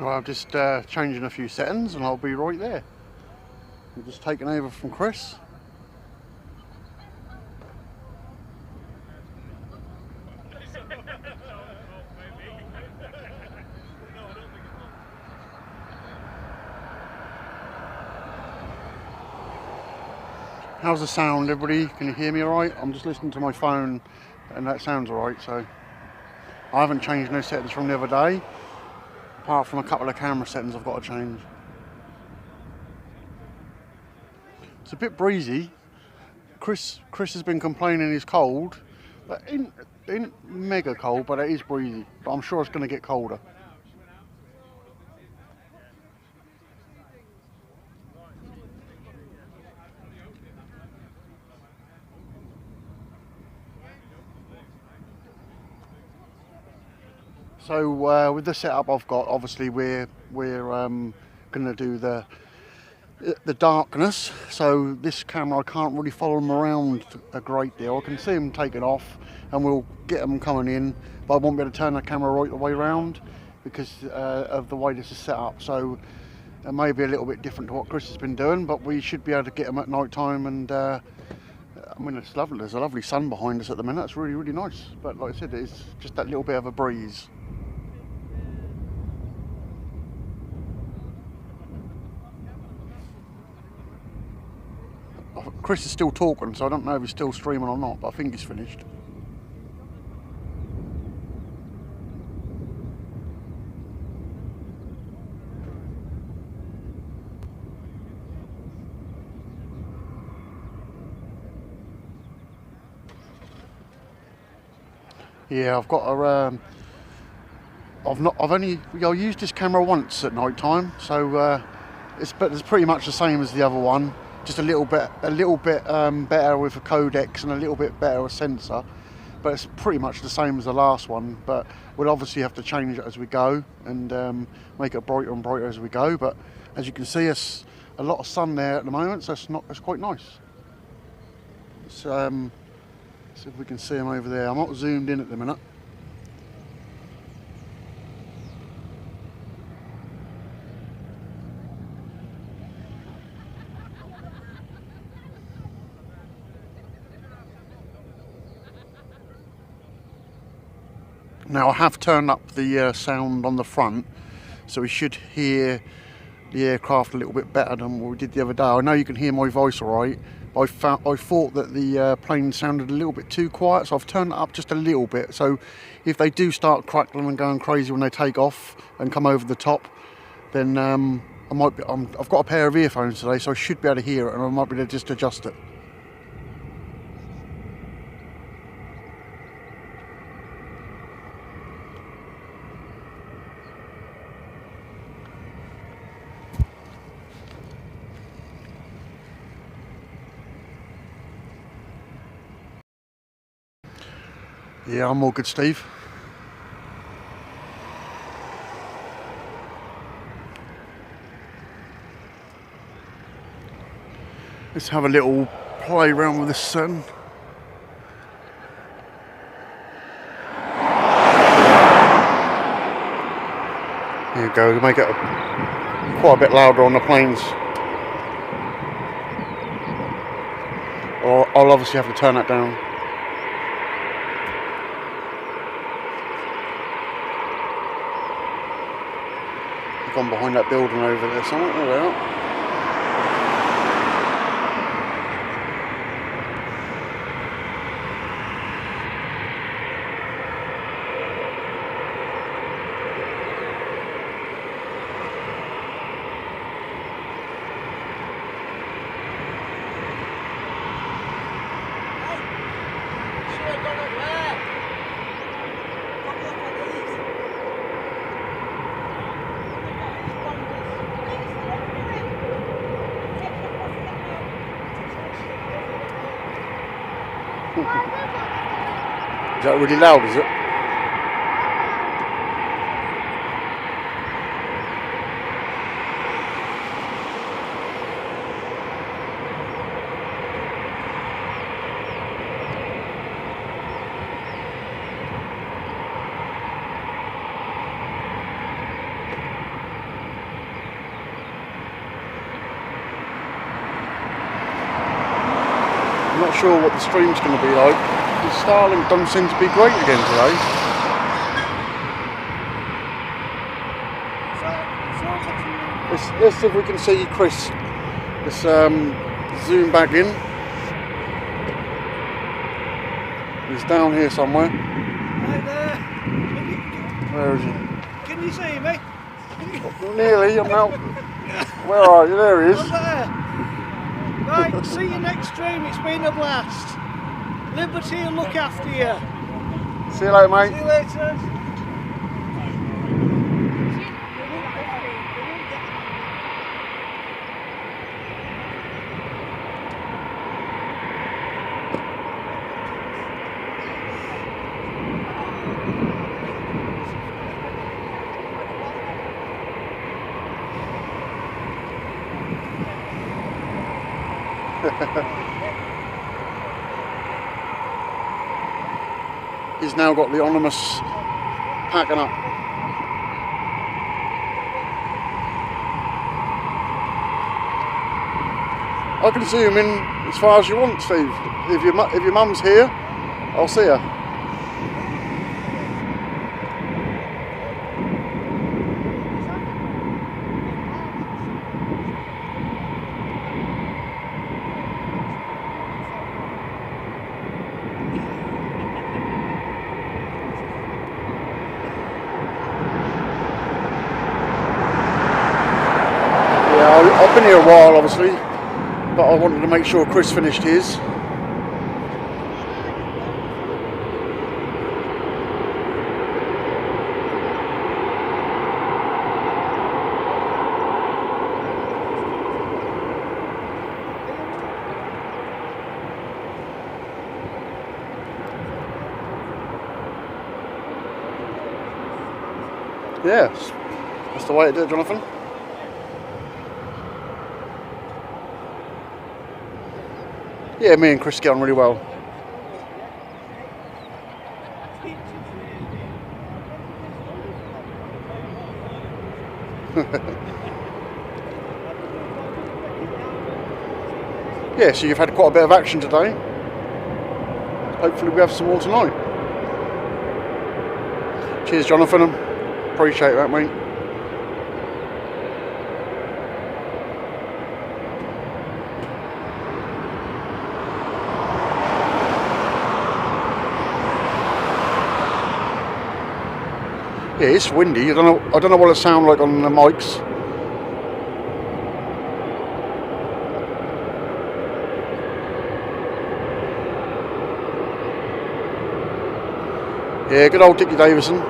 Well, I'm just changing a few settings and I'll be right there. I'm just taking over from Chris. How's the sound, everybody? Can you hear me alright? I'm just listening to my phone and that sounds alright, so I haven't changed no settings from the other day, apart from a couple of camera settings I've got to change. It's a bit breezy. Chris has been complaining it's cold, but it ain't mega cold, but it is breezy. But I'm sure it's going to get colder. So with the setup I've got, obviously we're going to do the darkness. So this camera, I can't really follow them around a great deal. I can see them taking off, and we'll get them coming in, but I won't be able to turn the camera right the way around because of the way this is set up. So it may be a little bit different to what Chris has been doing, but we should be able to get them at night time. And I mean, it's lovely. There's a lovely sun behind us at the minute. It's really, really nice. But like I said, it's just that little bit of a breeze. Chris is still talking, so I don't know if he's still streaming or not, but I think he's finished. Yeah, I've got a. I've used this camera once at night time, so it's pretty much the same as the other one. Just a little bit better with a codex and a little bit better with sensor, but it's pretty much the same as the last one. But we'll obviously have to change it as we go and make it brighter and brighter as we go. But as you can see, it's a lot of sun there at the moment, so it's quite nice. See if we can see them over there. I'm not zoomed in at the minute. Now I have turned up the sound on the front, so we should hear the aircraft a little bit better than what we did the other day. I know you can hear my voice alright. I thought that the plane sounded a little bit too quiet, so I've turned it up just a little bit. So if they do start crackling and going crazy when they take off and come over the top, then I've got a pair of earphones today, so I should be able to hear it, and I might be able to just adjust it. Yeah, I'm all good, Steve. Let's have a little play around with the sun. There you go, make it quite a bit louder on the planes. Or I'll obviously have to turn that down. Gone behind that building over there somewhere. There they are. Is that really loud, is it? sure what the stream's going to be like. The Starlink doesn't seem to be great again today. Let's see if we can see Chris. Let's zoom back in. He's down here somewhere. Right there. Where is he? Can you see me? Nearly, I'm out. Where are you? There he is. I'm there. Right, see you next stream. It's been a blast. Liberty and look after you. See you later, mate. See you later. He's now got the anonymous packing up. I can zoom in as far as you want, Steve. If your mum's here, I'll see her. I've been here a while, obviously, but I wanted to make sure Chris finished his. Yes, that's the way to do it, Jonathan. Yeah, me and Chris get on really well. Yeah, so you've had quite a bit of action today. Hopefully we have some more tonight. Cheers, Jonathan. Appreciate that, mate. Yeah, it's windy. I don't know what it sounds like on the mics. Yeah, good old Dickie Davison.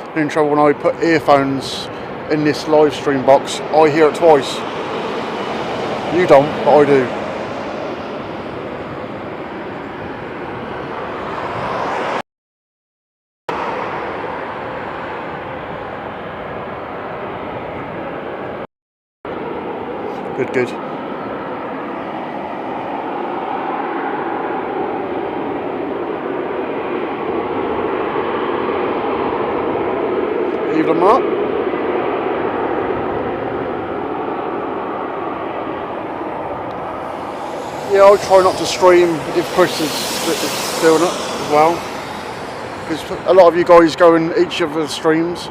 I'm in trouble when I put earphones in this live stream box. I hear it twice. You don't, but I do. Good, good. Evening, Mark. Yeah, I'll try not to stream if Chris is doing it as well, because a lot of you guys go in each of the streams.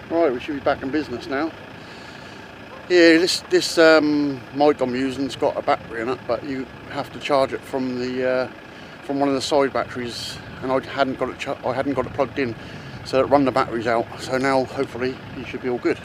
Right, we should be back in business now. Yeah, this mic I'm using's got a battery in it, but you have to charge it from the from one of the side batteries, and I hadn't got it plugged in, so it run the batteries out. So now hopefully you should be all good.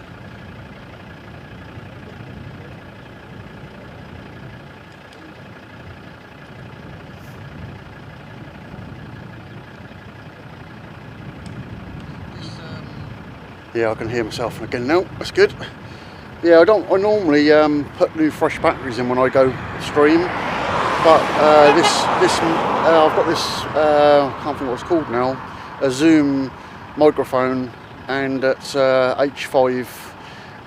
Yeah, I can hear myself again now. That's good. Yeah, I normally put new fresh batteries in when I go stream, but I've got this I can't think what it's called now, a Zoom microphone, and it's H5,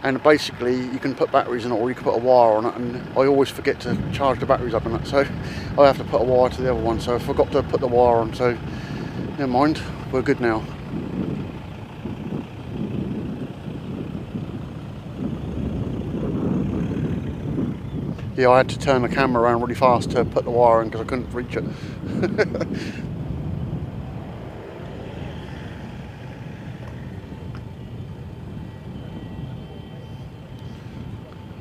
and basically you can put batteries in it or you can put a wire on it, and I always forget to charge the batteries up in it, so I have to put a wire to the other one. So I forgot to put the wire on, so never mind, we're good now. Yeah, I had to turn the camera around really fast to put the wire in because I couldn't reach it.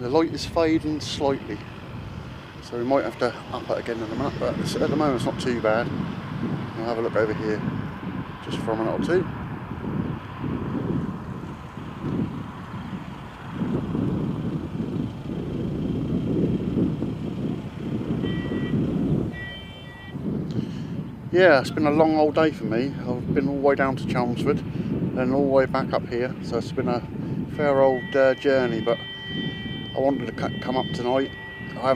The light is fading slightly, so we might have to up it again in a minute, but at the moment it's not too bad. I'll have a look over here just for a minute or two. Yeah, it's been a long old day for me. I've been all the way down to Chelmsford and all the way back up here, so it's been a fair old journey, but I wanted to come up tonight. I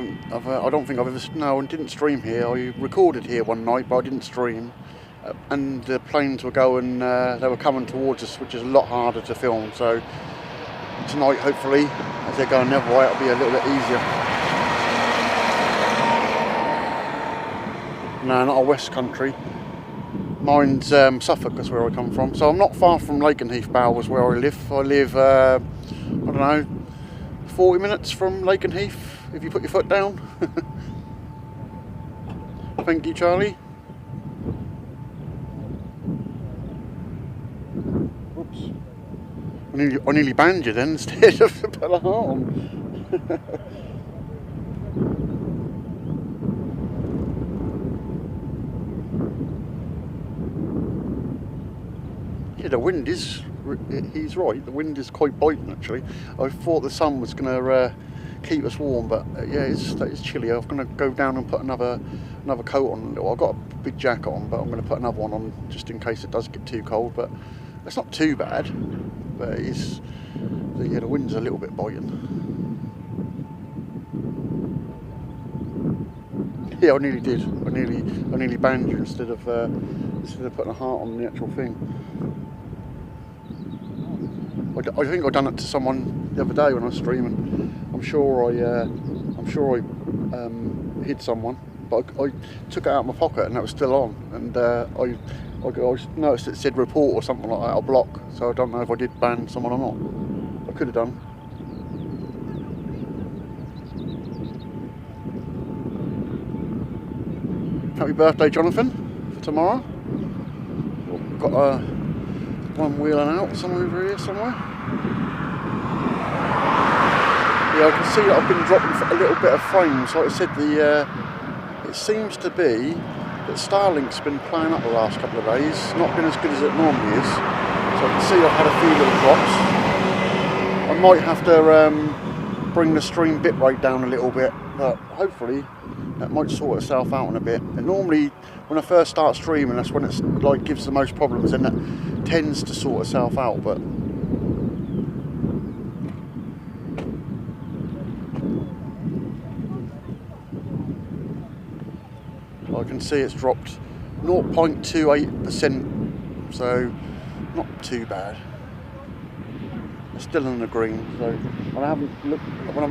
don't think I've ever, no, I didn't stream here. I recorded here one night, but I didn't stream. And the planes were going, they were coming towards us, which is a lot harder to film, so tonight hopefully, as they're going the other way, it'll be a little bit easier. No, not a West Country. Mine's Suffolk, that's where I come from. So I'm not far from Lakenheath Bow is where I live. I live, I don't know, 40 minutes from Lakenheath, if you put your foot down. Thank you, Charlie. Oops. I nearly banned you then instead of put a heart on. Yeah, the wind is, he's right, the wind is quite biting actually. I thought the sun was going to keep us warm, but yeah, it's chilly. I'm going to go down and put another coat on. I've got a big jacket on, but I'm going to put another one on just in case it does get too cold, but it's not too bad, but it's, yeah, the wind's a little bit biting. Yeah, I nearly did. I nearly banned you instead of putting a heart on the actual thing. I think I done it to someone the other day when I was streaming. I'm sure I hid someone, but I took it out of my pocket and that was still on. And I noticed it said report or something like that, or block. So I don't know if I did ban someone or not. I could have done. Happy birthday, Jonathan, for tomorrow. We've got one wheeling out somewhere over here somewhere. Yeah, I can see that I've been dropping a little bit of frames. Like I said, it seems to be that Starlink's been playing up the last couple of days. Not been as good as it normally is. So I can see I've had a few little drops. I might have to bring the stream bitrate down a little bit, but hopefully that might sort itself out in a bit. And normally when I first start streaming, that's when it's like gives the most problems, and that tends to sort itself out. But I can see it's dropped 0.28%, so not too bad. It's still in the green, so when I'm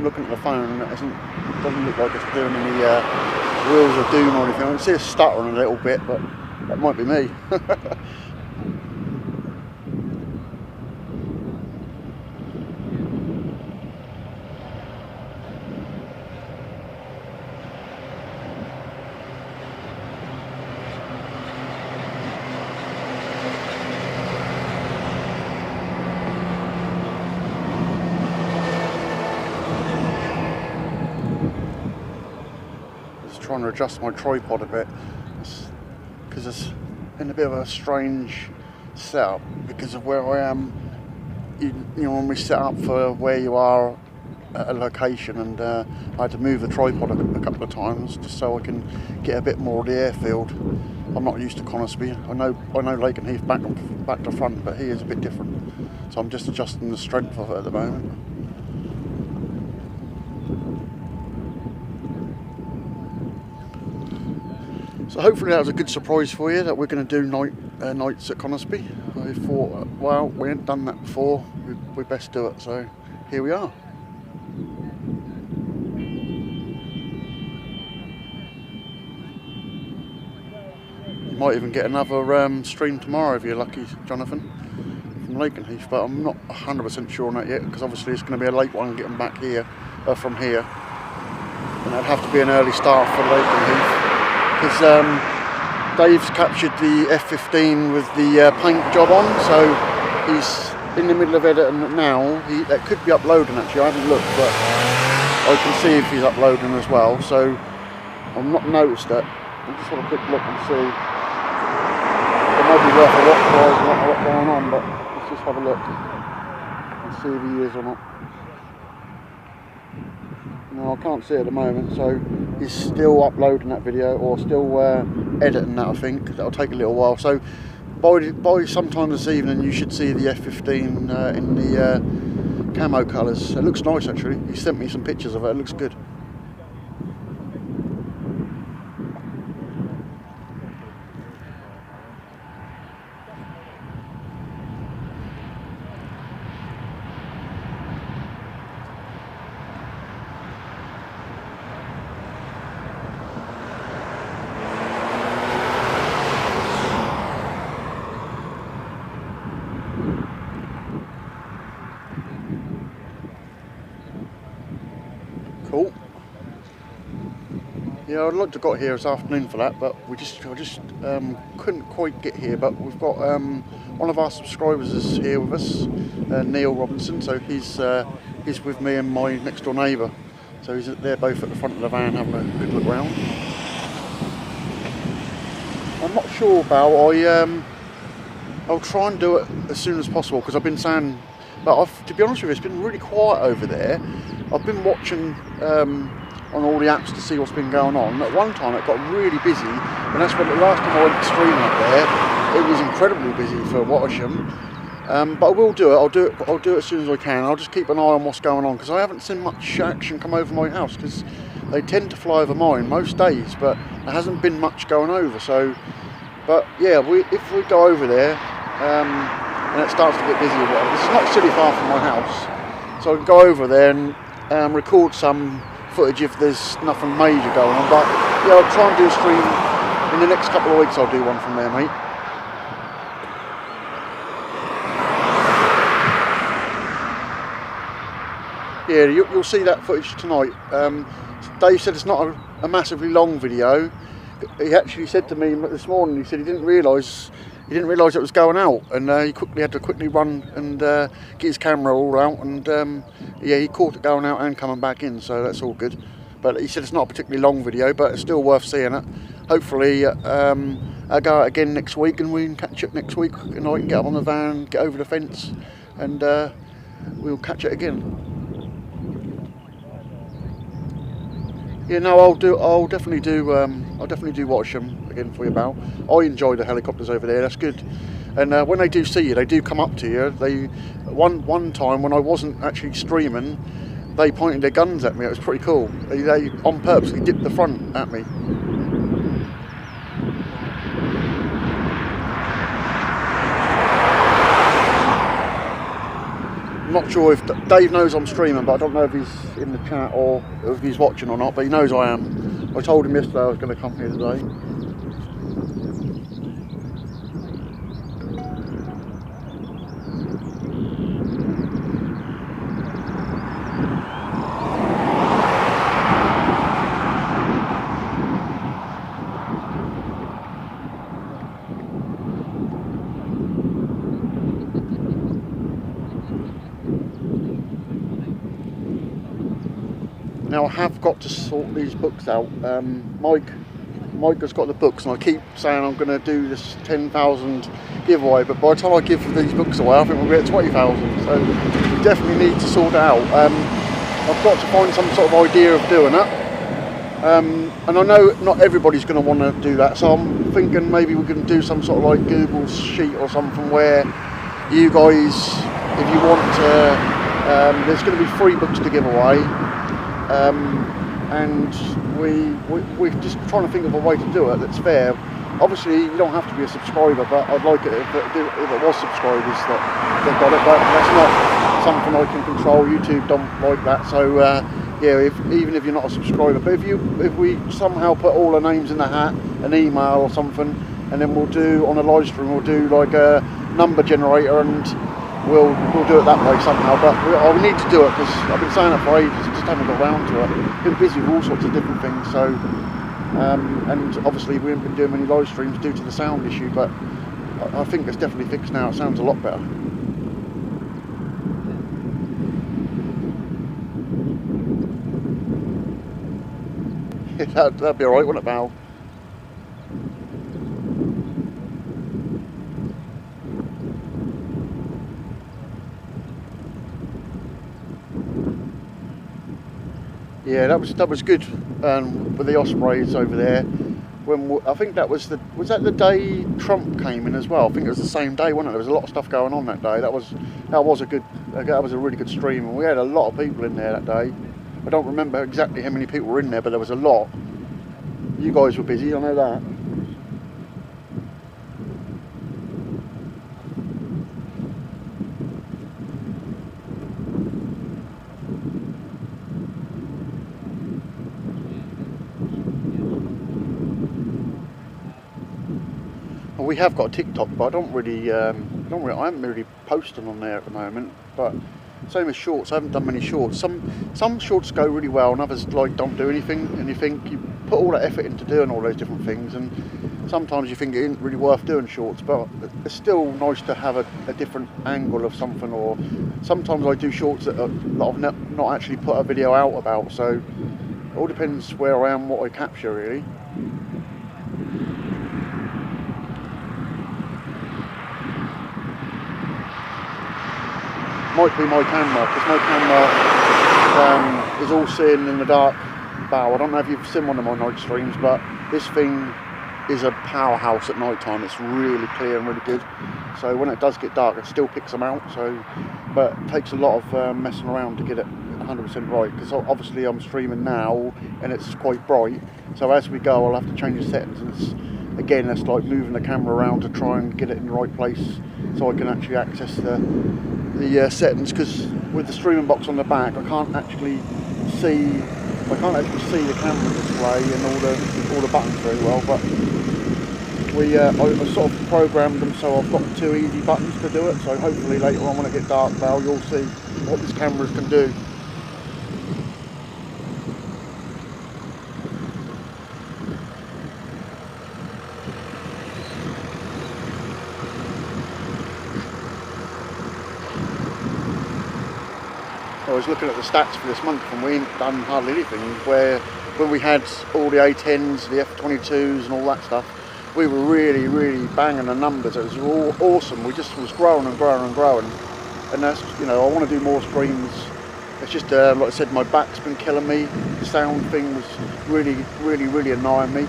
looking at the phone, it doesn't look like it's doing any wheels of doom or anything. I can see it stuttering a little bit, but that might be me. trying to adjust my tripod a bit because it's in a bit of a strange setup because of where I am. You know, when we set up for where you are at a location, and I had to move the tripod a couple of times just so I can get a bit more of the airfield. I'm not used to Coningsby. I know Lakenheath back to front, but here is a bit different. So I'm just adjusting the strength of it at the moment. So hopefully that was a good surprise for you that we're going to do nights at Coningsby. I thought, well, we ain't done that before. We best do it. So here we are. Might even get another stream tomorrow if you're lucky, Jonathan, from Lakenheath, but I'm not 100% sure on that yet because obviously it's going to be a late one getting back here from here, and it'd have to be an early start for Lakenheath because Dave's captured the F-15 with the paint job on, so he's in the middle of editing it now. That could be uploading actually, I haven't looked, but I can see if he's uploading as well, so I've not noticed it. I'll just have a quick look and see. It might be worth a watch while there's not a lot going on, but let's just have a look and see if he is or not. No, I can't see it at the moment, so he's still uploading that video, or still editing that, I think. That'll take a little while. So by sometime this evening you should see the F-15 in the camo colours. It looks nice actually. He sent me some pictures of it, it looks good. Cool. Yeah, I'd like to have got here this afternoon for that, but I just couldn't quite get here. But we've got one of our subscribers is here with us, Neil Robinson. So he's with me and my next door neighbour. So they're both at the front of the van having a good look round. I'm not sure about. I'll try and do it as soon as possible because I've been saying. But to be honest with you, it's been really quiet over there. I've been watching on all the apps to see what's been going on. At one time it got really busy, and that's when the last time I went streaming up there, it was incredibly busy for Watersham. But I will do it. I'll do it as soon as I can. I'll just keep an eye on what's going on because I haven't seen much action come over my house because they tend to fly over mine most days, but there hasn't been much going over. So, but yeah, if we go over there and it starts to get busy or whatever, this is not silly far from my house, so I can go over there and record some footage if there's nothing major going on. But yeah, I'll try and do a stream in the next couple of weeks. I'll do one from there, mate. Yeah, you'll see that footage tonight. Dave said it's not a massively long video. He actually said to me this morning, he said he didn't realise it was going out, and he had to quickly run and get his camera all out, and yeah, he caught it going out and coming back in, so that's all good. But he said it's not a particularly long video, but it's still worth seeing it. Hopefully I'll go out again next week and we can catch up next week, and I can get up on the van, get over the fence, and we'll catch it again. Yeah, no, I'll definitely do Watersham again for you, Bal. I enjoy the helicopters over there. That's good. And when they do see you, they do come up to you. One time when I wasn't actually streaming, they pointed their guns at me. It was pretty cool. They on purposely dipped the front at me. I'm not sure if Dave knows I'm streaming, but I don't know if he's in the chat or if he's watching or not, but he knows I am. I told him yesterday I was going to come here today. Now I have got to sort these books out. Mike has got the books, and I keep saying I'm going to do this 10,000 giveaway, but by the time I give these books away, I think we'll be at 20,000. So we definitely need to sort it out. I've got to find some sort of idea of doing it. And I know not everybody's going to want to do that, so I'm thinking maybe we can do some sort of like Google sheet or something where you guys, if you want to, there's going to be 3 books to give away, and we're just trying to think of a way to do it that's fair. Obviously, you don't have to be a subscriber, but I'd like it if it was subscribers that got it, but that's not something I can control. YouTube don't like that, so yeah, even if you're not a subscriber, but if we somehow put all the names in the hat, an email or something, and then we'll do on a live stream, we'll do like a number generator, and we'll do it that way somehow. But we need to do it because I've been saying it for ages, just haven't got around to it. Been busy with all sorts of different things, so and obviously we haven't been doing many live streams due to the sound issue, but I think it's definitely fixed now. It sounds a lot better. That'd be alright, wouldn't it, Val? Yeah, that was good with the Ospreys over there. I think that was that the day Trump came in as well. I think it was the same day, wasn't it? There was a lot of stuff going on that day. That was a really good stream, and we had a lot of people in there that day. I don't remember exactly how many people were in there, but there was a lot. You guys were busy, I know that. Well, we have got a TikTok, but I haven't really posted on there at the moment. But same as shorts, I haven't done many shorts. Some shorts go really well, and others like don't do anything. And you think you put all that effort into doing all those different things, and sometimes you think it isn't really worth doing shorts. But it's still nice to have a different angle of something. Or sometimes I do shorts that I've not actually put a video out about. So it all depends where I am, what I capture, really. Might be my camera, because my camera is all seeing in the dark bow. I don't know if you've seen one of my night streams, but this thing is a powerhouse at night time. It's really clear and really good. So when it does get dark, it still picks them out. But it takes a lot of messing around to get it 100% right, because obviously I'm streaming now and it's quite bright. So as we go, I'll have to change the settings, and it's like moving the camera around to try and get it in the right place, so I can actually access the settings, because with the streaming box on the back, I can't actually see the camera display and all the buttons very well. But I sort of programmed them so I've got 2 easy buttons to do it. So hopefully later on when it gets dark, Val, you'll see what this camera can do. I was looking at the stats for this month, and we ain't done hardly anything. When we had all the A10s, the F22s and all that stuff, we were really banging the numbers. It was all awesome. We just was growing and growing and growing. And that's, I want to do more streams. It's just, like I said, my back's been killing me. The sound thing was really annoying me.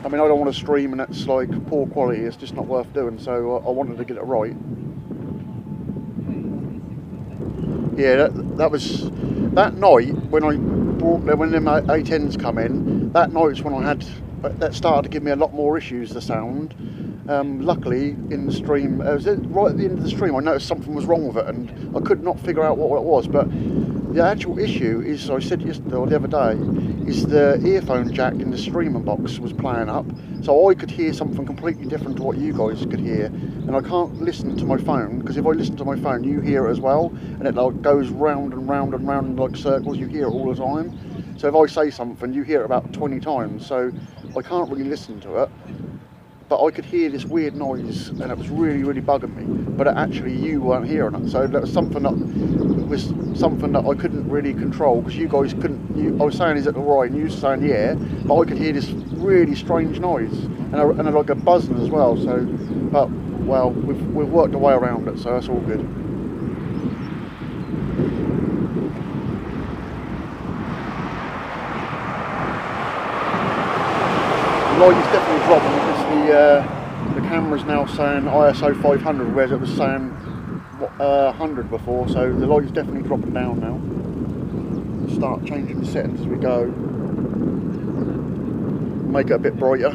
I mean, I don't want to stream and it's like poor quality. It's just not worth doing. So I wanted to get it right. Yeah, that was that night when when them A10s come in. That night's when that started to give me a lot more issues. The sound. Luckily, in the stream, right at the end of the stream, I noticed something was wrong with it, and I could not figure out what it was. But the actual issue is, I said yesterday or the other day, is the earphone jack in the streaming box was playing up, so I could hear something completely different to what you guys could hear, and I can't listen to my phone, because if I listen to my phone, you hear it as well, and it like goes round and round and round in like circles. You hear it all the time. So if I say something, you hear it about 20 times. So I can't really listen to it. but I could hear this weird noise, and it was really, really bugging me. But actually, you weren't hearing it, so that was something that I couldn't really control, because you guys couldn't. I was saying, "Is it all right?" and you were saying, "Yeah," but I could hear this really strange noise, and like a buzzing as well. So, but well, we've worked our way around it, so that's all good. The light is definitely dropping because the camera's now saying ISO 500, whereas it was saying 100 before, so the light is definitely dropping down now. Start changing the settings as we go, make it a bit brighter.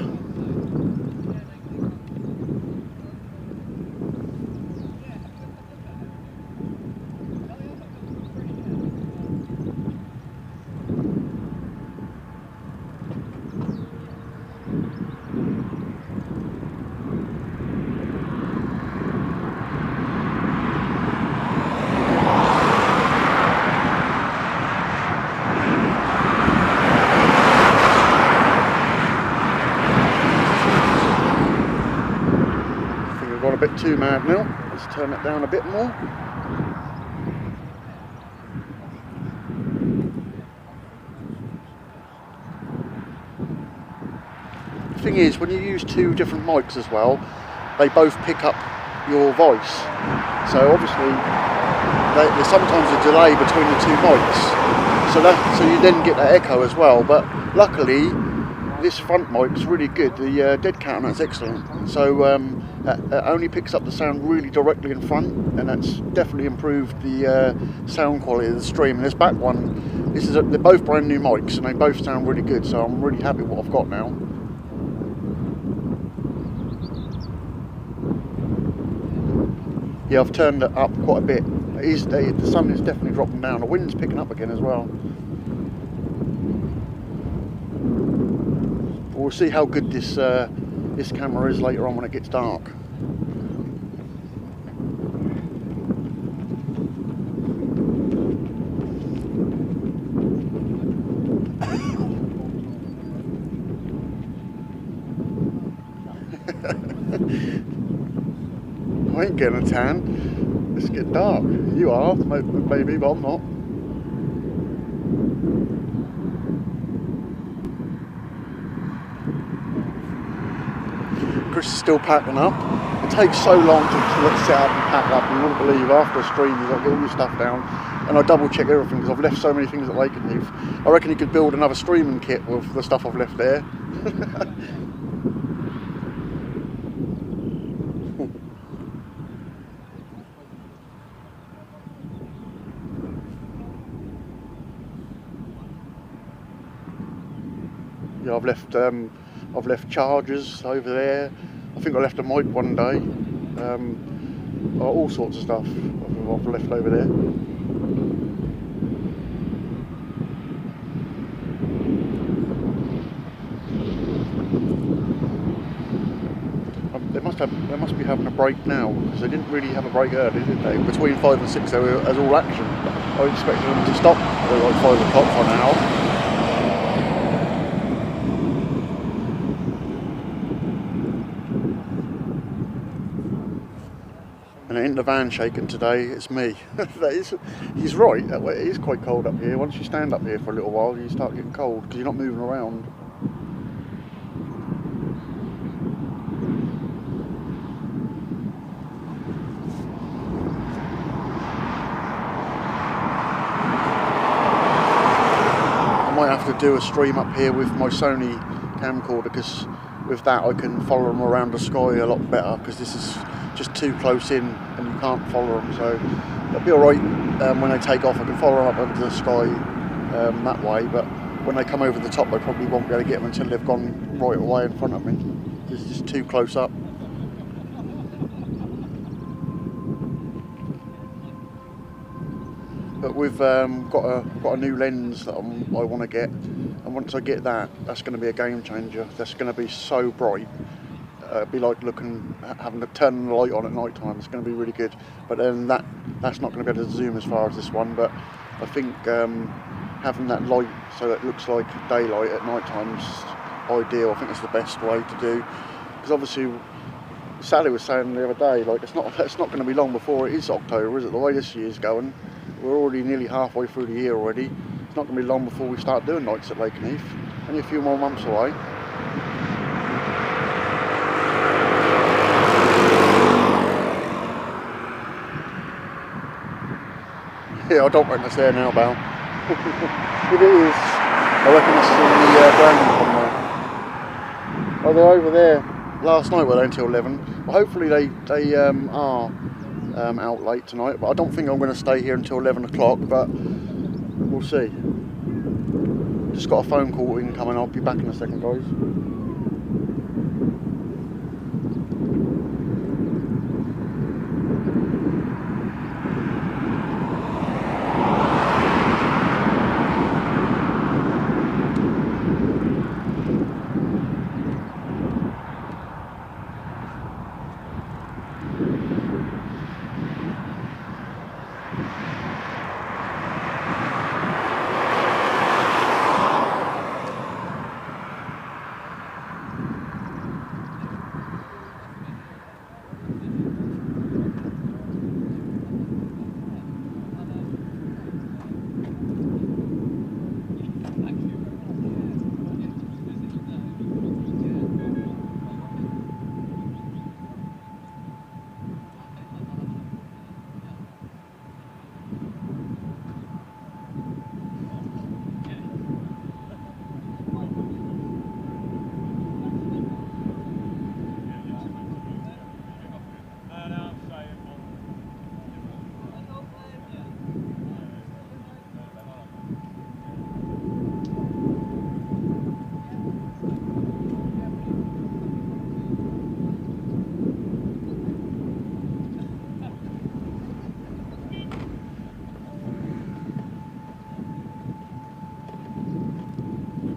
Got a bit too mad now. Let's turn it down a bit more. The thing is, when you use two different mics as well, they both pick up your voice. So obviously, there's sometimes a delay between the two mics. So you then get that echo as well. But luckily, this front mic's really good. The dead cat on that's excellent. So it only picks up the sound really directly in front, and that's definitely improved the sound quality of the stream. And this back one, they're both brand new mics, and they both sound really good. So I'm really happy with what I've got now. Yeah, I've turned it up quite a bit. The sun is definitely dropping down. The wind's picking up again as well. We'll see how good this camera is later on when it gets dark. I ain't getting a tan. It's getting dark. You are, maybe, but I'm not. Chris is still packing up. It takes so long to set up and pack up, and you wouldn't believe after a stream you've got to get all your stuff down, and I double check everything because I've left so many things that they can leave. I reckon you could build another streaming kit with the stuff I've left there. Yeah, I've left chargers over there. I think I left a mic one day. All sorts of stuff I've left over there. They must be having a break now, because they didn't really have a break earlier, did they? Between 5 and 6 there was all action. I expected them to stop at like 5 o'clock for an hour. And it ain't the van shaking today, it's me. He's right, it is quite cold up here. Once you stand up here for a little while, you start getting cold because you're not moving around. I might have to do a stream up here with my Sony camcorder, because with that I can follow them around the sky a lot better, because this is just too close in and you can't follow them. So it'll be alright when they take off. I can follow them up into the sky that way, but when they come over the top I probably won't be able to get them until they've gone right away in front of me. It's just too close up. But we've got a new lens that I want to get, and once I get that, that's going to be a game changer. That's going to be so bright. It'd be like having to turn the light on at night time. It's going to be really good. But then that's not going to be able to zoom as far as this one. But I think having that light so that it looks like daylight at night time is ideal. I think it's the best way to do. because obviously Sally was saying the other day, like it's not going to be long before it is October, is it? The way this year's going, we're already nearly halfway through the year already. It's not going to be long before we start doing nights at Lakenheath. Only a few more months away. Yeah, I don't reckon it's there now, Bal. If it is, I reckon it's in the branding somewhere. Oh, they're over there. Last night were they until 11. Well, hopefully they are out late tonight, but I don't think I'm going to stay here until 11 o'clock, but we'll see. Just got a phone call incoming. I'll be back in a second, guys.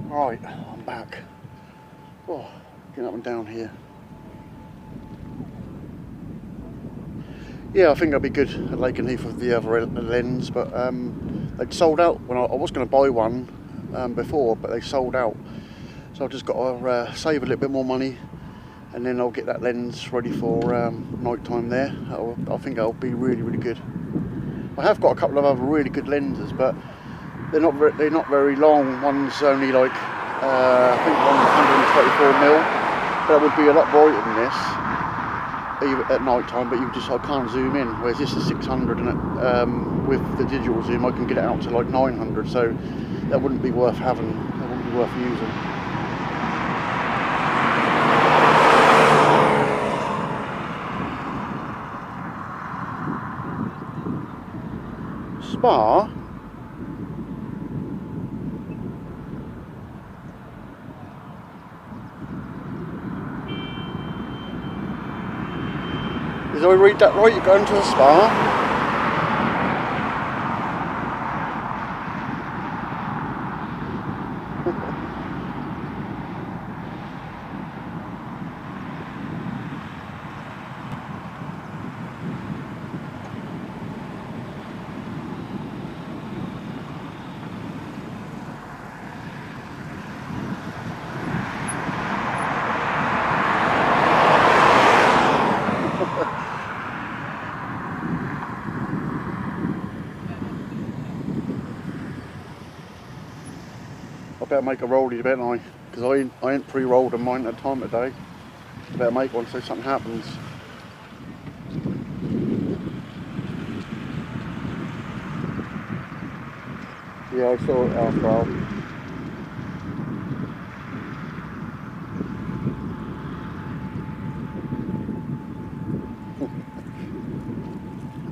Right, I'm back. Oh, getting up and down here. Yeah, I think I'll be good at Lakenheath with the other lens, but they'd sold out when I was going to buy one before, but they sold out. So I've just got to save a little bit more money, and then I'll get that lens ready for night time there. I think that'll be really, really good. I have got a couple of other really good lenses, but they're not very long. One's only like I think one's 124mm. That would be a lot brighter than this at night time, but I can't zoom in. Whereas this is 600, and with the digital zoom, I can get it out to like 900. So that wouldn't be worth having. That wouldn't be worth using. Spa. Did I read that right? You're going to a spa? I better make a rollie, better I? Because I ain't pre-rolled on mine at the time of day. I better make one so something happens. Yeah, I saw it after all.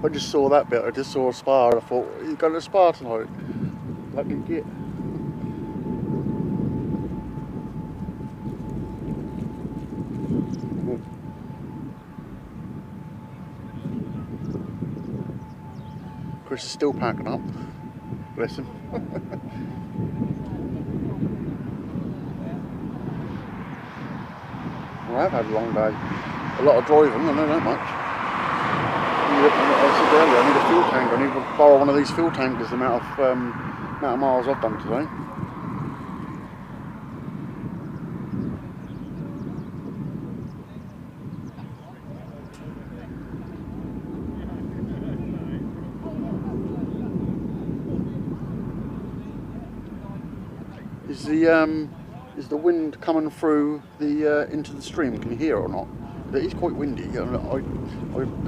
I just saw that bit. I just saw a spa and I thought, you going to a spa tonight? Lucky git. Chris is still packing up. Bless him. Well, I've had a long day. A lot of driving, I don't know much. I said earlier, I need a fuel tank. I need to borrow one of these fuel tankers, the amount of miles I've done today. is the wind coming through the into the stream? Can you hear it or not? It is quite windy. I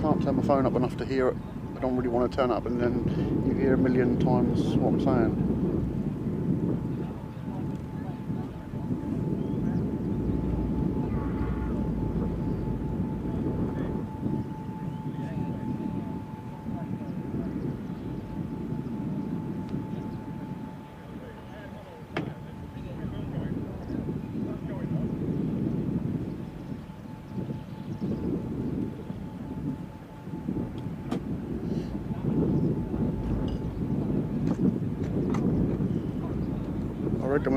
can't turn my phone up enough to hear it. I don't really want to turn up, and then you hear a million times what I'm saying. I reckon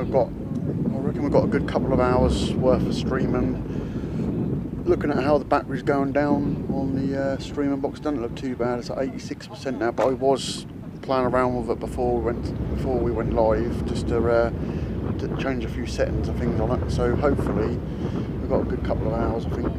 we've got a good couple of hours worth of streaming. Looking at how the battery's going down on the streaming box, doesn't look too bad. It's at 86% now, but I was playing around with it before we went live, just to change a few settings and things on it. So hopefully we've got a good couple of hours, I think.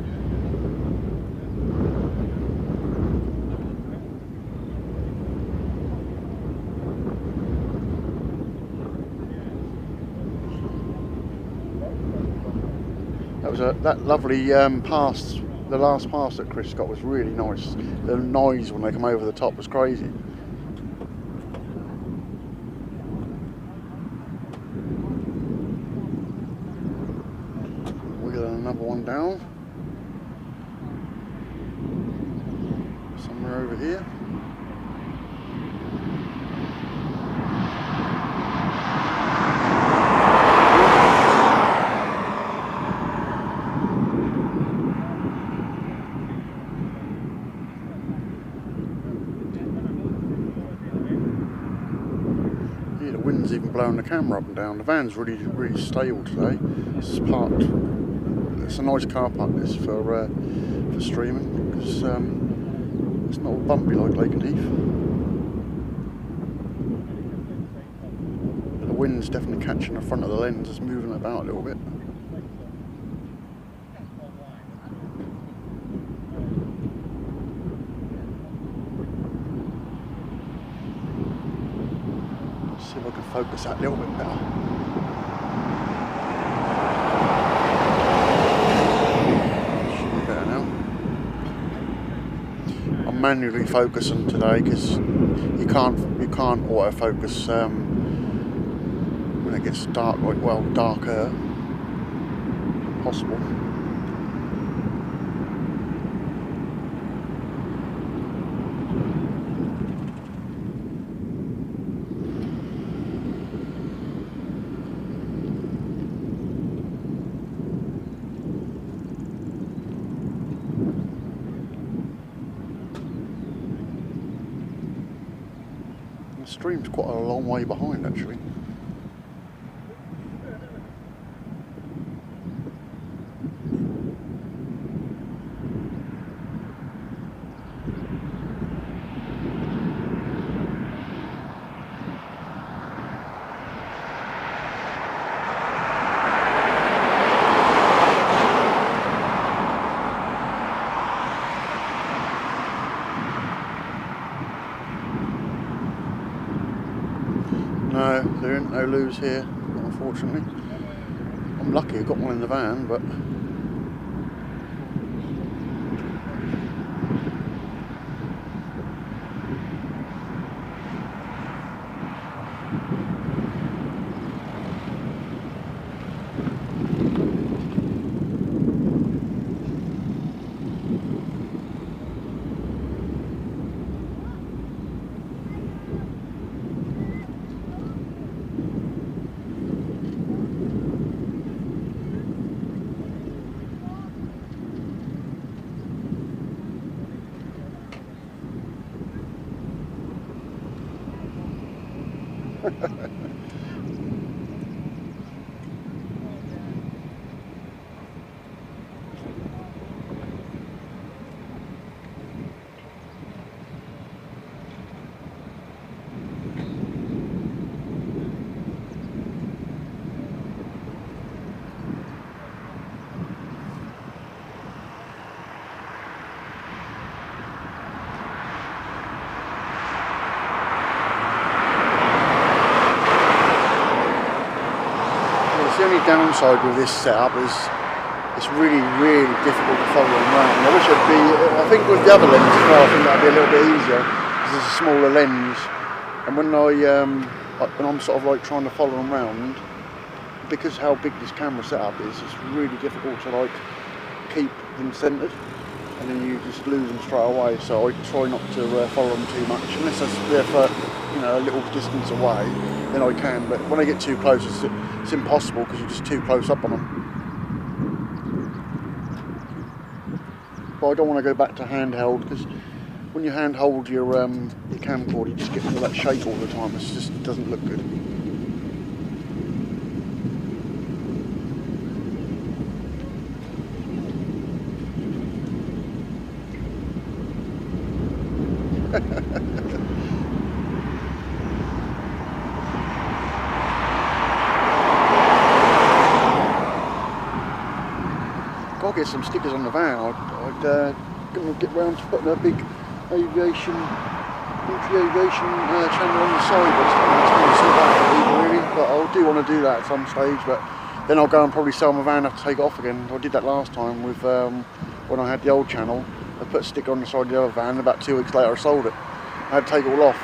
That lovely pass, the last pass that Chris got was really nice. The noise when they come over the top was crazy. Wheeling another one down. Somewhere over here. Even blowing the camera up and down. The van's really stable today. It's parked. It's a nice car park this for streaming, because it's not all bumpy like Lakenheath. The wind's definitely catching the front of the lens. It's moving about a little bit. See if I can focus that a little bit better. Should be better now. I'm manually focusing today because you can't autofocus when it gets dark, darker possible. The stream's quite a long way behind, actually. No, there ain't no loos here, unfortunately. I'm lucky I got one in the van, but downside with this setup is it's really, really difficult to follow them around. I wish it'd be, I think with the other lens as well, I think that'd be a little bit easier because it's a smaller lens. And when I'm sort of like trying to follow them around, because how big this camera setup is, it's really difficult to like keep them centered, and then you just lose them straight away. So I try not to follow them too much, unless they're for, you know, a little distance away, then I can. But when I get too close, it's impossible because you're just too close up on them. But I don't want to go back to handheld, because when you handhold your camcorder, you just get all that shake all the time. It just doesn't look good. Gotta get some stickers on the van. I'd gonna get round to putting a big aviation channel on the side. But I do want to do that at some stage. But then I'll go and probably sell my van and have to take it off again. I did that last time with when I had the old channel. I put a sticker on the side of the other van, and about 2 weeks later I sold it. I had to take it all off.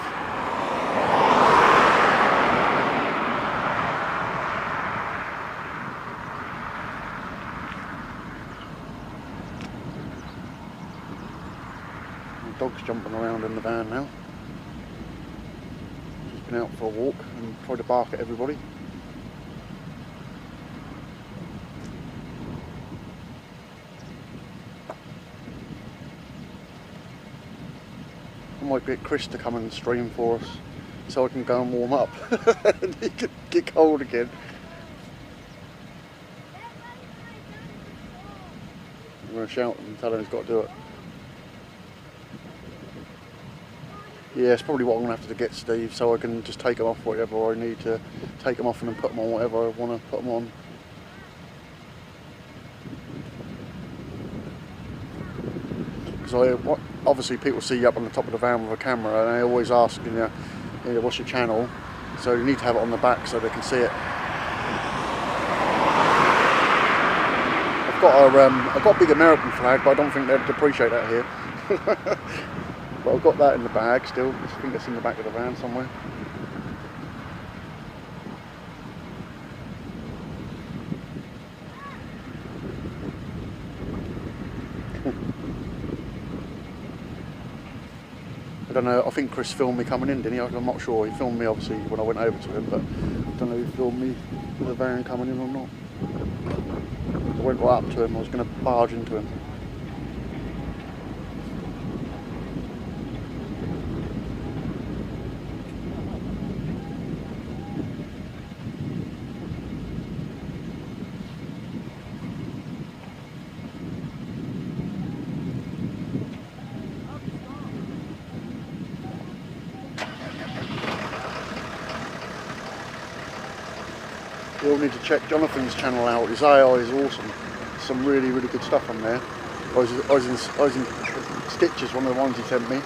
The dog's jumping around in the van now. She's been out for a walk and tried to bark at everybody. I might get Chris to come and stream for us so I can go and warm up and he can get cold again. I'm going to shout and tell him he's got to do it. Yeah, it's probably what I'm going to have to get Steve, so I can just take them off whatever I need to take them off and then put them on whatever I want to put them on. Because obviously people see you up on the top of the van with a camera and they always ask, you know, what's your channel? So you need to have it on the back so they can see it. I've got a big American flag, but I don't think they'd appreciate that here. But I've got that in the bag still. I think it's in the back of the van somewhere. I don't know, I think Chris filmed me coming in, didn't he? I'm not sure. He filmed me obviously when I went over to him, but I don't know if he filmed me with the van coming in or not. I went right up to him, I was going to barge into him. You all need to check Jonathan's channel out. His AI is awesome. Some really, really good stuff on there. I was in Stitches, one of the ones he sent me.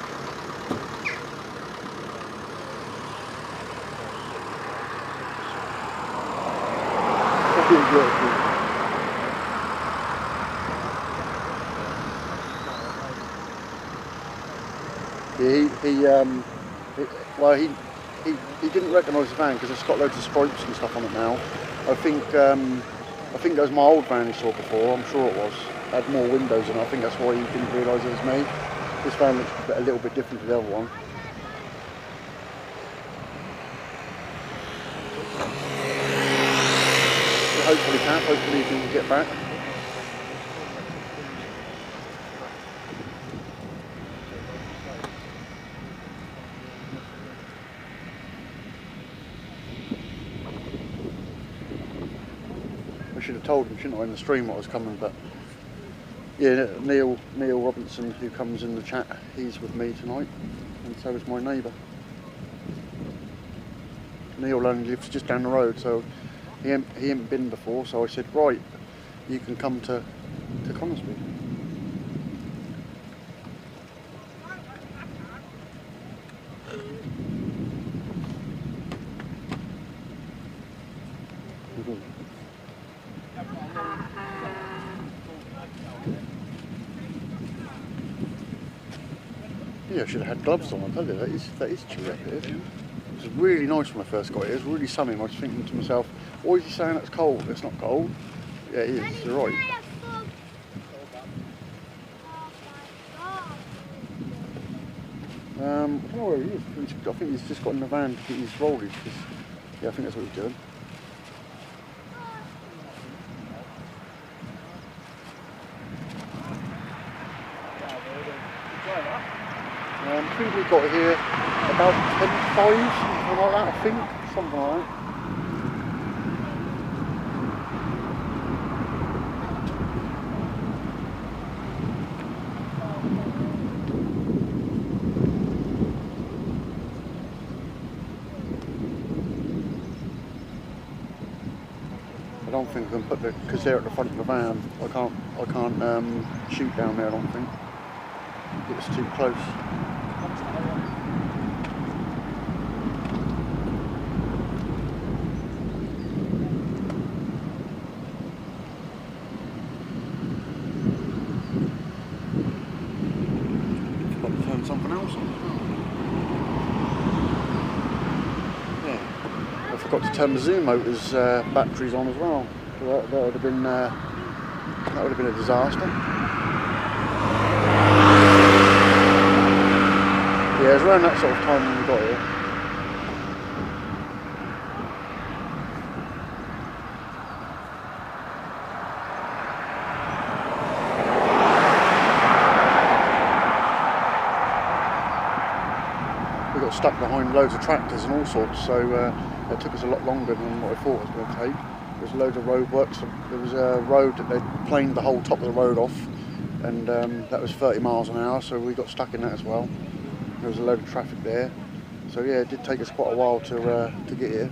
Yeah, he didn't recognise the van because it's got loads of stripes and stuff on it now. I think that was my old van he saw before. I'm sure it was. It had more windows in it. I think that's why he didn't realise it was me. This van looks a little bit different to the other one. So hopefully he can get back. I should have told him, shouldn't I, in the stream what was coming, but yeah, Neil Robinson, who comes in the chat, he's with me tonight, and so is my neighbour. Neil only lives just down the road, so he ain't been before, so I said, right, you can come to Coningsby. you, I should have had gloves on. I tell you, that is chilly up here. It was really nice when I first got here. It was really sunny. I was thinking to myself, why is he saying it's cold? It's not cold. Yeah, it is. You're right. I don't know where he is. I think he's just got in the van to get his rollies. Yeah, I think that's what he's doing. I think we got here about 10:05, something like that, I think. Something like that. I don't think I can put because they're at the front of the van. I can't shoot down there. I don't think it's too close. Got to turn something else on. Yeah, I forgot to turn the Zoom motor's batteries on as well. So that would have been a disaster. Yeah, it was around that sort of time when we got here. We got stuck behind loads of tractors and all sorts, so it took us a lot longer than what I thought it was going to take. There was loads of road works. There was a road that they planed the whole top of the road off, and that was 30 miles an hour, so we got stuck in that as well. There was a load of traffic there, so yeah, it did take us quite a while to get here.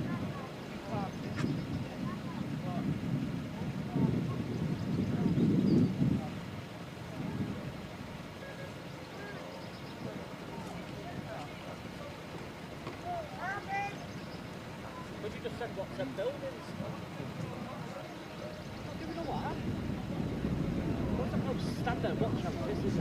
Could you just said what said buildings? Do we know what? What's the point stand there and watch how this is?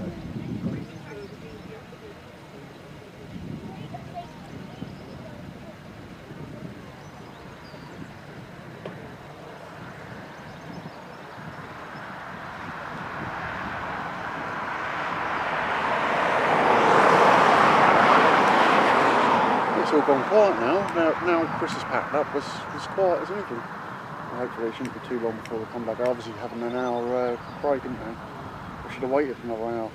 It's all gone quiet now Chris has packed up, it's quiet as anything. Hopefully it shouldn't be too long before we come back. Obviously having an hour break, didn't they? We should have waited for another hour.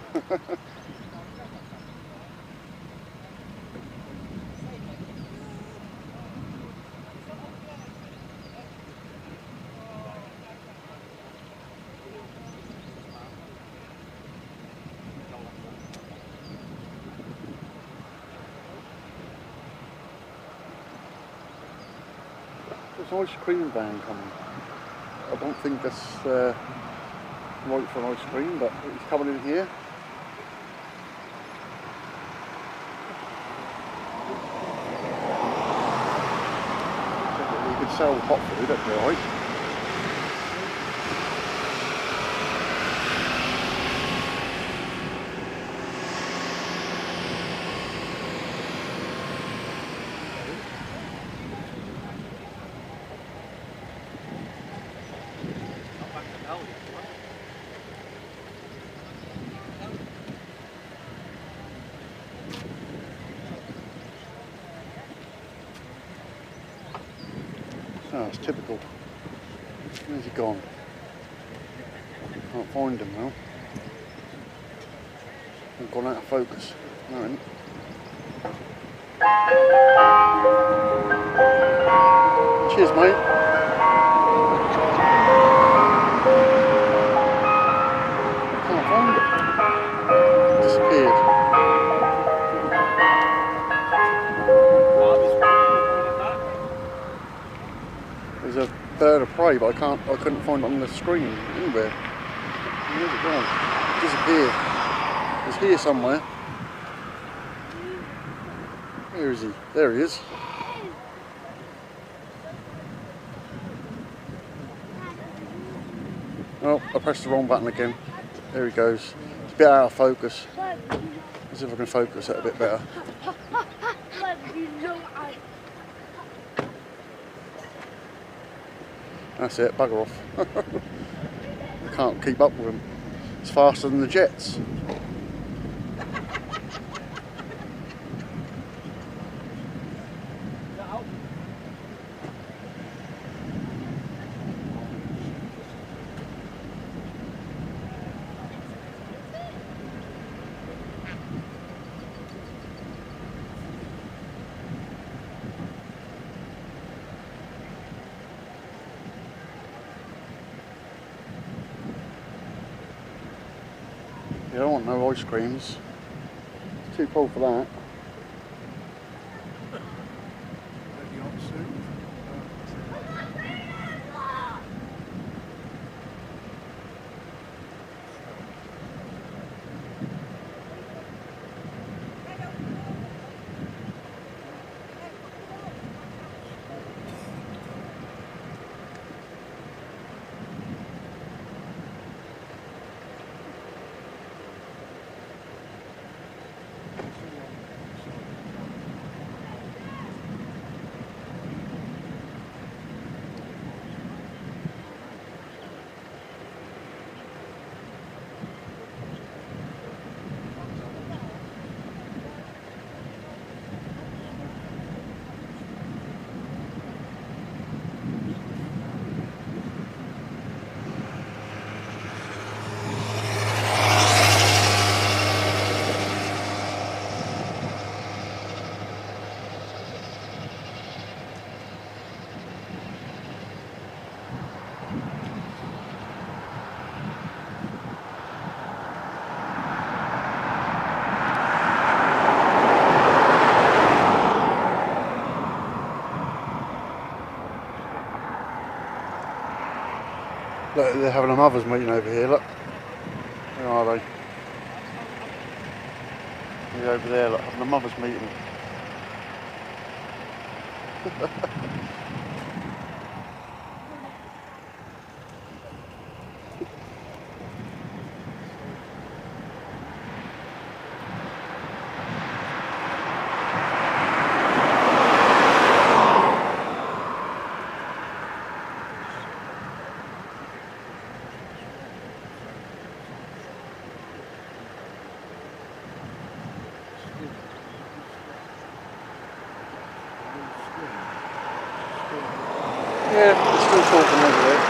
There's an ice cream van coming. I don't think that's right for an ice cream, but it's coming in here. You could sell hot food, that'd be alright. Oh, it's typical. Where's he gone? Can't find him now. He's gone out of focus. No, he isn't. Cheers, mate. Can't find it. Disappeared. There's a bird of prey, but I couldn't find it on the screen anywhere. Where's it gone? It disappeared. It's here somewhere. Where is he? There he is. Oh, I pressed the wrong button again. There he goes. It's a bit out of focus. Let's see if I can focus it a bit better. That's it, bugger off. I can't keep up with him. It's faster than the jets. You don't want no ice creams. It's too cold for that. Look, they're having a mothers meeting over here, look. Where are they? They're over there, look, having a mothers meeting. Yeah, it's still talking over there.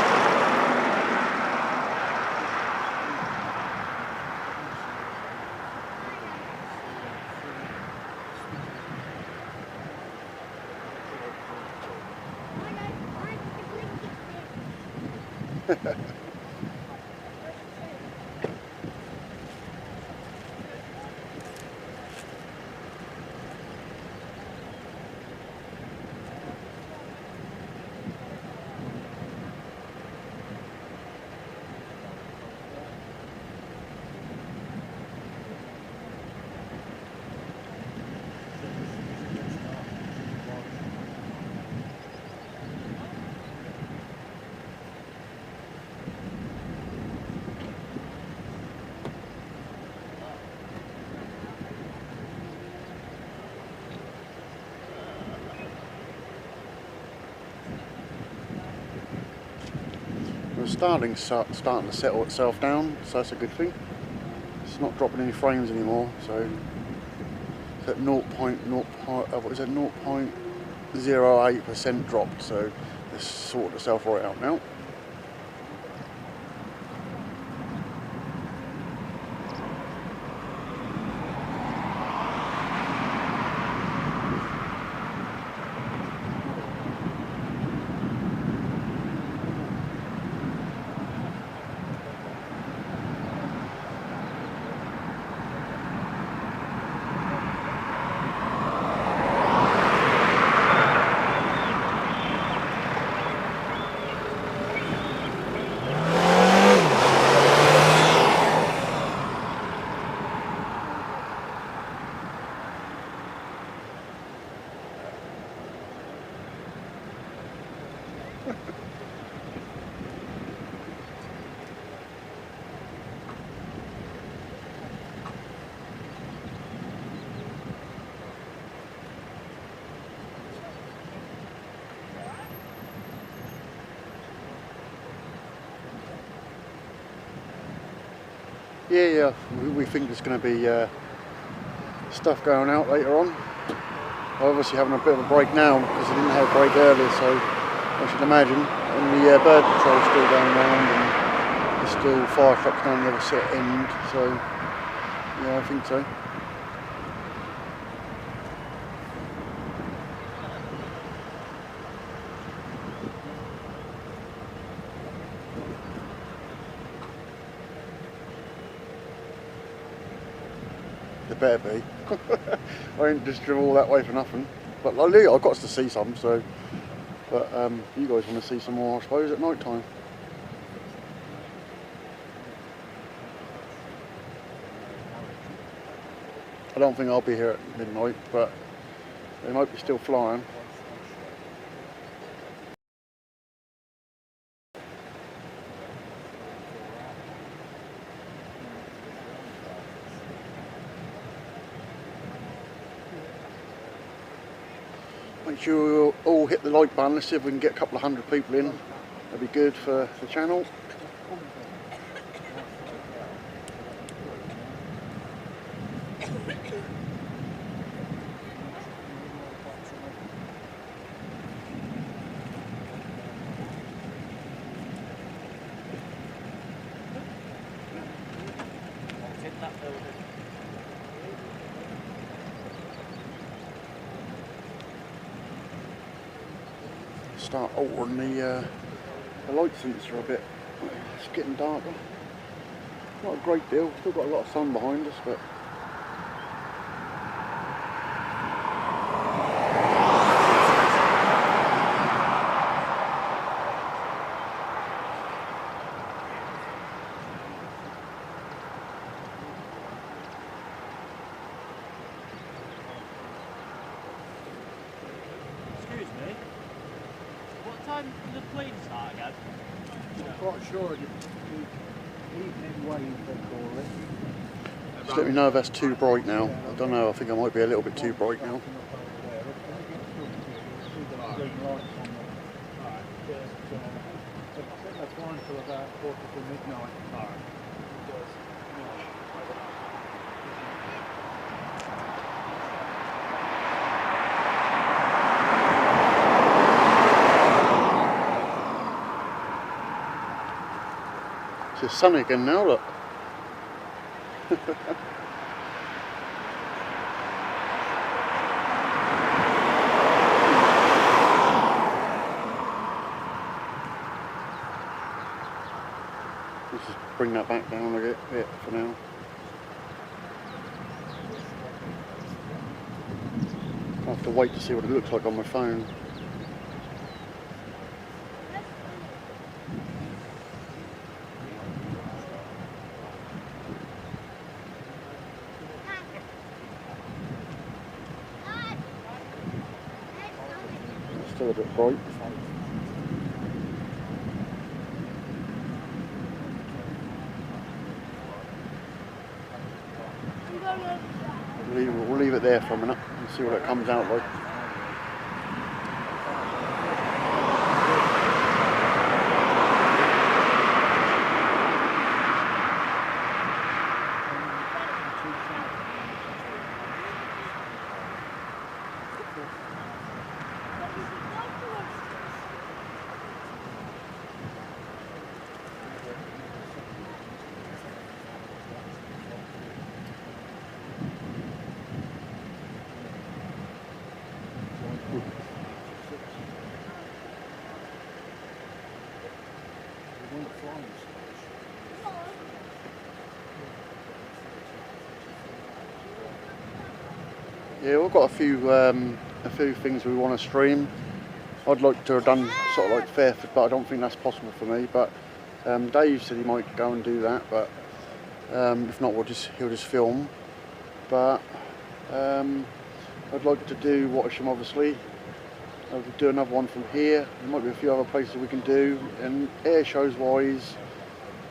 The Starling's starting to settle itself down, so that's a good thing. It's not dropping any frames anymore, so it's at 0.08% dropped, so it's sorted itself right out now. Yeah, we think there's going to be stuff going out later on. We're obviously having a bit of a break now because we didn't have a break earlier, so I should imagine. And the bird patrol's still going around, and there's still fire trucks down the other end, so yeah, I think so. There better be. I ain't just driven all that way for nothing. But I've got to see some, so. But you guys want to see some more, I suppose, at night time. I don't think I'll be here at midnight, but they might be still flying. Make sure we all hit the like button. Let's see if we can get a couple of hundred people in. That'd be good for the channel. Start altering the light sensor a bit. It's getting darker. Not a great deal. Still got a lot of sun behind us, but. Excuse me. What time did the plane start again? I'm quite sure the evening wave they call it. Just let me know if that's too bright now. I don't know, I think I might be a little bit too bright now. Green lights on them. I think they're flying till about 4:45 midnight. It's sunny again now, look. Let's just bring that back down a bit for now. I have to wait to see what it looks like on my phone. Still a bit bright. We'll leave it there for a minute and see what it comes out like. Yeah, we've got a few things we want to stream. I'd like to have done sort of like Fairford, but I don't think that's possible for me. But Dave said he might go and do that, but if not, he'll just film. But I'd like to do Watisham, obviously. I'll do another one from here. There might be a few other places we can do, and air shows wise,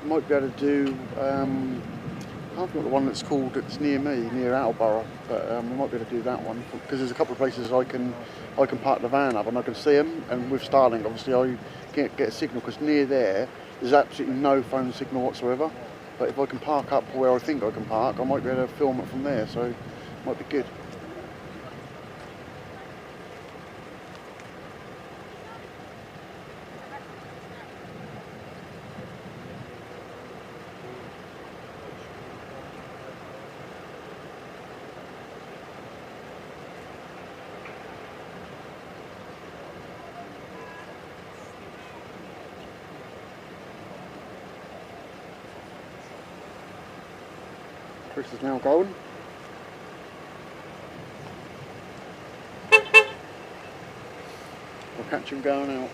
we might be able to do. I can't think of the one that's called. It's near me, near Attleborough, but we might be able to do that one because there's a couple of places I can park the van up and I can see them. And with Starlink, obviously, I can't get a signal because near there's absolutely no phone signal whatsoever. But if I can park up where I think I can park, I might be able to film it from there, so it might be good. Chris is now going. I'll catch him going out.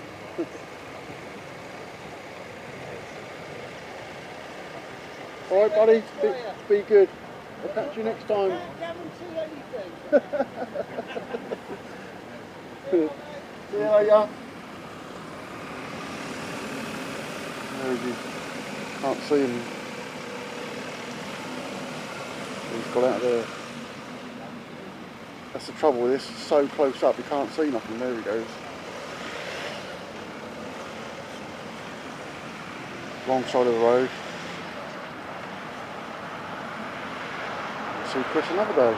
Alright buddy, be good. I'll catch you next time. I can't guarantee anything. See you later. There he is. Can't see him. He's got out of there. That's the trouble with this, it's so close up you can't see nothing. There he goes. Wrong side of the road. See Chris another day.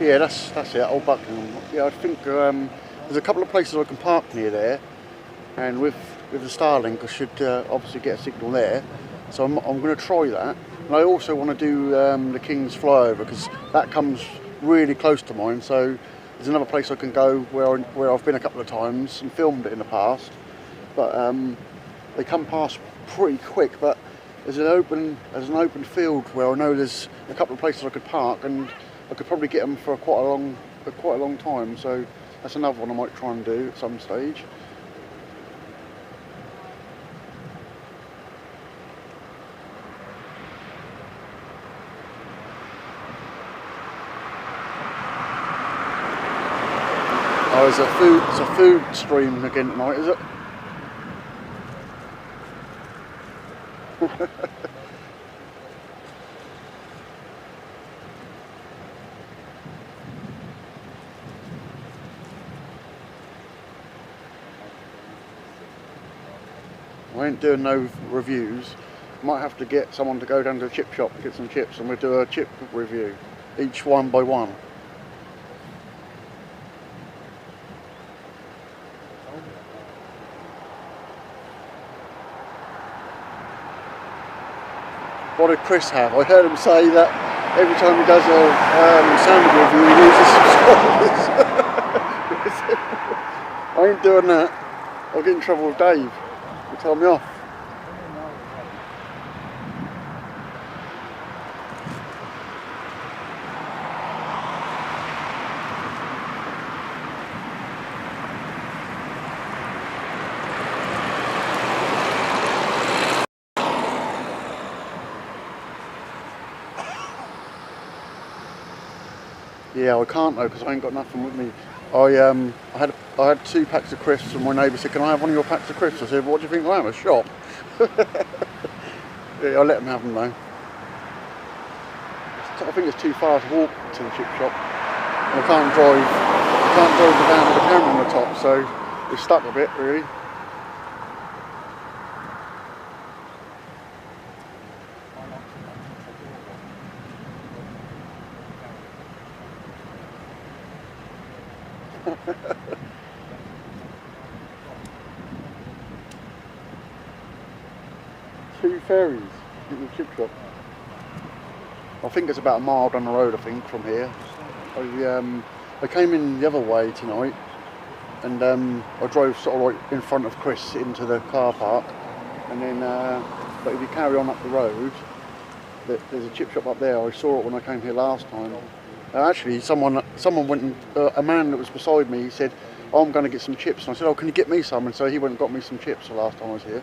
Yeah, that's it, Old Buckingham. Yeah, I think there's a couple of places I can park near there, and with the Starlink I should obviously get a signal there. So I'm going to try that. And I also want to do the King's Flyover, because that comes really close to mine. So there's another place I can go where I've been a couple of times and filmed it in the past. But they come past pretty quick. But there's an open field where I know there's a couple of places I could park, and I could probably get them for quite a long time. So that's another one I might try and do at some stage. Oh, it's a food stream again tonight, is it? I ain't doing no reviews. Might have to get someone to go down to the chip shop and get some chips, and we'll do a chip review, each one by one. What did Chris have? I heard him say that every time he does a sandwich review he loses subscribers. I ain't doing that. I'll get in trouble with Dave. He'll tell me off. Yeah, I can't though, because I ain't got nothing with me. I had 2 packs of crisps, and my neighbour said, "Can I have one of your packs of crisps?" I said, "What do you think I am, a shop?" Yeah, I let them have them though. I think it's too far to walk to the chip shop. And I can't drive the van with the camera on the top, so we're stuck a bit really. Two ferries in the chip shop. I think it's about a mile down the road, I think, from here. I came in the other way tonight, and I drove sort of like in front of Chris into the car park, and then but if you carry on up the road, there's a chip shop up there. I saw it when I came here last time. Actually, someone went and, a man that was beside me, he said, "Oh, I'm going to get some chips." And I said, "Oh, can you get me some?" And so he went and got me some chips the last time I was here.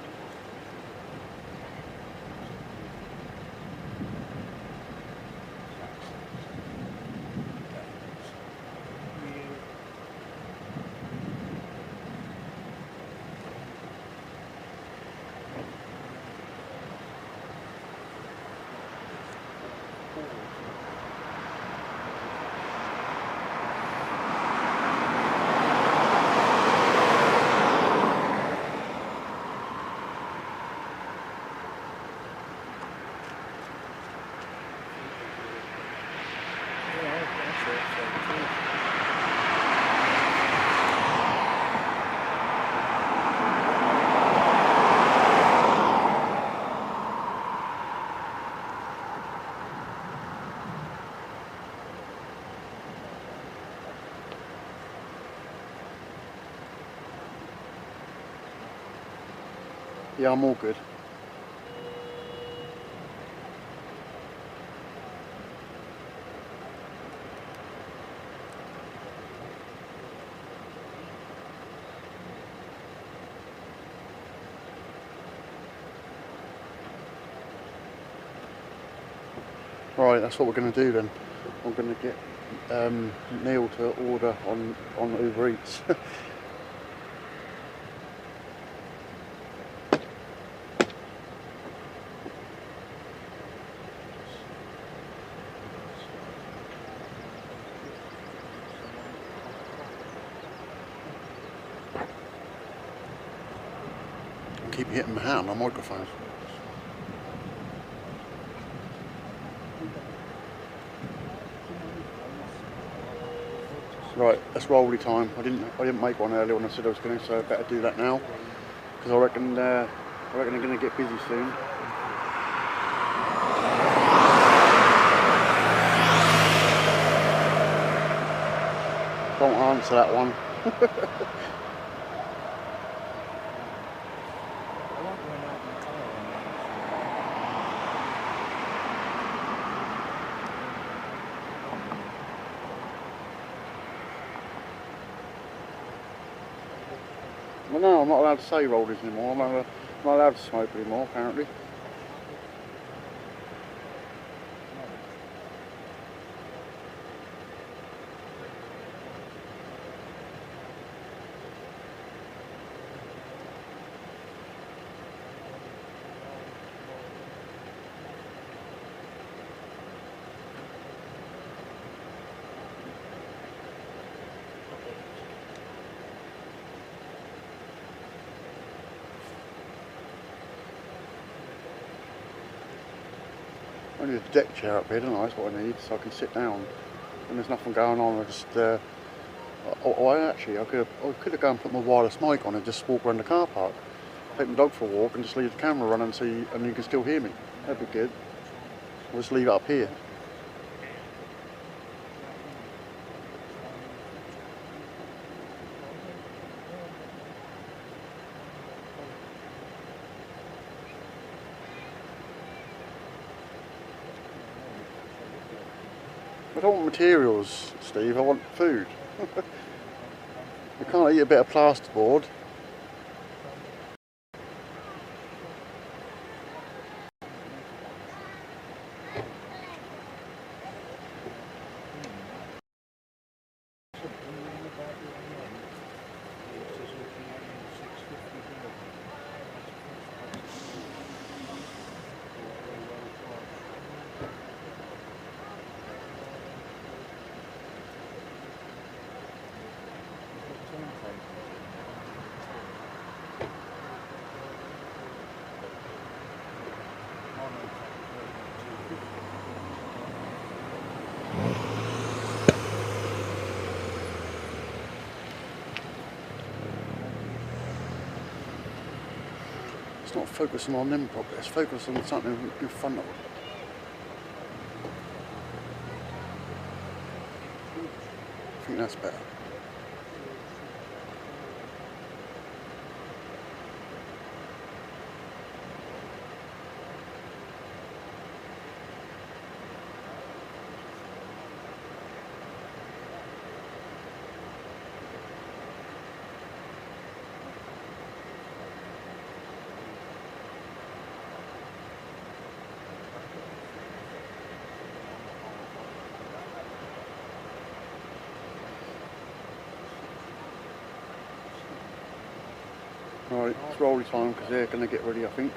Yeah, I'm all good. Right, that's what we're going to do then. I'm going to get Neil to order on Uber Eats. Keep hitting my hat on the microphone. Right, that's rolly time. I didn't make one earlier when I said I was going to, so I better do that now because I reckon they're going to get busy soon. Don't answer that one. Well, no, I'm not allowed to say rollies anymore. I'm not allowed to smoke anymore, apparently. I need a deck chair up here, don't I? That's what I need, so I can sit down. When there's nothing going on, I just... I could have gone and put my wireless mic on and just walk around the car park. Take my dog for a walk and just leave the camera running and you can still hear me. That'd be good. I'll just leave it up here. I don't want materials, Steve, I want food. I can't eat a bit of plasterboard. It's not focusing on them properly, it's focusing on something in front of them. I think that's better. Right, it's rolly time because they're going to get ready, I think.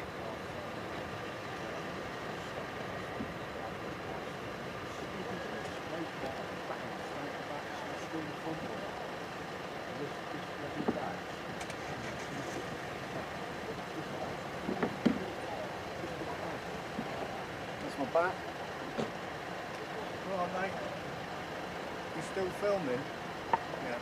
That's my back. Right, mate. You still filming? Yeah.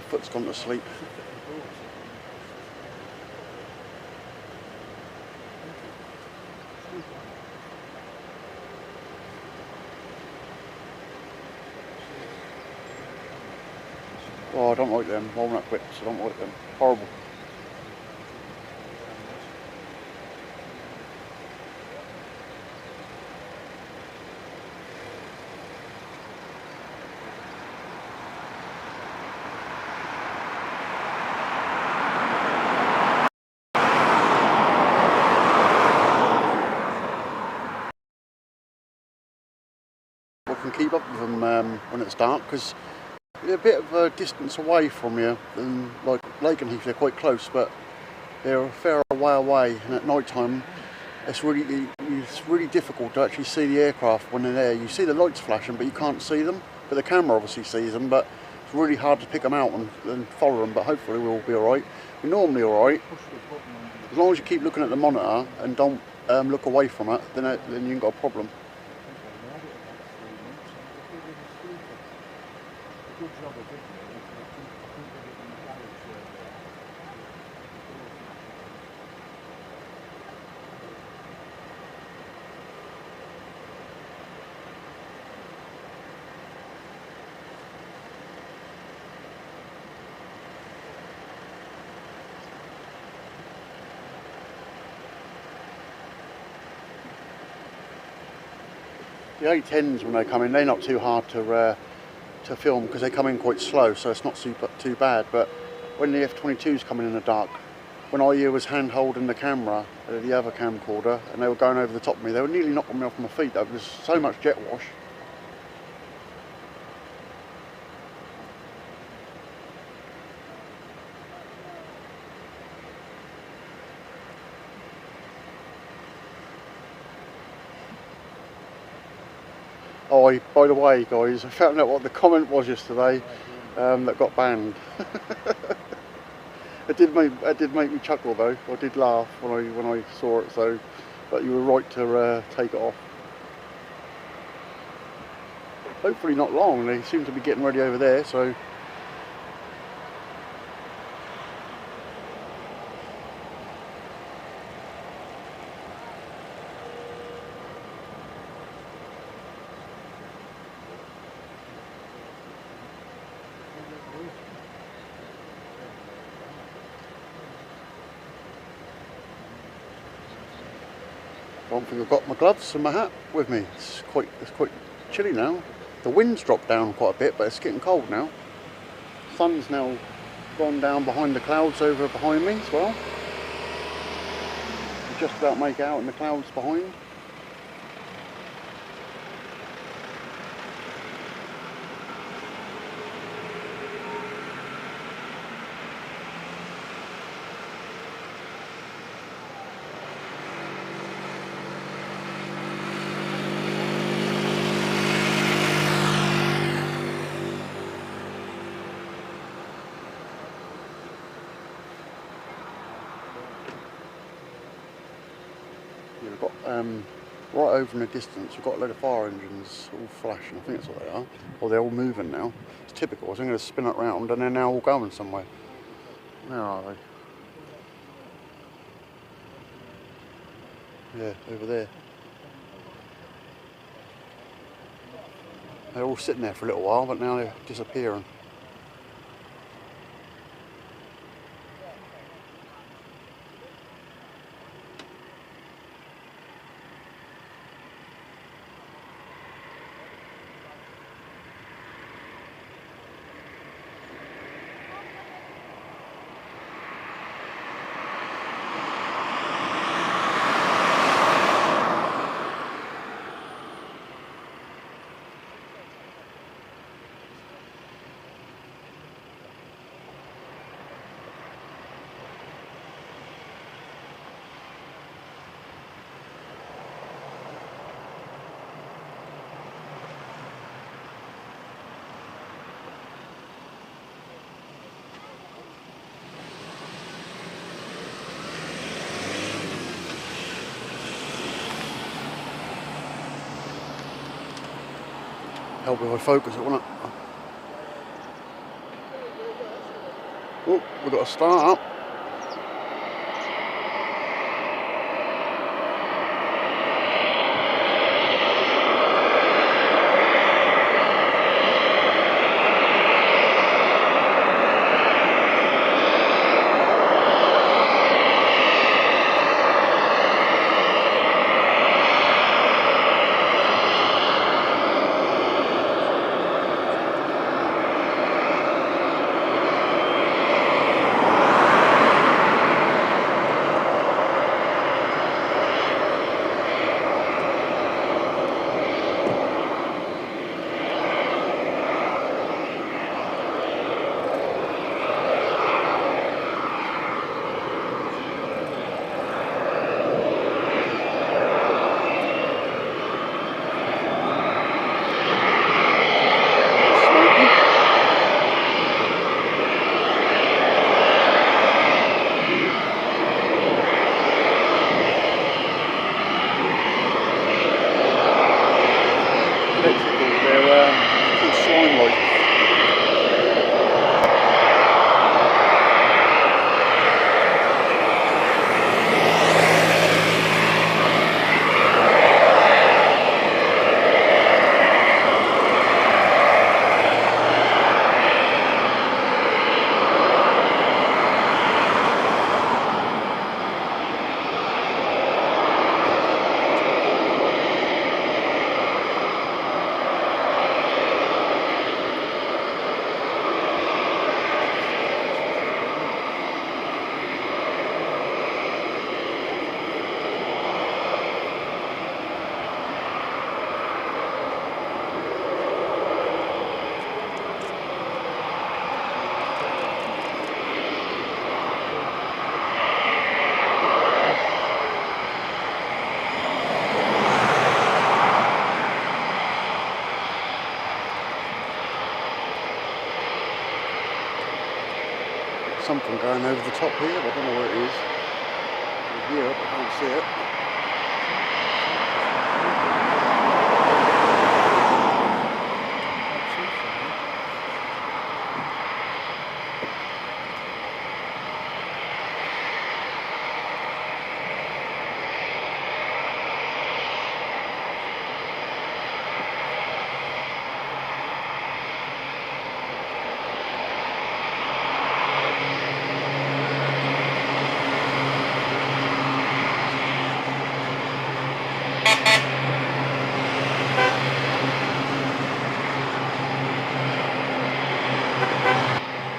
foot's gone to sleep. Oh, I don't like them walnut whips. I don't like them. Horrible. I can keep up with them when it's dark because they're a bit of a distance away from you. And like Lakenheath, they're quite close, but they're a fair way away. And at night time, it's really difficult to actually see the aircraft when they're there. You see the lights flashing, but you can't see them. But the camera obviously sees them, but it's really hard to pick them out and follow them. But hopefully we'll be all right. We're normally all right. As long as you keep looking at the monitor and don't look away from it, then you ain't got a problem. The A10s, when they come in, they're not too hard to film because they come in quite slow, so it's not too bad. But when the F-22s come in the dark, when I was hand holding the camera, the other camcorder, and they were going over the top of me, they were nearly knocking me off my feet. There was so much jet wash. Oh, by the way, guys, I found out what the comment was yesterday that got banned. It did make me chuckle though. I did laugh when I saw it. So, but you were right to take it off. Hopefully not long. They seem to be getting ready over there. So. I don't think I've got my gloves and my hat with me. It's quite chilly now. The wind's dropped down quite a bit, but it's getting cold now. Sun's now gone down behind the clouds over behind me as well. You just about make out in the clouds behind. We've got right over in the distance, we've got a load of fire engines all flashing. I think that's what they are. Or they're all moving now. It's typical. I think I'm going to spin it round and they're now all going somewhere. Where are they? Yeah, over there. They're all sitting there for a little while, but now they're disappearing. Help if I focus it, won't it? Oh, we've got to start up. Something going over the top here, but I don't know where it is. Here, I can't see it.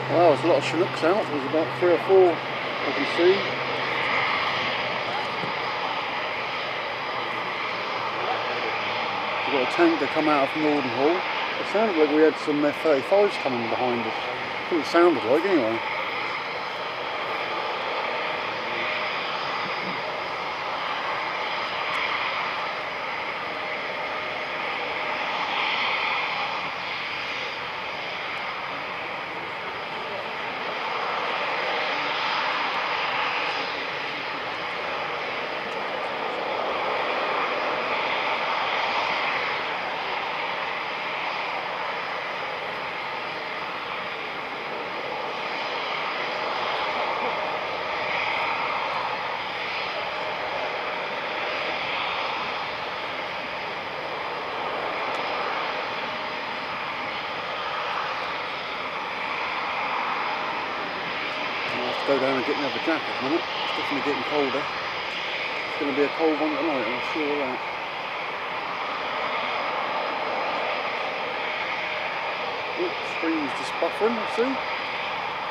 Well, there's a lot of Chinooks out. There's about 3 or 4 I can see. We've got a tank that come out of Nordenhall. It sounded like we had some F-35s coming behind us. That's what it sounded like anyway. Go down and get another jacket in a minute. It's definitely getting colder. It's going to be a cold one tonight, I'm sure of that. Oh, stream's just buffering, see?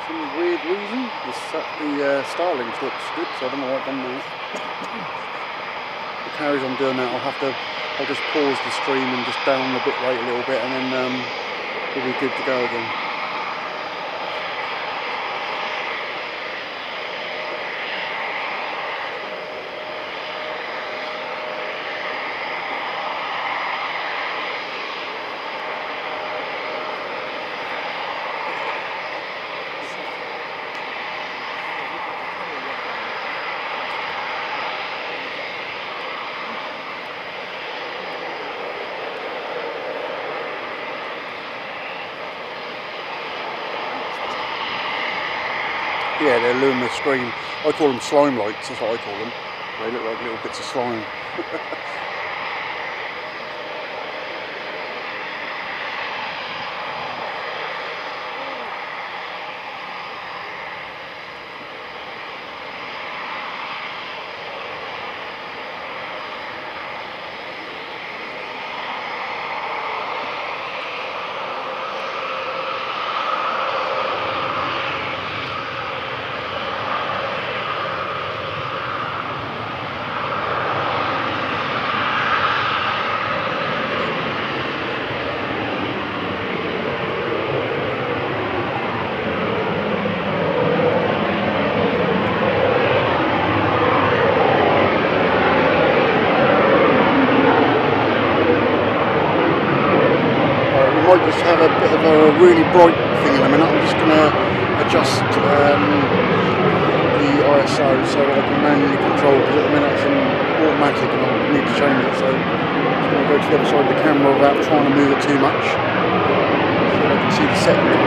Some weird reason. The Starlink looks good, so I don't know what I've done there. If it carries on doing that, I'll just pause the stream and just down the bit rate a little bit, and then we'll be good to go again. Yeah, they're luminous green. I call them slime lights, that's what I call them. They look like little bits of slime. Might just have a bit of a really bright thing in a minute. I'm just going to adjust the ISO so that I can manually control, because at the minute it's in automatic and I need to change it, so I'm just going to go to the other side of the camera without trying to move it too much so I can see the settings.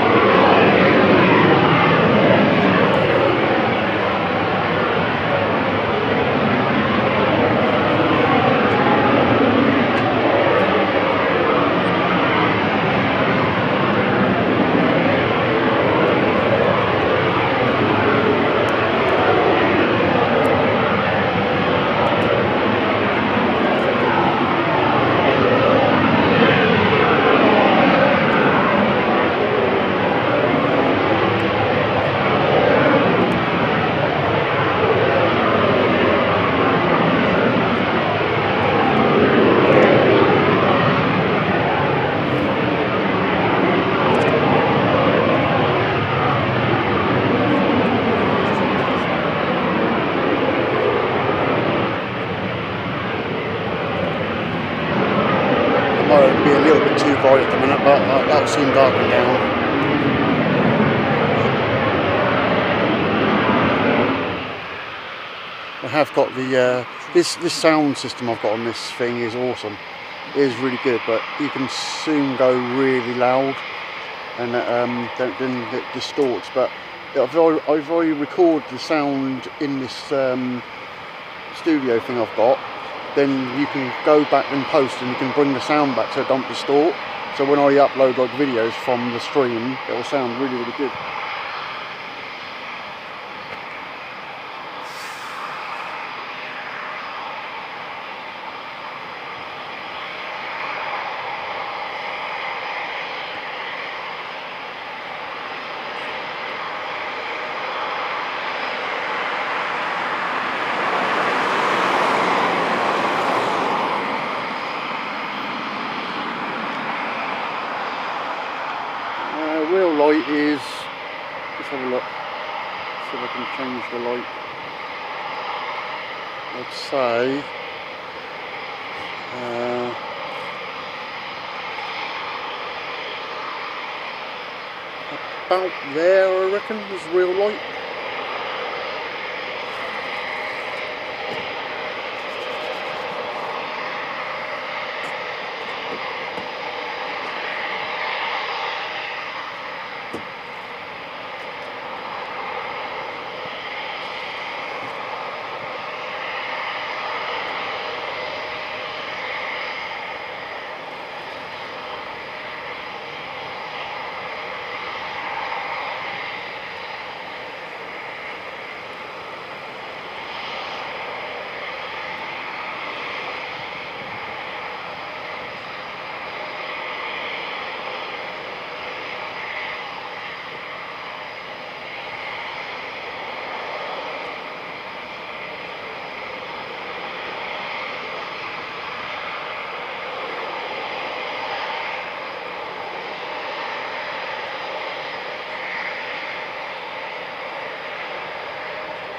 Might be a little bit too bright at the minute, but that'll soon darken down. I have got the this sound system I've got on this thing is awesome. It is really good, but you can soon go really loud, and then it distorts. But I've already recorded the sound in this studio thing I've got. Then you can go back and post and you can bring the sound back so it don't distort. So when I upload like videos from the stream, it will sound really, really good. Real light is, let's have a look, see if I can change the light. I'd say about there, I reckon, is real light.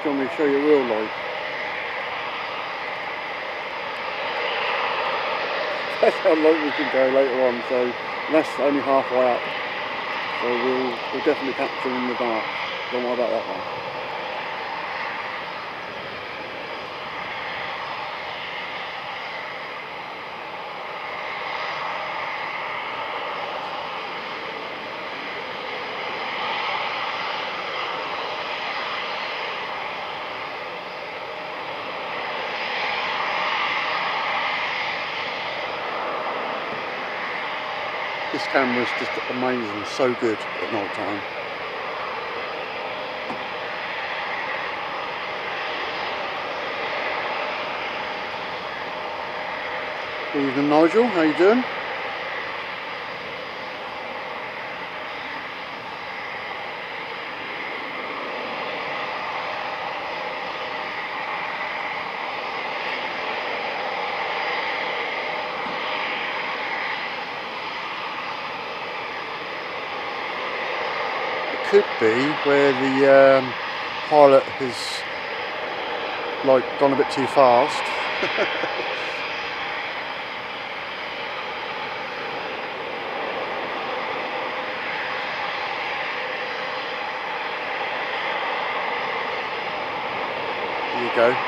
Do you want me to show you real light? That's how light we can go later on, so that's only halfway up. So we'll definitely capture in the dark. Don't worry about that one. This camera is just amazing, so good at night time. Evening, Nigel, how you doing? Could be where the pilot has like gone a bit too fast. There you go.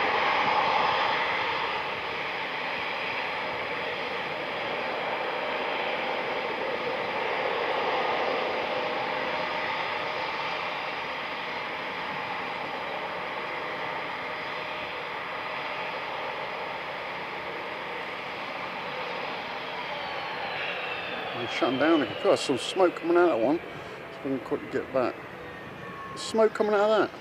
Shutting down again. God, I saw smoke coming out of that one. So I can quickly get back. There's smoke coming out of that.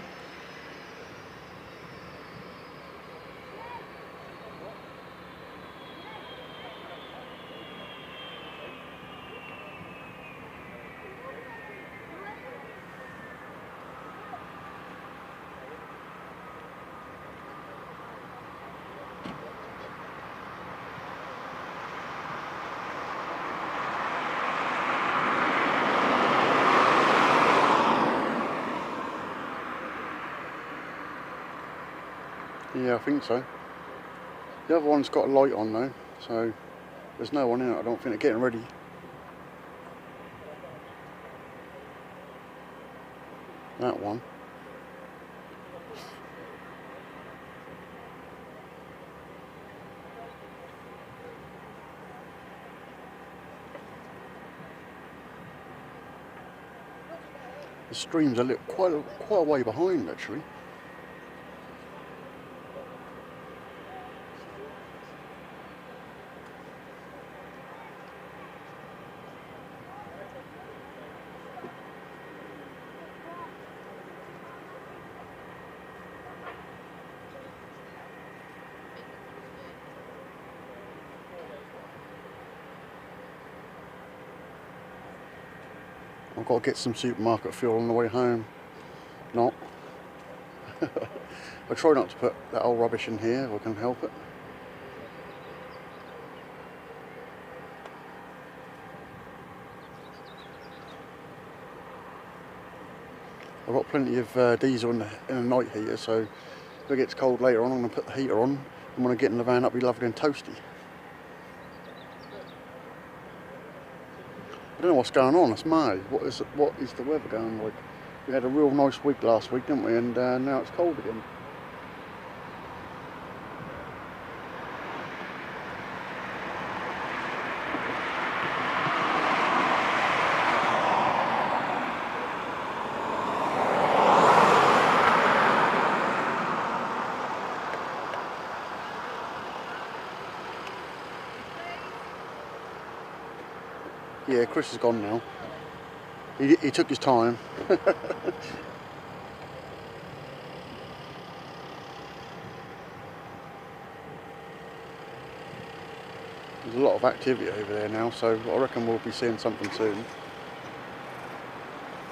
Yeah, I think so. The other one's got a light on though, so there's no one in it. I don't think they're getting ready. That one. The stream's a little, quite a way behind actually. I've got to get some supermarket fuel on the way home. Not. I try not to put that old rubbish in here if I can help it. I've got plenty of diesel in a night heater, so if it gets cold later on, I'm going to put the heater on, and when I get in the van, it'll be lovely and toasty. I don't know what's going on. It's May. What is the weather going like? We had a real nice week last week, didn't we? And now it's cold again. Yeah, Chris is gone now. He took his time. There's a lot of activity over there now, so I reckon we'll be seeing something soon.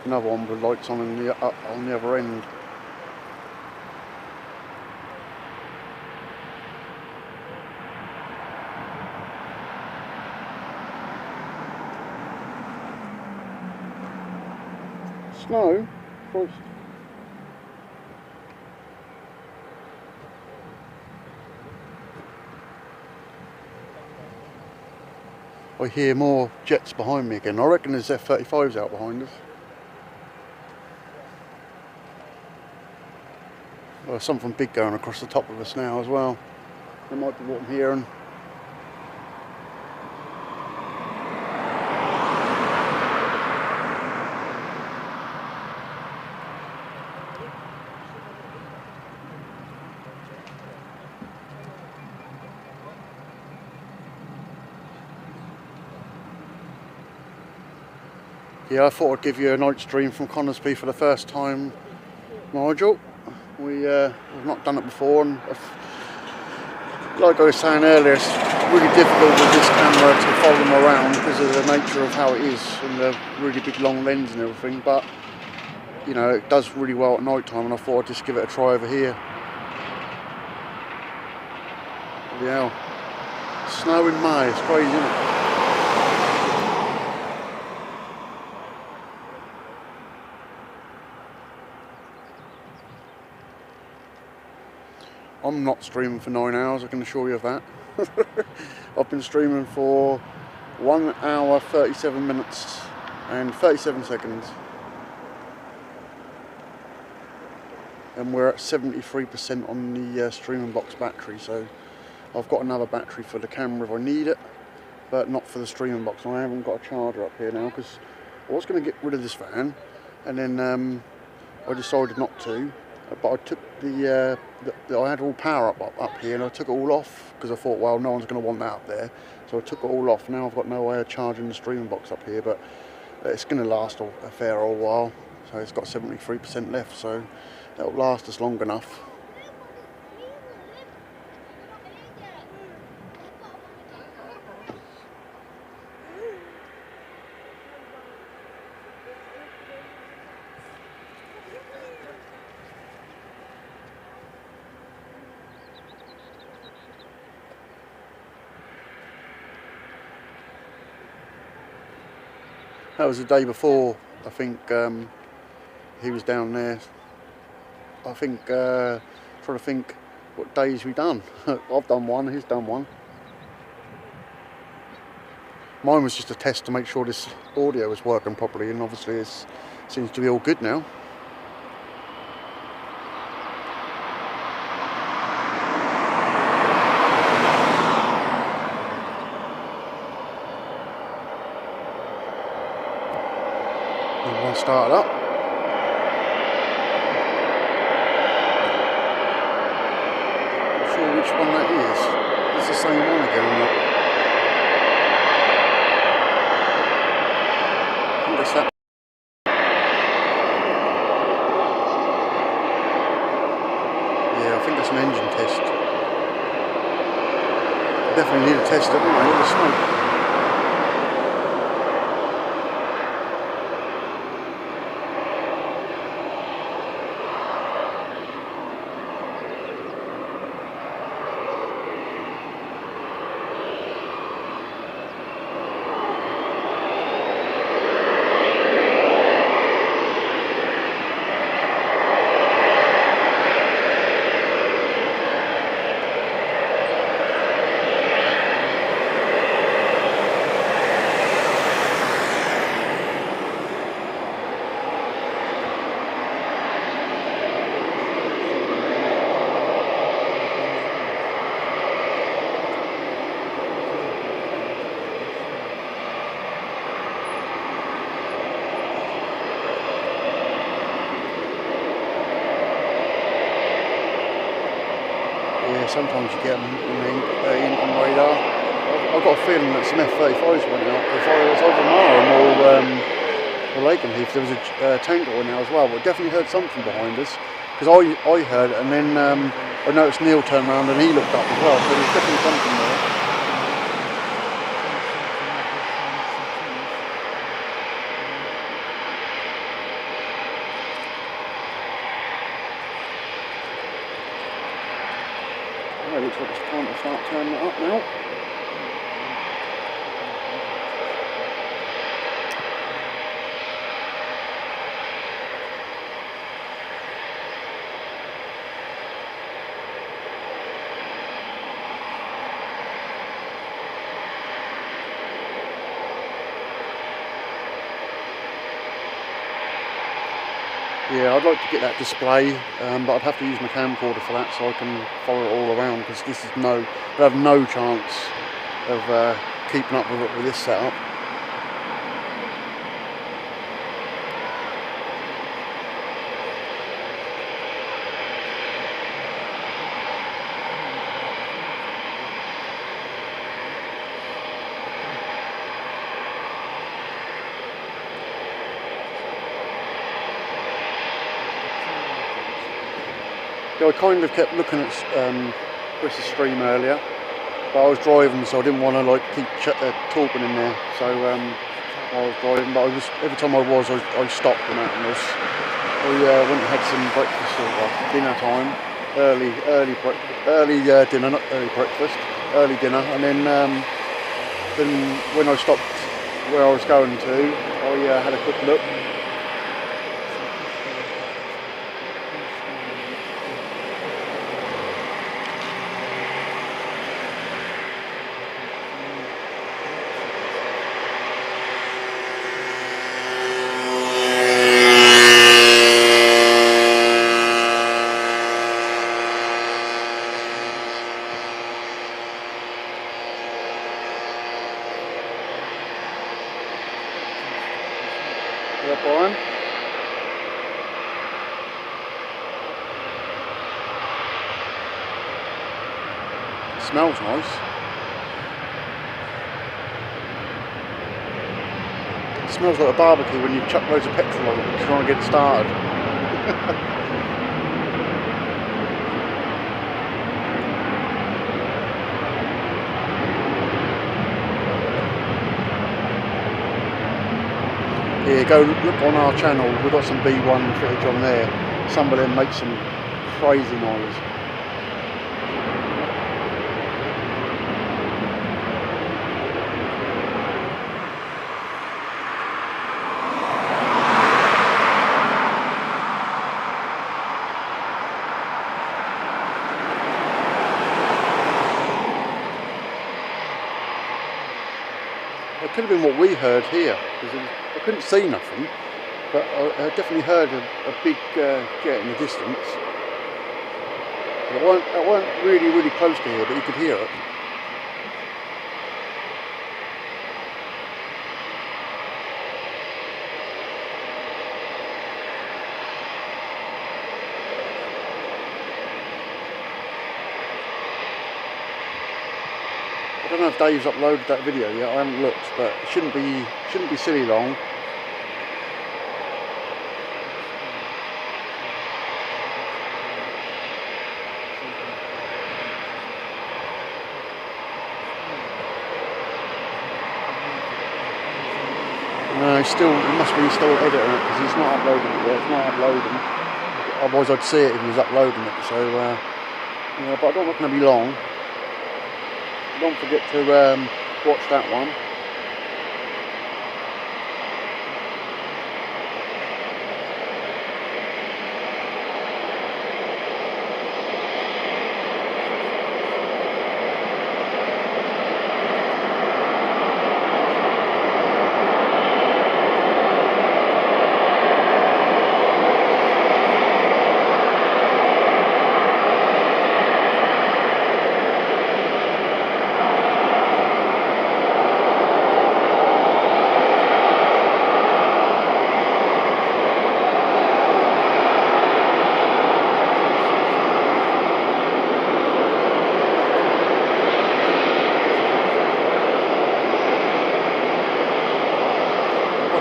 Another one with lights on the other end. Snow? Christ. I hear more jets behind me again. I reckon there's F-35s out behind us. Well, there's something big going across the top of us now as well. That might be what I'm hearing. Yeah, I thought I'd give you a night stream from Coningsby for the first time, Nigel. We've not done it before, and like I was saying earlier, it's really difficult with this camera to follow them around because of the nature of how it is and the really big long lens and everything, but you know, it does really well at night time, and I thought I'd just give it a try over here. Yeah, snow in May, it's crazy, isn't it? I'm not streaming for 9 hours, I can assure you of that. I've been streaming for 1 hour 37 minutes and 37 seconds. And we're at 73% on the streaming box battery, so I've got another battery for the camera if I need it, but not for the streaming box. I haven't got a charger up here now because I was going to get rid of this fan, and then I decided not to. But I took I had all power up here, and I took it all off because I thought, well, no one's going to want that up there. So I took it all off. Now I've got no way of charging the streaming box up here, but it's going to last a fair old while. So it's got 73% left, so it'll last us long enough. That was the day before, I think he was down there. I think, trying to think what days we've done. I've done one, he's done one. Mine was just a test to make sure this audio was working properly, and obviously it seems to be all good now. I'll start it up. Not sure which one that is. It's the same one again, isn't it? I think that's that. Yeah, I think that's an engine test. I definitely need to test it, don't I? All the smoke. Yeah, sometimes you get them on radar. I've got a feeling that some F-35s went out. If I was over Marham or Lakenheath, there was a tanker went out as well. But I definitely heard something behind us, because I heard it, and then I noticed Neil turned around and he looked up as well. So there's definitely something there. It looks like it's time to start turning it up now. Yeah, I'd like to get that display, but I'd have to use my camcorder for that so I can follow it all around, because this is I have no chance of keeping up with it with this setup. Yeah, I kind of kept looking at Chris's stream earlier, but I was driving, so I didn't want to like keep talking in there. So while I was driving, but every time I stopped and that, and I went and had some breakfast or dinner time, early dinner, not early breakfast, early dinner, and then when I stopped where I was going to, I had a quick look. Yeah, Brian. It smells nice. It smells like a barbecue when you chuck loads of petrol on it and trying to get it started. Yeah, go look on our channel, we've got some B1 footage on there. Some of them make some crazy noise. It could have been what we heard here, because I couldn't see nothing, but I definitely heard a big jet in the distance. It weren't really close to here, but you could hear it. I don't know if Dave's uploaded that video yet. I haven't looked, but it shouldn't be silly long. No, he must be still editing it because he's not uploading it yet. It's not uploading. Otherwise, I'd see it if he was uploading it. So, yeah, but I don't reckon it'll be long. Don't forget to watch that one.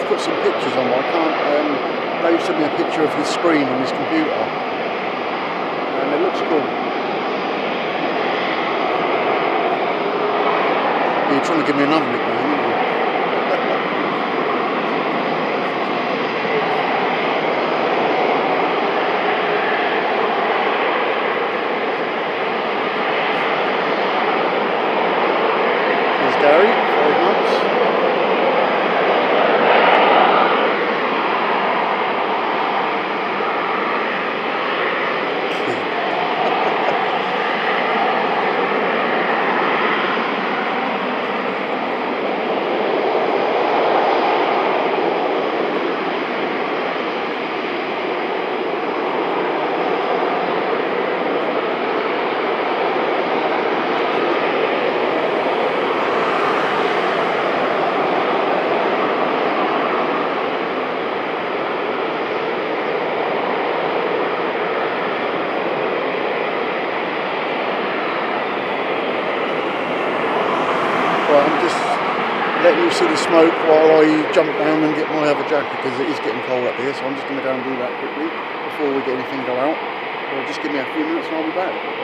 Put some pictures on, I can't, Dave sent me a picture of his screen on his computer and it looks cool. You're trying to give me another nickname, aren't you? Here's Gary, 5 months. Right, I'm just letting you see the smoke while I jump down and get my other jacket because it is getting cold up here, so I'm just going to go and do that quickly before we get anything go out. Well, just give me a few minutes and I'll be back.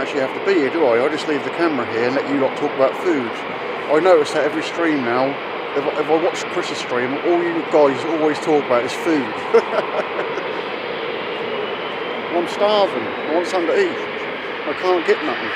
actually have to be here, do I? I just leave the camera here and let you lot talk about food. I notice that every stream now, if I watch Chris's stream, all you guys always talk about is food. I'm starving. I want something to eat. I can't get nothing.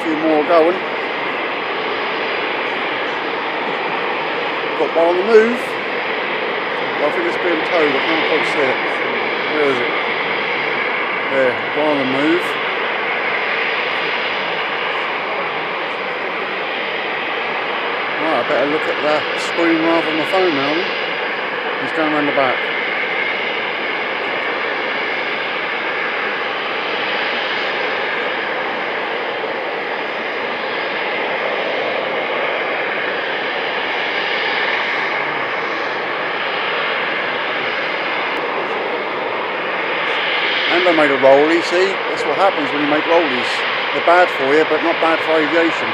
More going. Got one on the move. I think it's being towed, I can't quite see it. Where is it? There, one on the move. Right, I better look at the screen rather than the phone now. He's going around the back. And I made a rollie, see? That's what happens when you make rollies. They're bad for you, but not bad for aviation.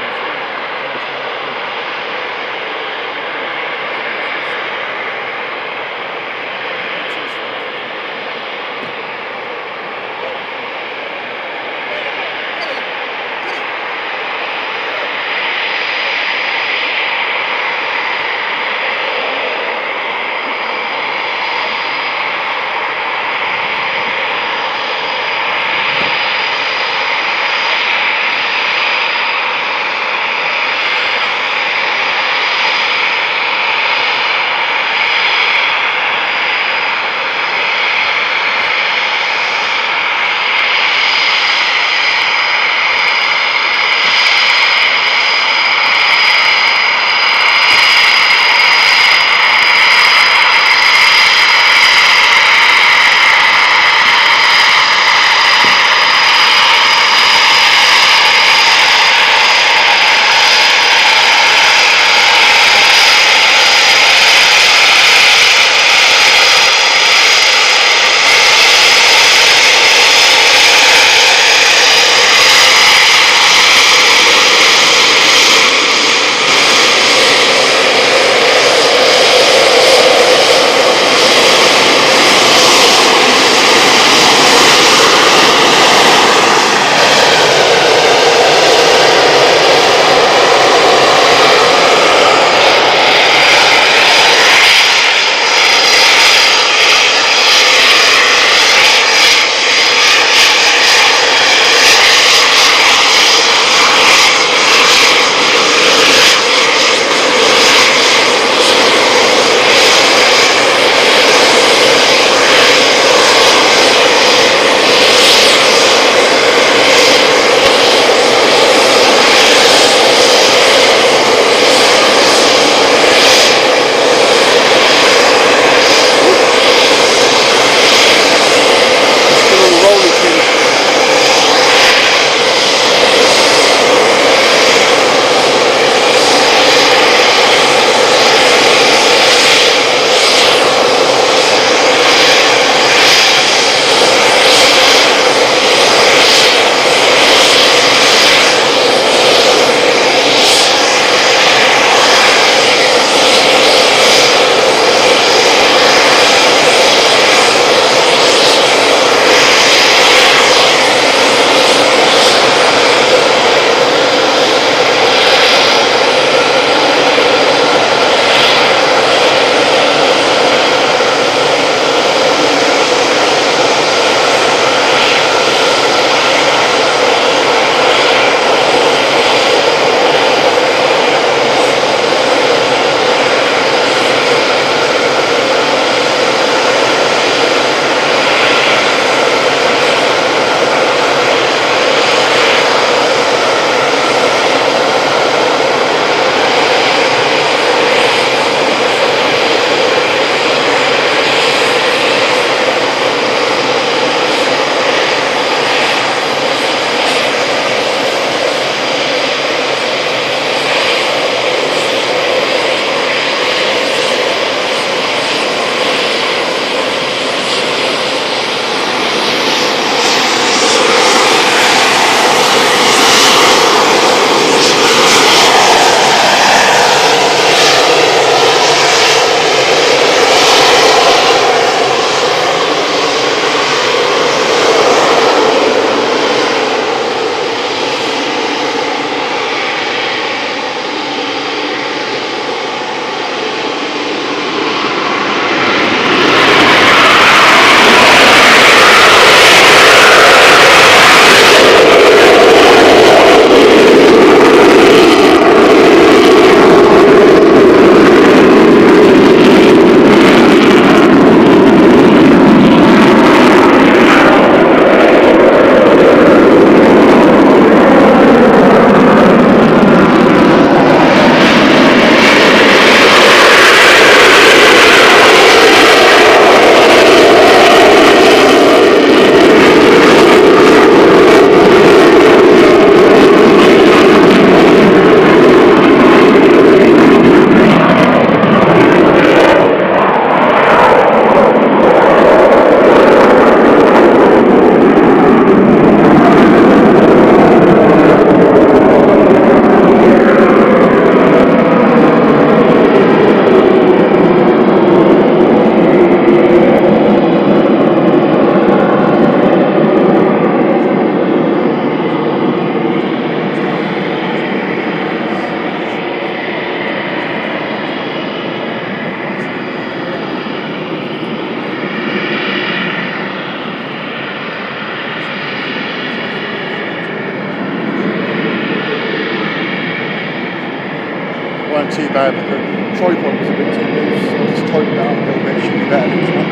be too bad, but the tripod was a bit too loose, so I just tightened that up a little bit. It should be better next time.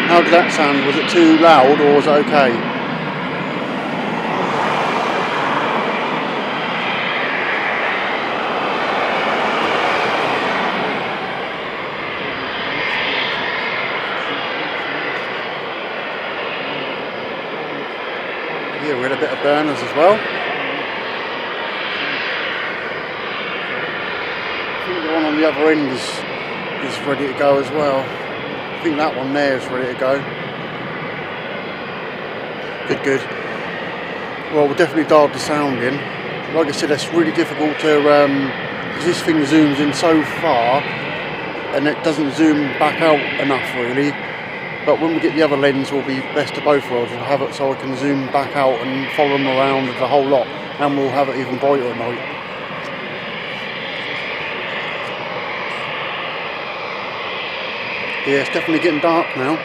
How did that sound? Was it too loud or was it okay? Yeah, we had a bit of burners as well. I think the one on the other end is ready to go as well. I think that one there is ready to go. Good. Well, we'll definitely dial the sound in. Like I said, that's really difficult to, because this thing zooms in so far and it doesn't zoom back out enough really. But when we get the other lens, will be best of both worlds. We'll have it so I can zoom back out and follow them around the whole lot, and we'll have it even brighter at night. Yeah, it's definitely getting dark now.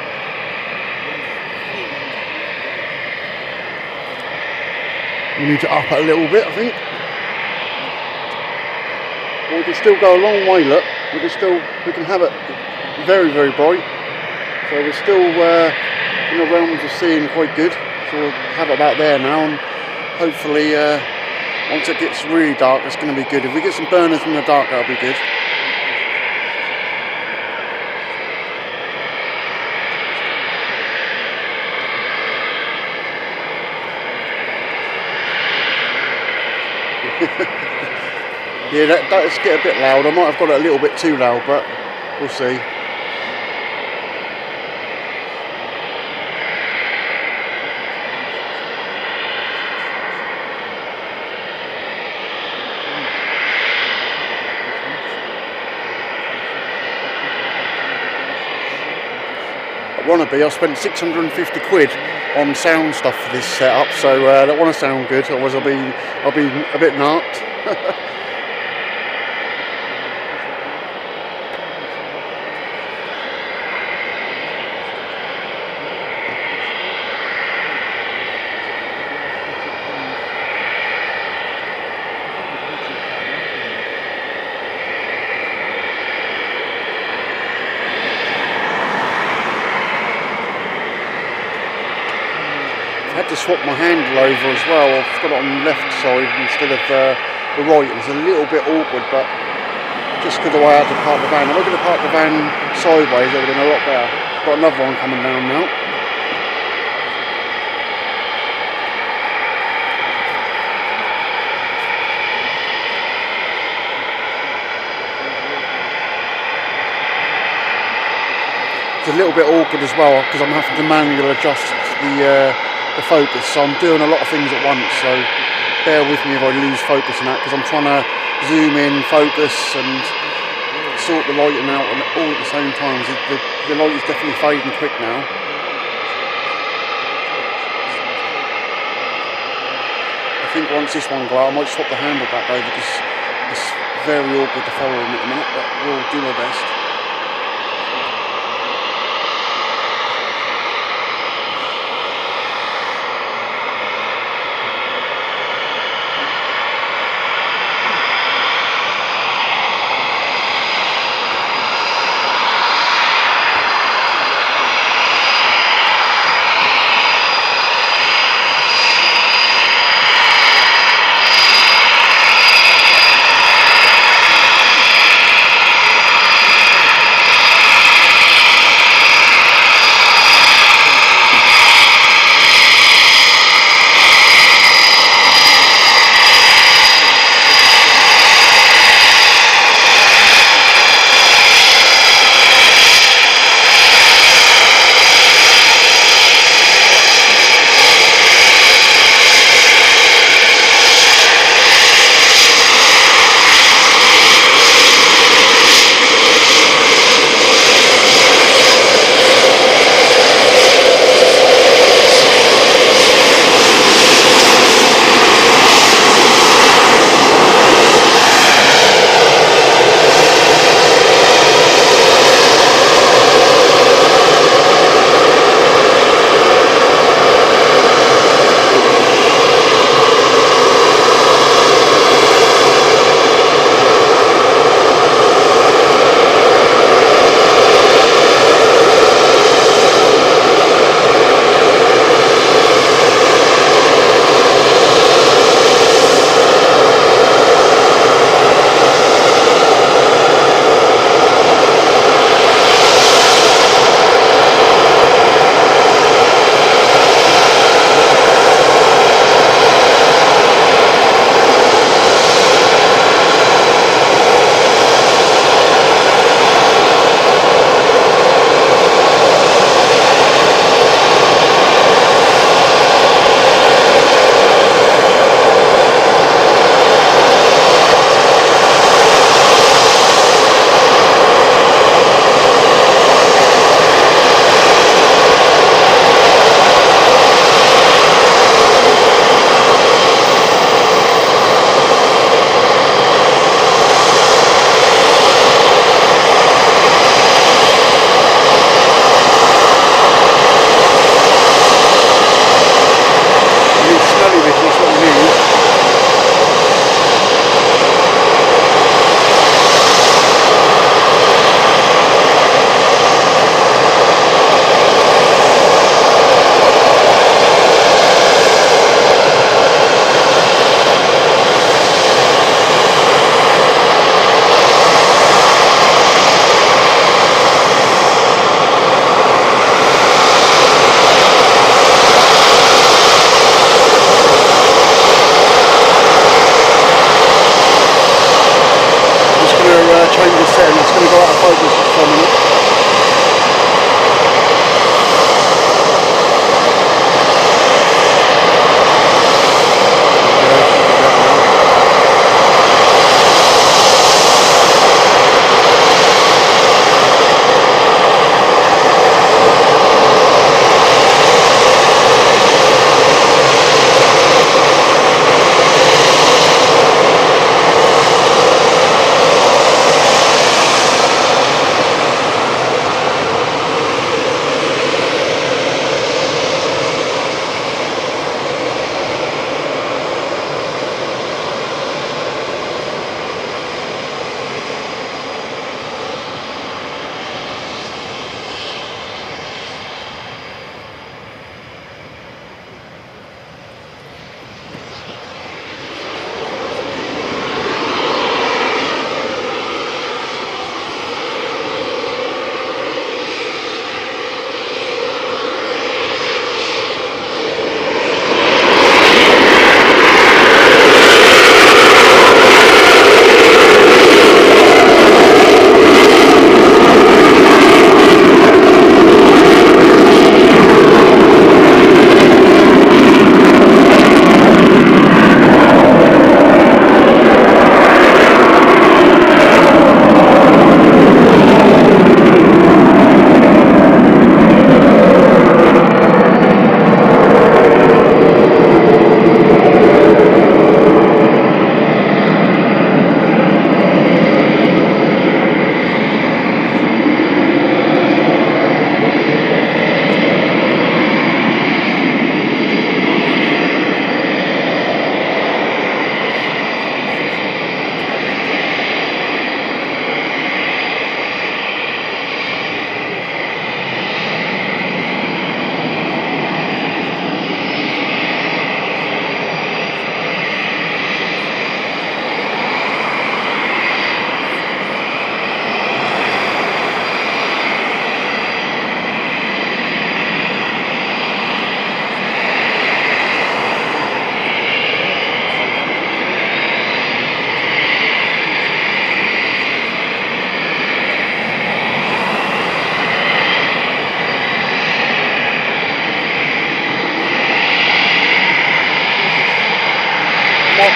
We need to up it a little bit, I think. Well, we can still go a long way, look. We can have it very, very bright. So we're still in the realms of seeing quite good. So we'll have it about there now, and hopefully once it gets really dark, it's going to be good. If we get some burners in the dark, that'll be good. Yeah, that does get a bit loud. I might have got it a little bit too loud, but we'll see. Wannabe, I spent 650 quid on sound stuff for this setup, so that want to sound good, otherwise I'll be a bit narked. I had to swap my handle over as well. I've got it on the left side instead of the right. It's a little bit awkward, but just because of the way I had to park the van. If I could have parked the van sideways, it would have been a lot better. Got another one coming down now. It's a little bit awkward as well because I'm having to manually adjust the focus, so I'm doing a lot of things at once, so bear with me if I lose focus on that, because I'm trying to zoom in, focus and sort the lighting out and all at the same time. So the light is definitely fading quick now. I think once this one goes out, I might swap the handle back over because it's very awkward to follow them at the minute, but we'll do our best.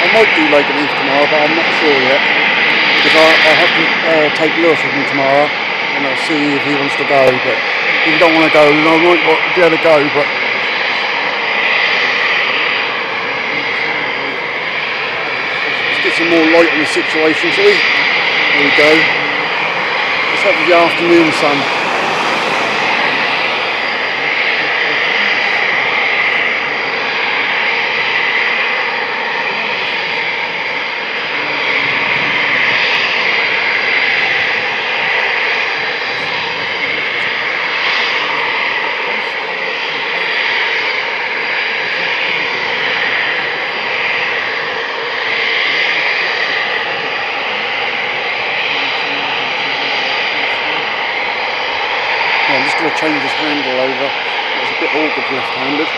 I might do Lake Leaf tomorrow, but I'm not sure yet. Because I have to take Lewis with me tomorrow, and I'll see if he wants to go. But if he don't want to go, then I might be able to go. But let's get some more light on the situation, shall we? There we go. Let's have the afternoon sun. I'm just going to change his handle over. It's a bit awkward left-handed.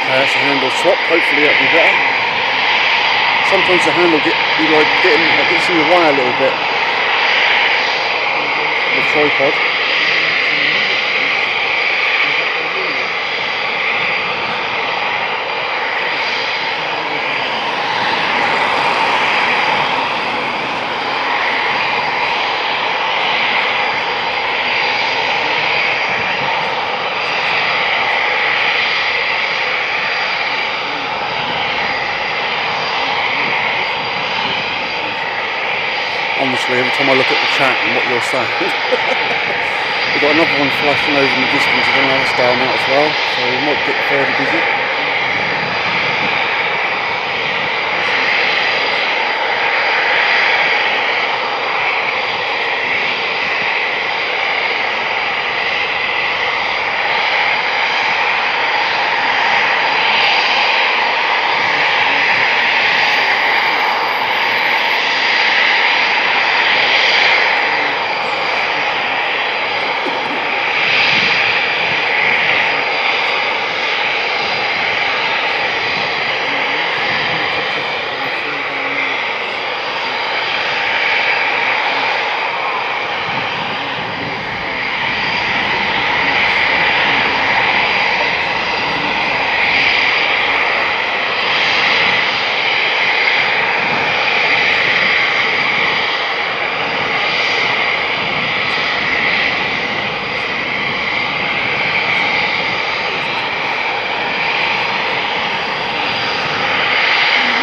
That's the handle swap, hopefully that'll be better. Sometimes the handle gets in the way a little bit. The tripod. Honestly, every time I look at the chat and what you're saying, we've got another one flashing over in the distance of another star now as well, so we might get fairly busy.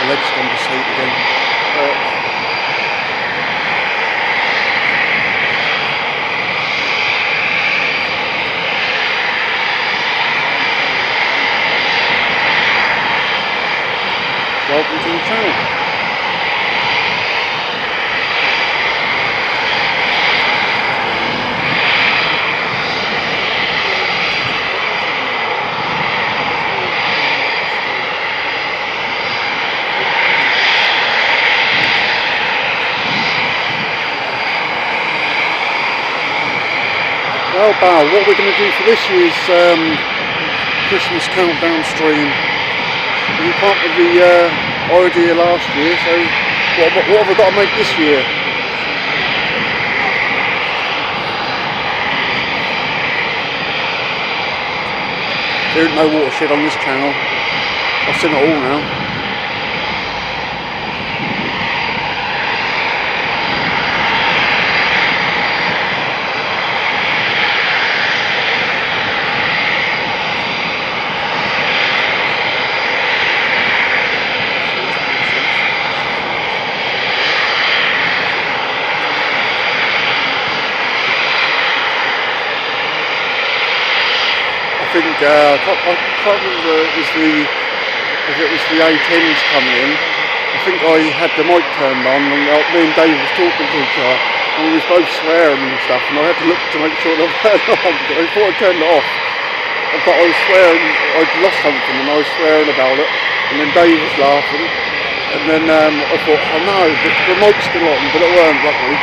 Legs gone to sleep again. Welcome to the channel. Well, Bal, what we're going to do for this year's Christmas countdown stream, we came up with the idea last year, so what have we got to make this year? There ain't no watershed on this channel. I've seen it all now. can't remember if it was the A10s coming in. I think I had the mic turned on and me and Dave was talking to each other and we was both swearing and stuff and I had to look to make sure that I turned on. I thought I turned it off. But I was swearing, I'd lost something and I was swearing about it and then Dave was laughing and then I thought, oh no, the mic's still on, but it weren't, luckily.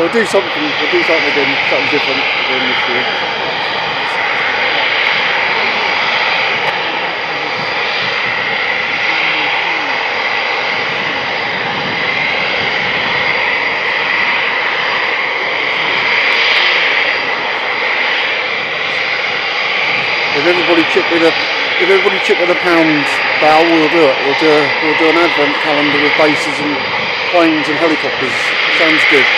We'll do something again, something different again this year. If everybody chip with a pound bow, we'll do it. We'll do an advent calendar with bases and planes and helicopters. Sounds good.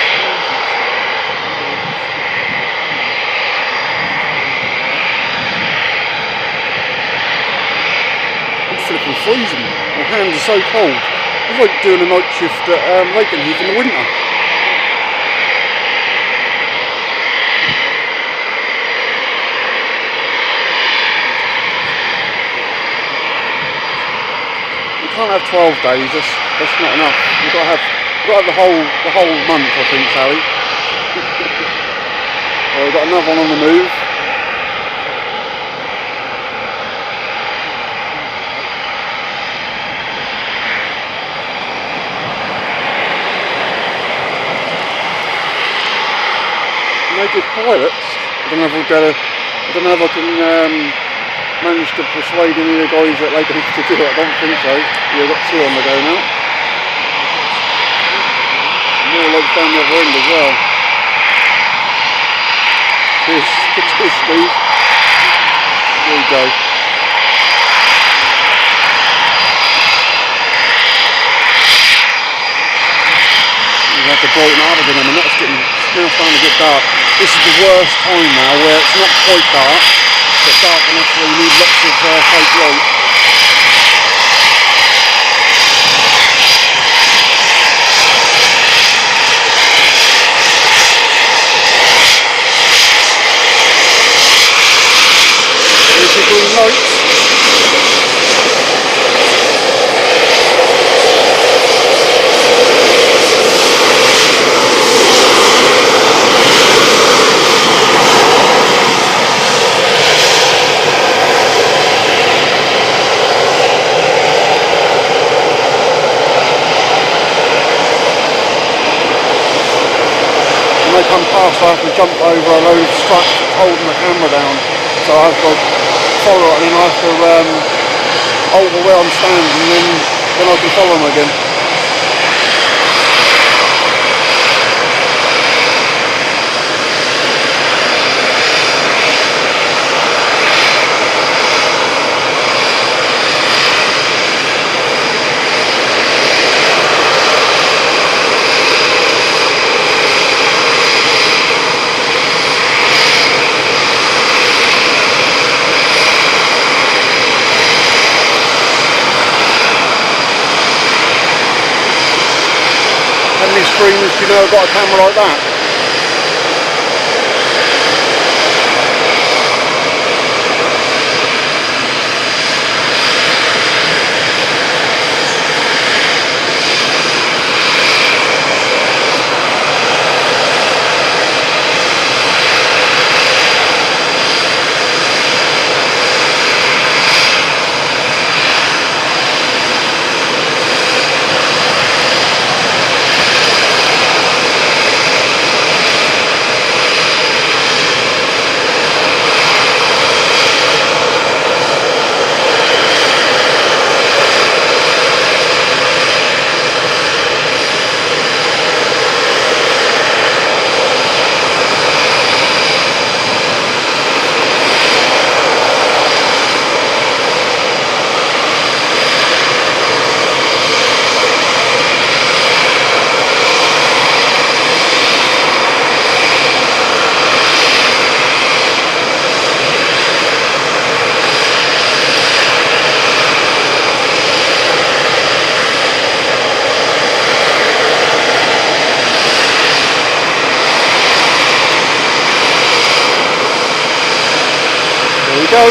Flipping freezing. My hands are so cold. It's like doing a night shift at Lakenheath in the winter. You can't have 12 days. That's not enough. You've got to have the whole month, I think, Sally. Oh, we've got another one on the move. They're good pilots. I don't know if I can manage to persuade any of the guys at Lakenheath to do it. I don't think so. Yeah, we've got 2 on the go now. More legs down the other end as well. Cheers, Steve. There you go. You have to brighten it up again, and that's now starting to get dark. This is the worst time now where it's not quite dark, but dark enough where you need lots of fake light. There's your green lights. When they come past, I have to jump over a load of struts holding the camera down. So I have to follow it and then I have to alter where I'm standing and then I can follow them again. How many screens do you know have got a camera like that? go.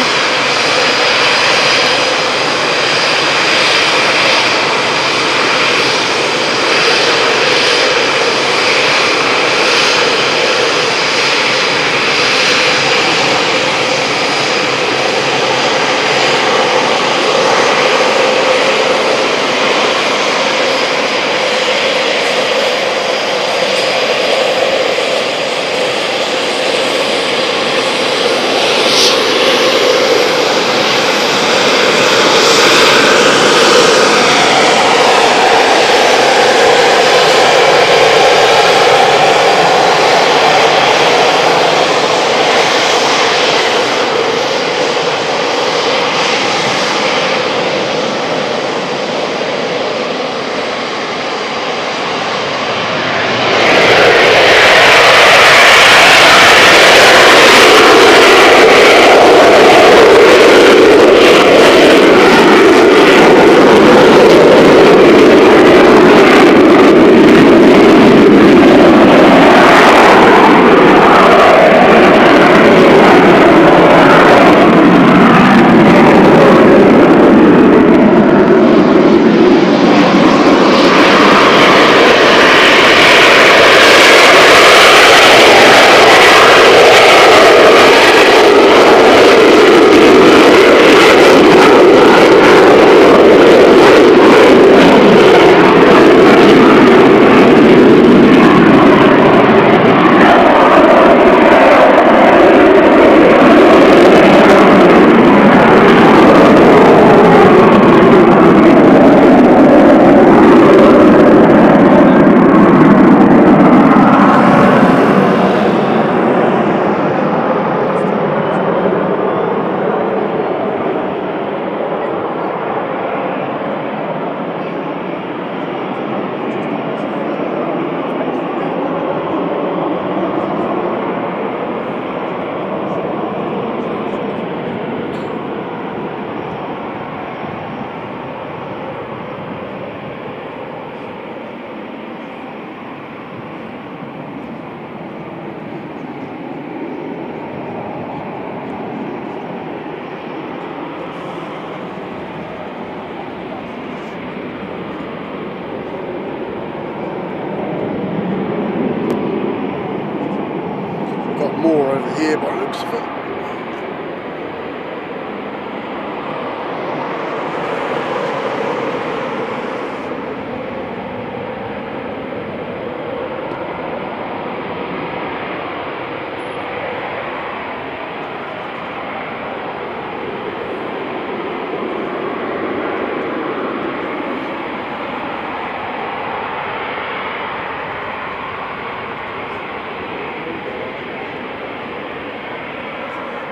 More over here by the looks of it.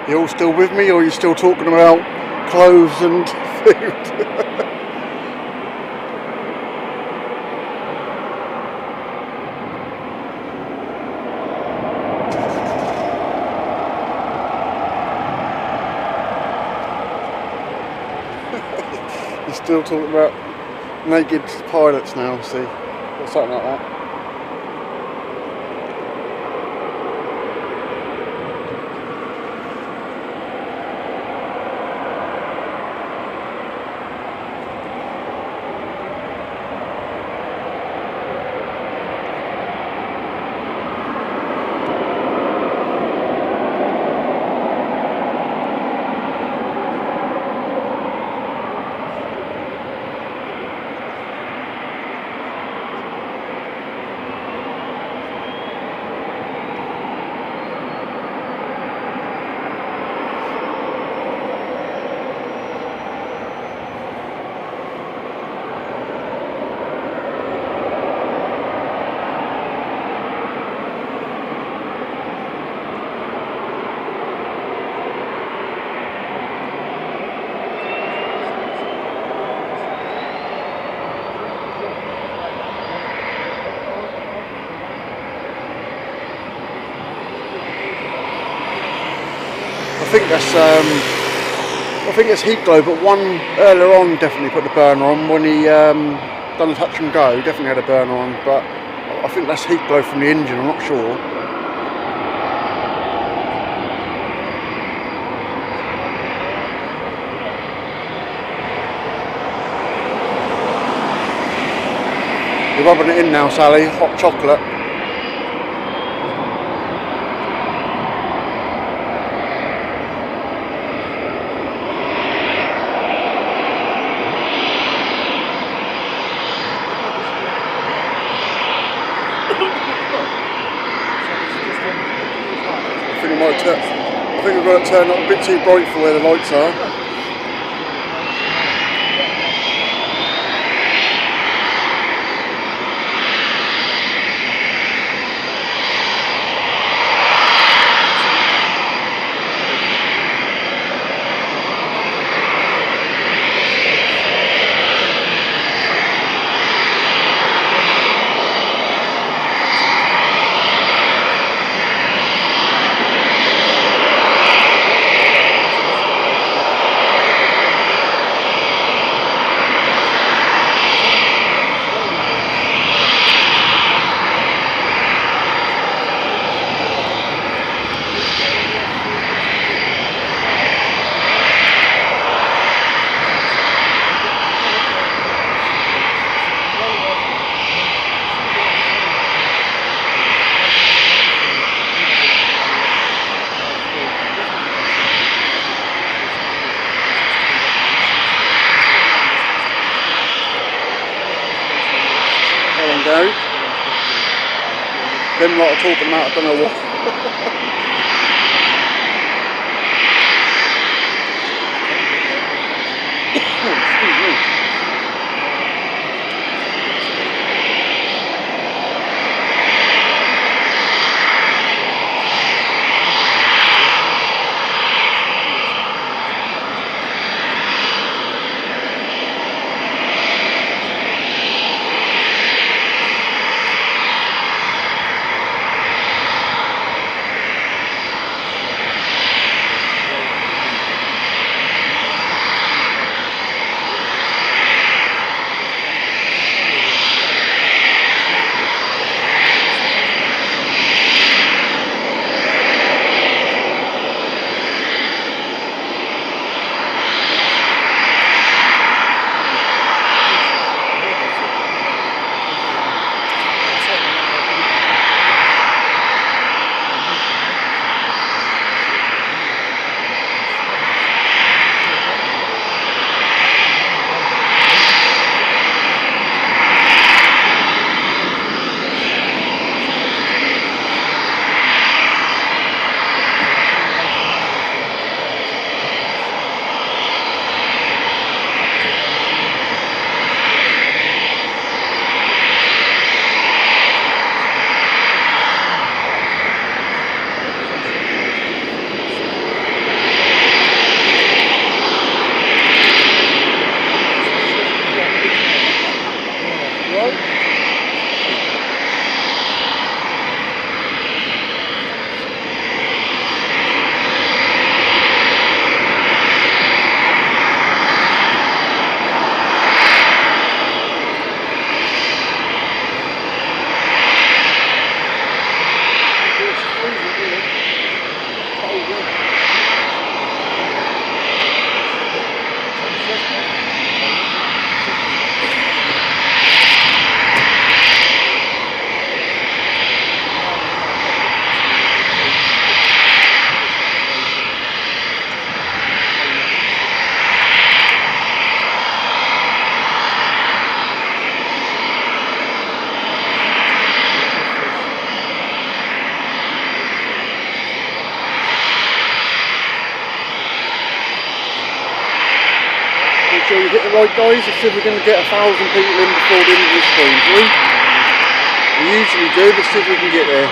You all still with me, or are you still talking about clothes and food? You're still talking about naked pilots now, see? Or something like that. I think it's heat glow, but one earlier on definitely put the burner on when he done a touch and go. Definitely had a burner on, but I think that's heat glow from the engine. I'm not sure. You're rubbing it in now, Sally. Hot chocolate. I think I've got it turned up a bit too bright for where the lights are. Them lot are talking about I don't know what. Make sure you hit the right guys. Let's see if we're going to get 1,000 people in before the end of this stream, shall we? We usually do, let's see if we can get there.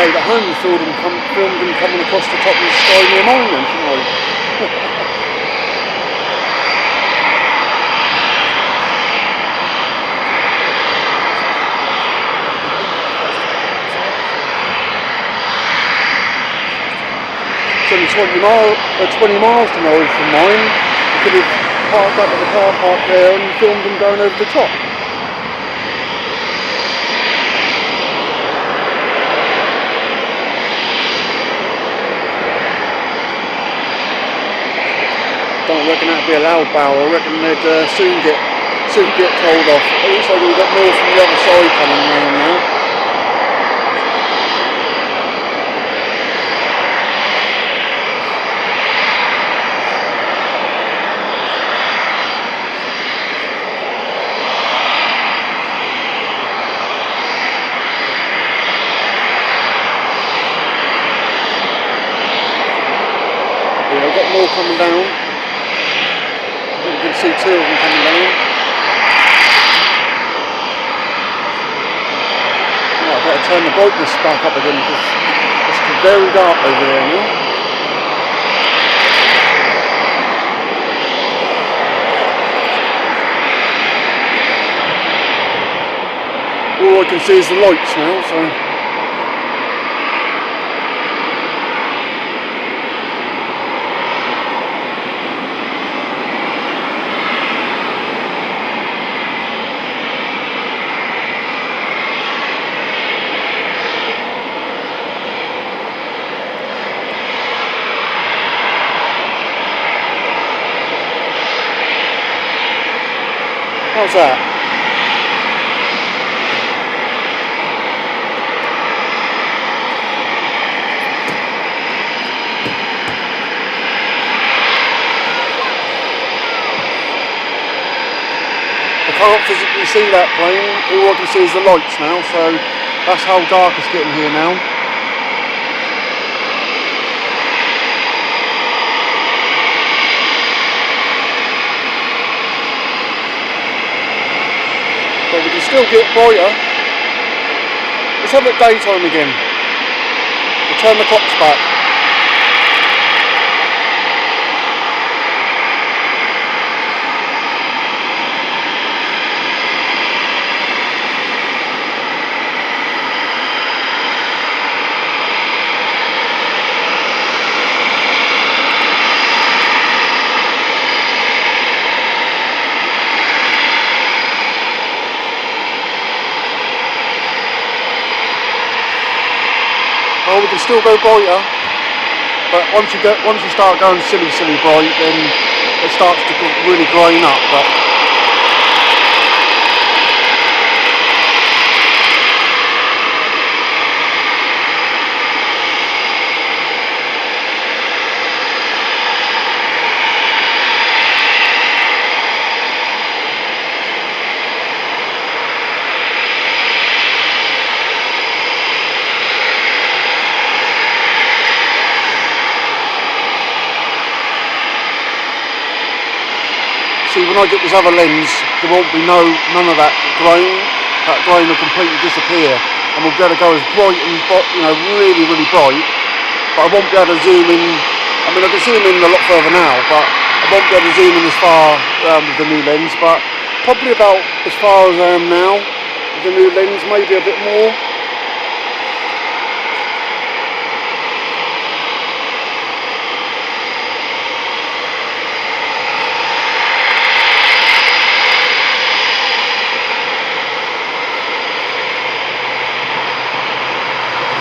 stayed at home and filmed them coming across the top of the sky near mine then, shouldn't I? It's only 20 miles to Norwich from mine. You could have parked up at the car park there and filmed them going over the top. Don't reckon that'd be a loud bow. I reckon they'd soon get told off. It looks like we've got more from the other side coming around now. Yeah, I've got more coming down. You can see 2 of them coming down. Oh, I better turn the brightness back up again because it's very dark over there now. All I can see is the lights now, so. How's that? I can't physically see that plane, all I can see is the lights now, so that's how dark it's getting here now. But we can still get brighter. Let's have it daytime again. We'll turn the clocks back. Oh, we can still go brighter, but once you start going silly bright, then it starts to really grain up. But see, when I get this other lens, there won't be none of that grain. That grain will completely disappear, and we'll be able to go as bright and really bright. But I won't be able to zoom in. I mean, I can zoom in a lot further now, but I won't be able to zoom in as far with the new lens. But probably about as far as I am now with the new lens, maybe a bit more.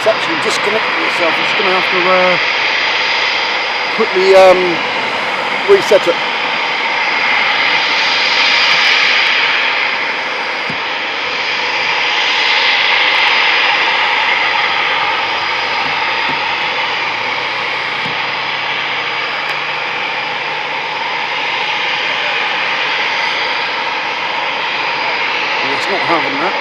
It's actually disconnecting itself. I'm just going to have to quickly reset it. It's not having that.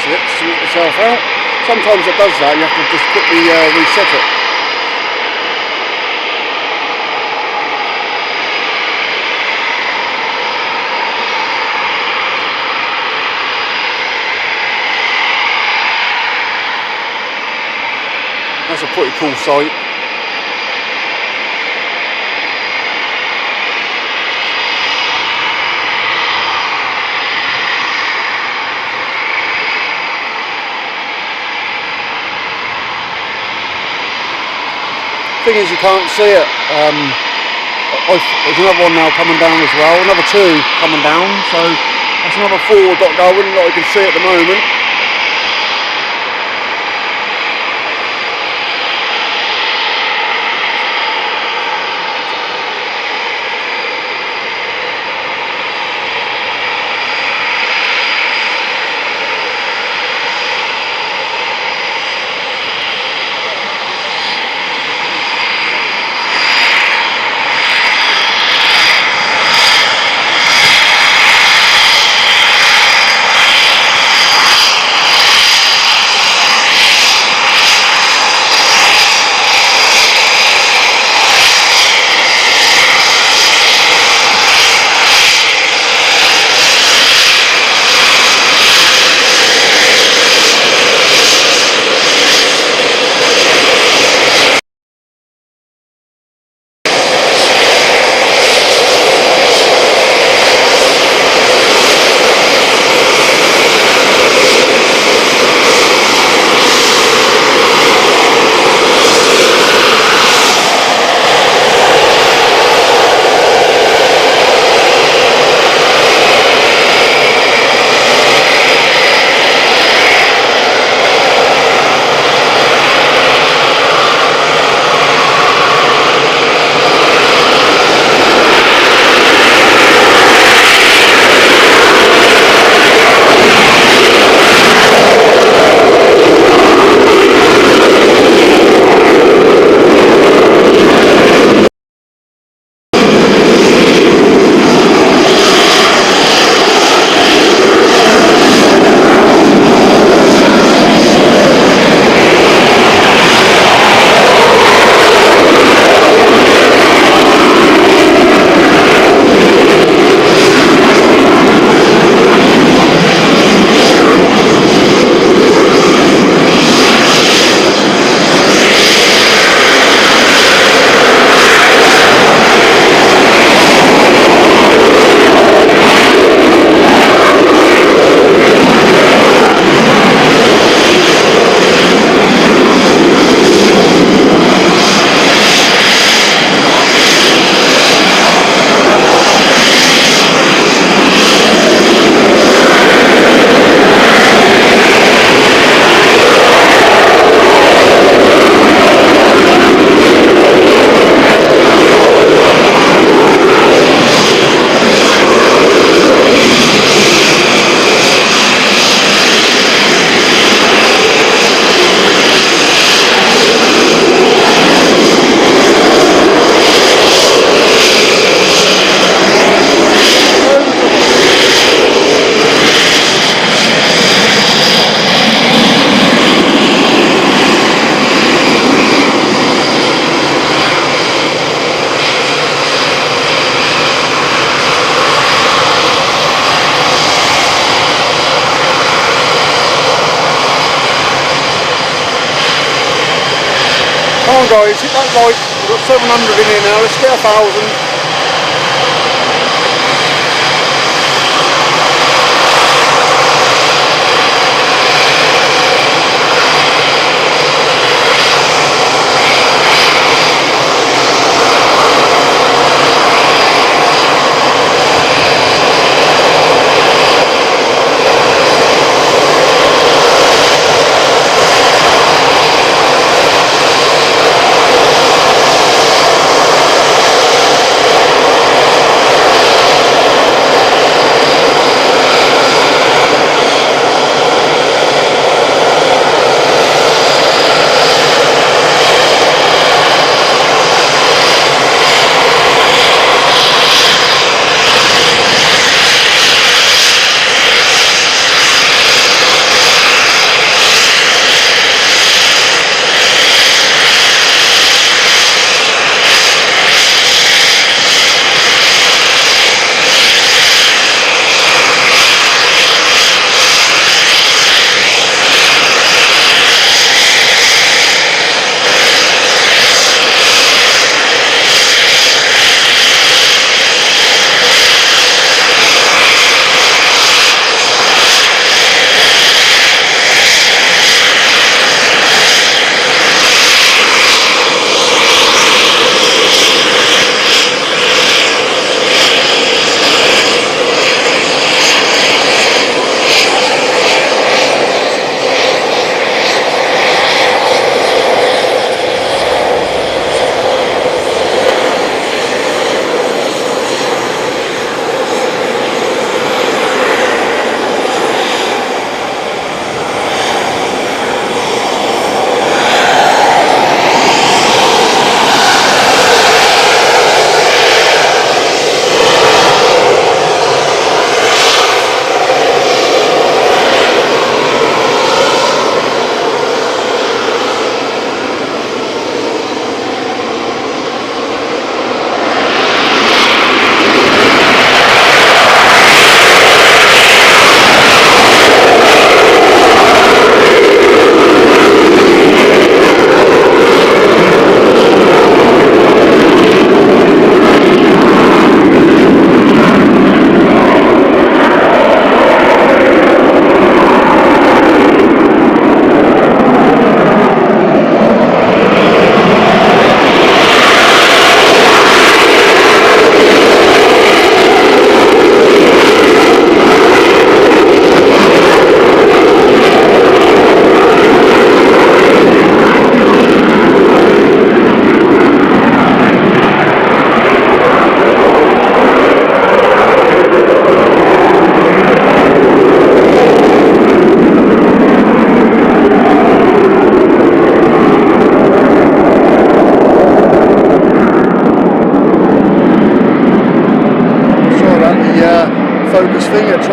Sort itself out. Sometimes it does that, you have to just quickly reset it. That's a pretty cool sight. Thing is, you can't see it. There's another one now coming down as well, another two coming down, so that's another 4 got going that I can see at the moment. Come on guys, hit that like, we've got 700 in here now, let's get 1,000.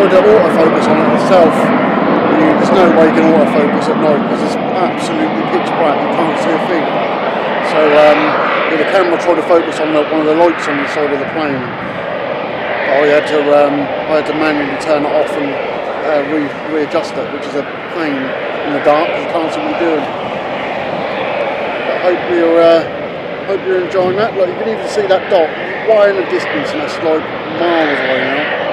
tried to autofocus on it myself. There's no way you can autofocus at night because it's absolutely pitch black, you can't see a thing. So the camera tried to focus on one of the lights on the side of the plane. But I had to manually turn it off and readjust it, which is a pain in the dark because you can't see what you're doing. But I hope you're enjoying that. Like, you can even see that dot way in the distance, and that's like miles away now.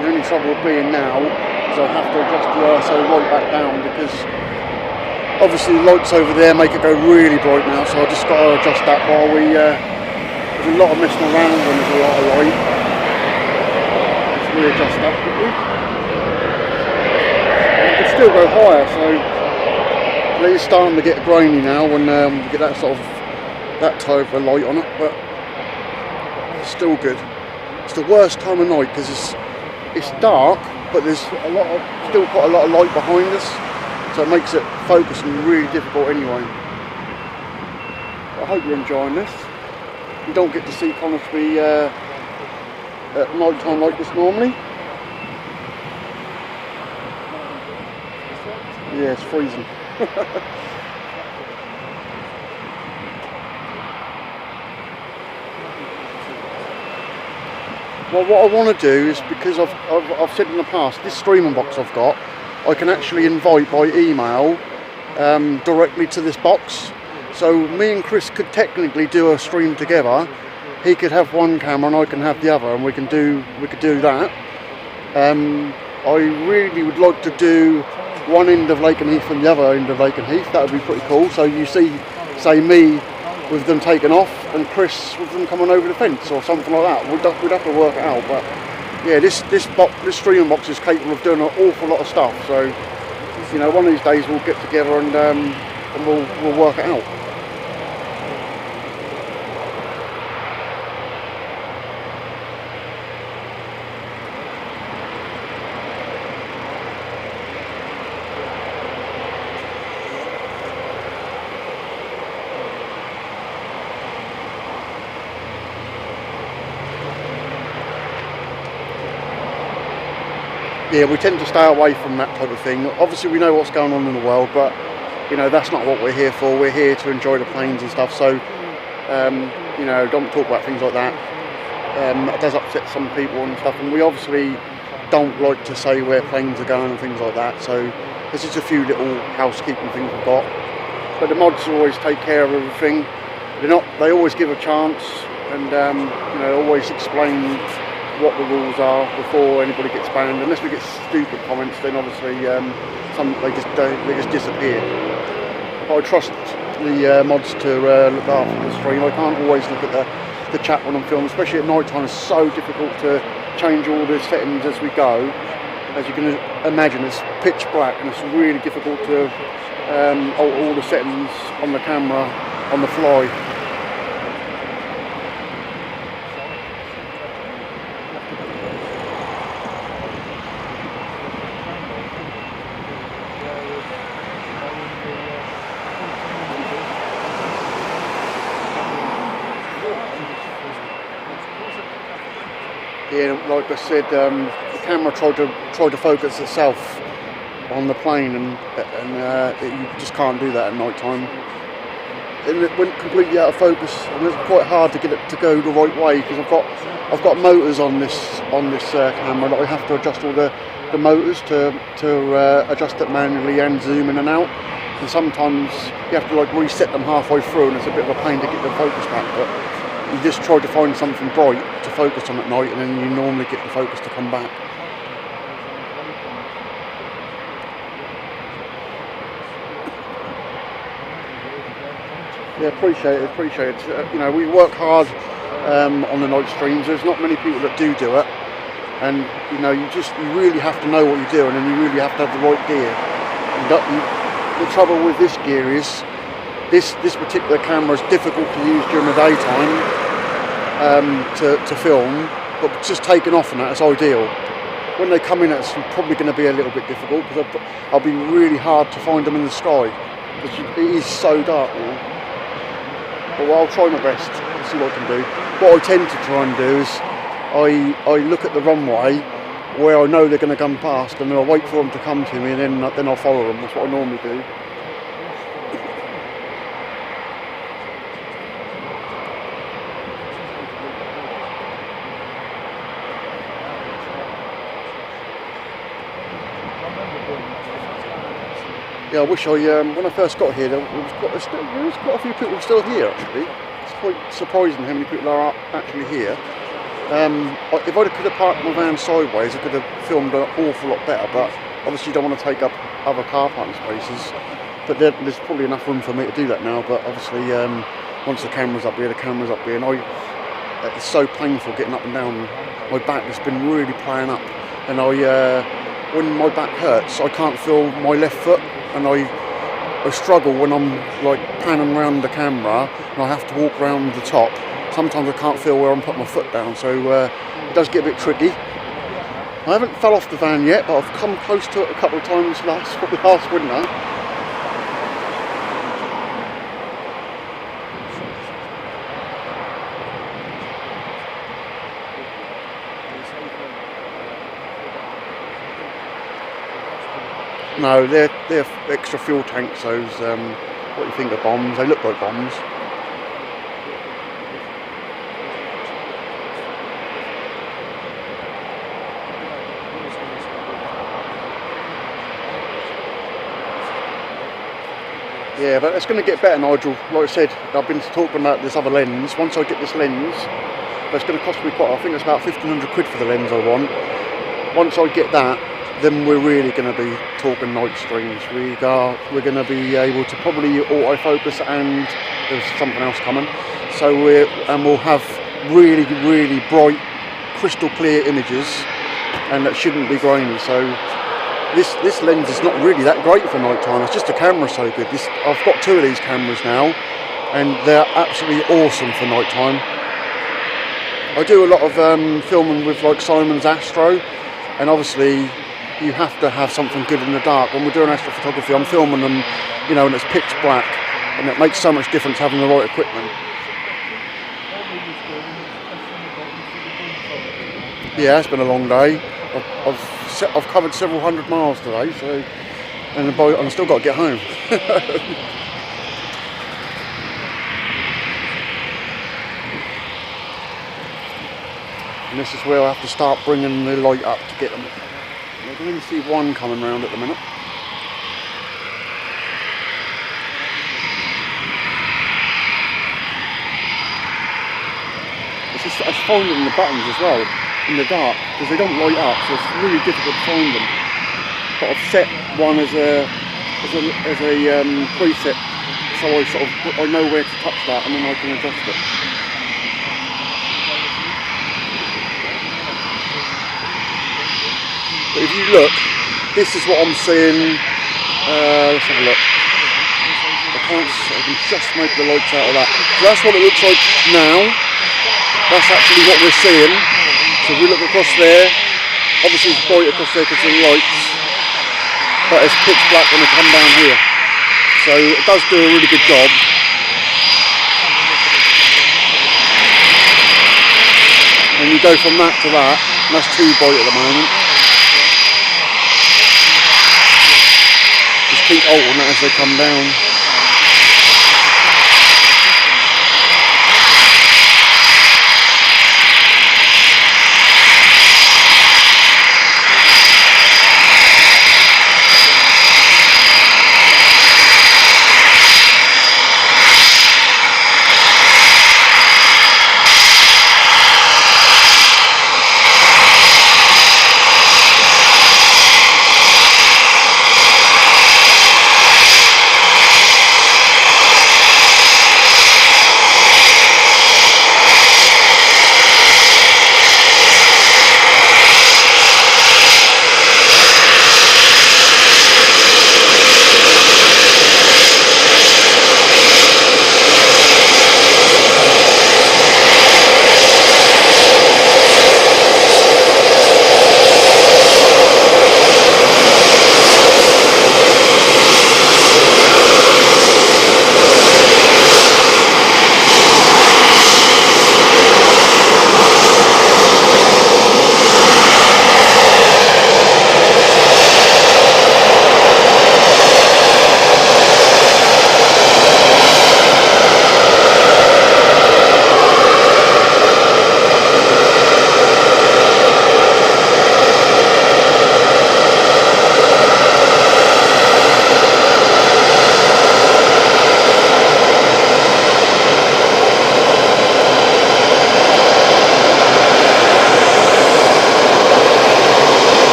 The only trouble being now is I'll have to adjust the ISO right back down because obviously the lights over there make it go really bright now, so I just got to adjust that while there's a lot of messing around when there's a lot of light. Let's readjust that quickly. You can still go higher, so it is starting to get grainy now when you get that sort of that type of light on it, but it's still good. It's the worst time of night because it's dark, but there's still quite a lot of light behind us, so it makes it focusing really difficult anyway. I hope you're enjoying this. You don't get to see Coningsby at night time like this normally. Yeah, it's freezing. Well, what I want to do is, because I've said in the past, this streaming box I've got, I can actually invite by email directly to this box. So me and Chris could technically do a stream together. He could have one camera and I can have the other, and we could do that. I really would like to do one end of Lakenheath and the other end of Lakenheath. That would be pretty cool. So you see, say me with them taken off and Chris with them coming over the fence or something like that. We'd have to work it out, but yeah, this streaming box is capable of doing an awful lot of stuff. So, you know, one of these days we'll get together and we'll work it out. Yeah, we tend to stay away from that type of thing. Obviously we know what's going on in the world, but you know, that's not what we're here for. We're here to enjoy the planes and stuff, so you know, don't talk about things like that. It does upset some people and stuff, and we obviously don't like to say where planes are going and things like that, so there's just a few little housekeeping things we've got. But the mods always take care of everything. They always give a chance, and you know, always explain what the rules are before anybody gets banned. Unless we get stupid comments, then obviously they just disappear. But I trust the mods to look after the stream. I can't always look at the chat when I'm filming, especially at night time. It's so difficult to change all the settings as we go. As you can imagine, it's pitch black and it's really difficult to alter all the settings on the camera on the fly. Yeah, like I said, the camera tried to focus itself on the plane, and you just can't do that at night time. And it went completely out of focus, and it's quite hard to get it to go the right way because I've got motors on this camera that I have to adjust all the motors to adjust it manually and zoom in and out. And sometimes you have to like reset them halfway through, and it's a bit of a pain to get the focus back. But you just try to find something bright to focus on at night, and then you normally get the focus to come back. Yeah, appreciate it. You know, we work hard on the night streams. There's not many people that do it, and you know, you really have to know what you're doing, and you really have to have the right gear. And the trouble with this gear is this particular camera is difficult to use during the daytime to film, but just taking off and that is ideal. When they come in, it's probably going to be a little bit difficult because I'll be really hard to find them in the sky because it is so dark now. But I'll try my best and see what I can do. What I tend to try and do is I look at the runway where I know they're going to come past, and then I wait for them to come to me, and then I'll follow them. That's what I normally do. Yeah, I wish when I first got here, there was quite a few people still here actually. It's quite surprising how many people are actually here. If I could have parked my van sideways, I could have filmed an awful lot better, but obviously you don't want to take up other car parking spaces. But there's probably enough room for me to do that now, but obviously once the camera's up here, and it's so painful getting up and down. My back has been really playing up, and when my back hurts, I can't feel my left foot, and I struggle when I'm like panning around the camera and I have to walk around the top. Sometimes I can't feel where I'm putting my foot down, so it does get a bit tricky. I haven't fell off the van yet, but I've come close to it a couple of times last winter. No, they're extra fuel tanks, those, what do you think of bombs? They look like bombs. Yeah, but it's going to get better, Nigel. Like I said, I've been talking about this other lens. Once I get this lens, that's going to cost me I think it's about 1,500 quid for the lens I want. Once I get that, then we're really going to be talking night streams. We're going to be able to probably autofocus, and there's something else coming. So we'll have really, really bright, crystal clear images, and that shouldn't be grainy. So this lens is not really that great for night time. It's just the camera's so good. I've got 2 of these cameras now, and they're absolutely awesome for night time. I do a lot of filming with like Simon's Astro, and obviously you have to have something good in the dark. When we're doing astrophotography, I'm filming them, and it's pitch black, and it makes so much difference having the right equipment. Yeah, it's been a long day. I've covered several hundred miles today, so and I've still got to get home. And this is where I have to start bringing the light up to get them. I can only see one coming round at the minute. It's finding the buttons as well in the dark, because they don't light up, so it's really difficult to find them. But I've set one as a preset, so I know where to touch that, and then I can adjust it. But if you look, this is what I'm seeing. Let's have a look. I can just make the lights out of that. So that's what it looks like now. That's actually what we're seeing. So if we look across there, obviously it's bright across there because of the lights, but it's pitch black when we come down here. So it does do a really good job. And you go from that to that, and that's too bright at the moment. Just keep altering it as they come down.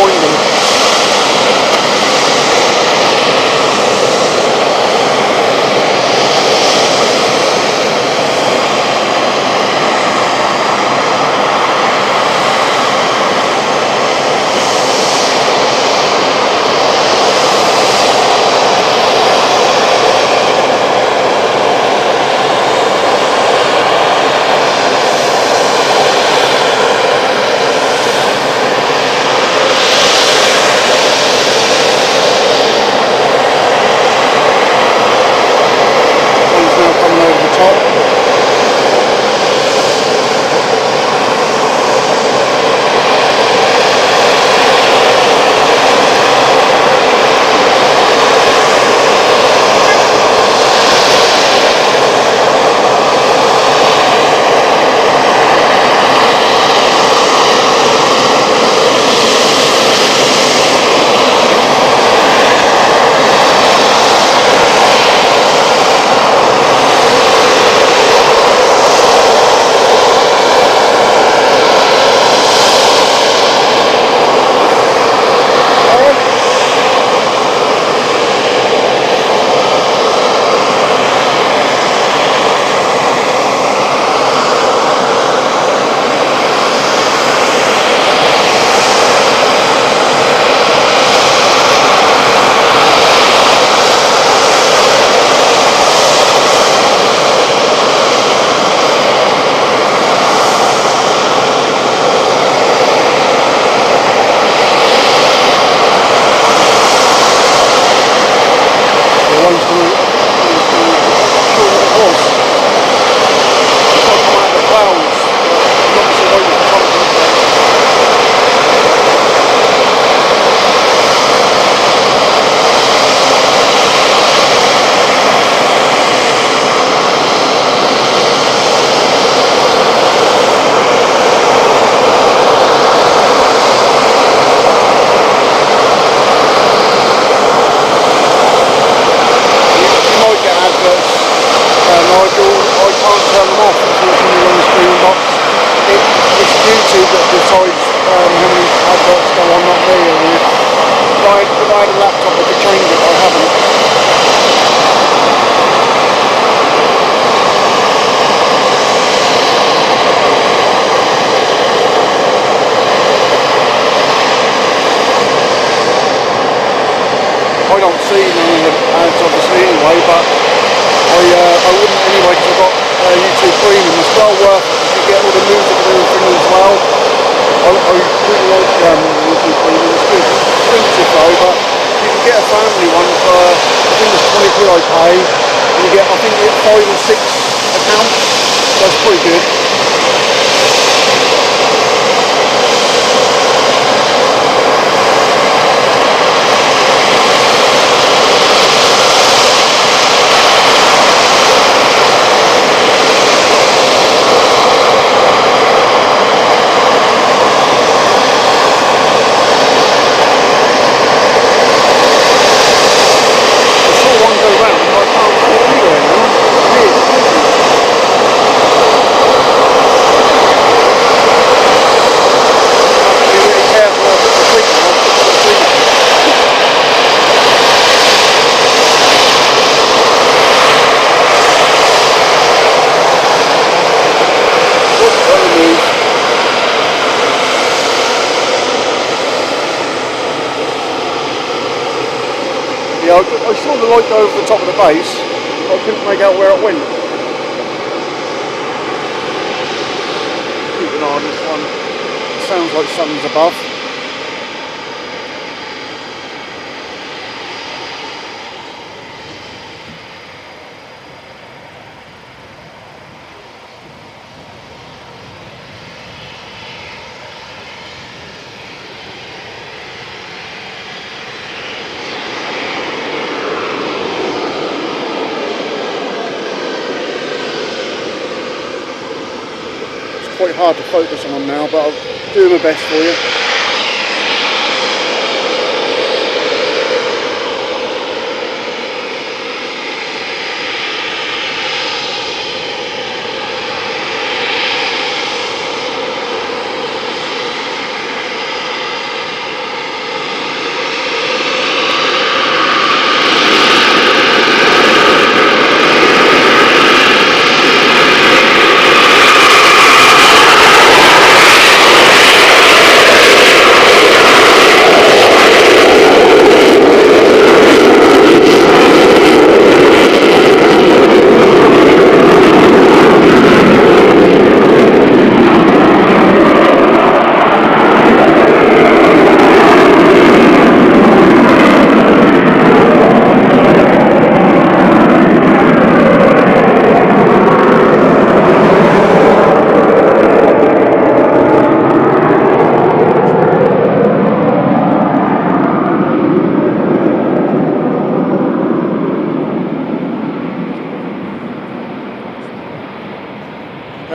behind them. I don't see none of the ads obviously anyway, but I wouldn't anyway because I've got YouTube Premium. It's well worth it because you get all the music and everything as well. I really like YouTube Premium. It's good. It's expensive though, but you can get a family one for, I think it's 20 quid I pay, and you get, I think you get 5 or 6 accounts, so it's pretty good. I saw the light go over the top of the base, but I couldn't make out where it went. Keep an eye on this one. It sounds like something's above. Quite hard to focus on them now, but I'll do my best for you.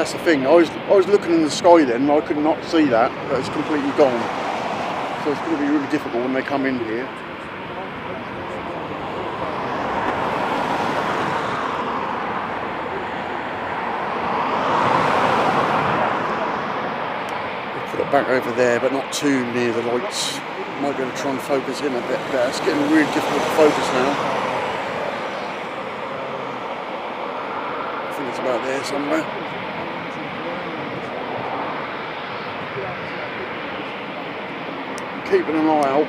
That's the thing. I was looking in the sky then, and I could not see that, but it's completely gone. So it's going to be really difficult when they come in here. Put it back over there, but not too near the lights. Might be able to try and focus in a bit better. It's getting really difficult to focus now. I think it's about there somewhere. Keeping an eye out.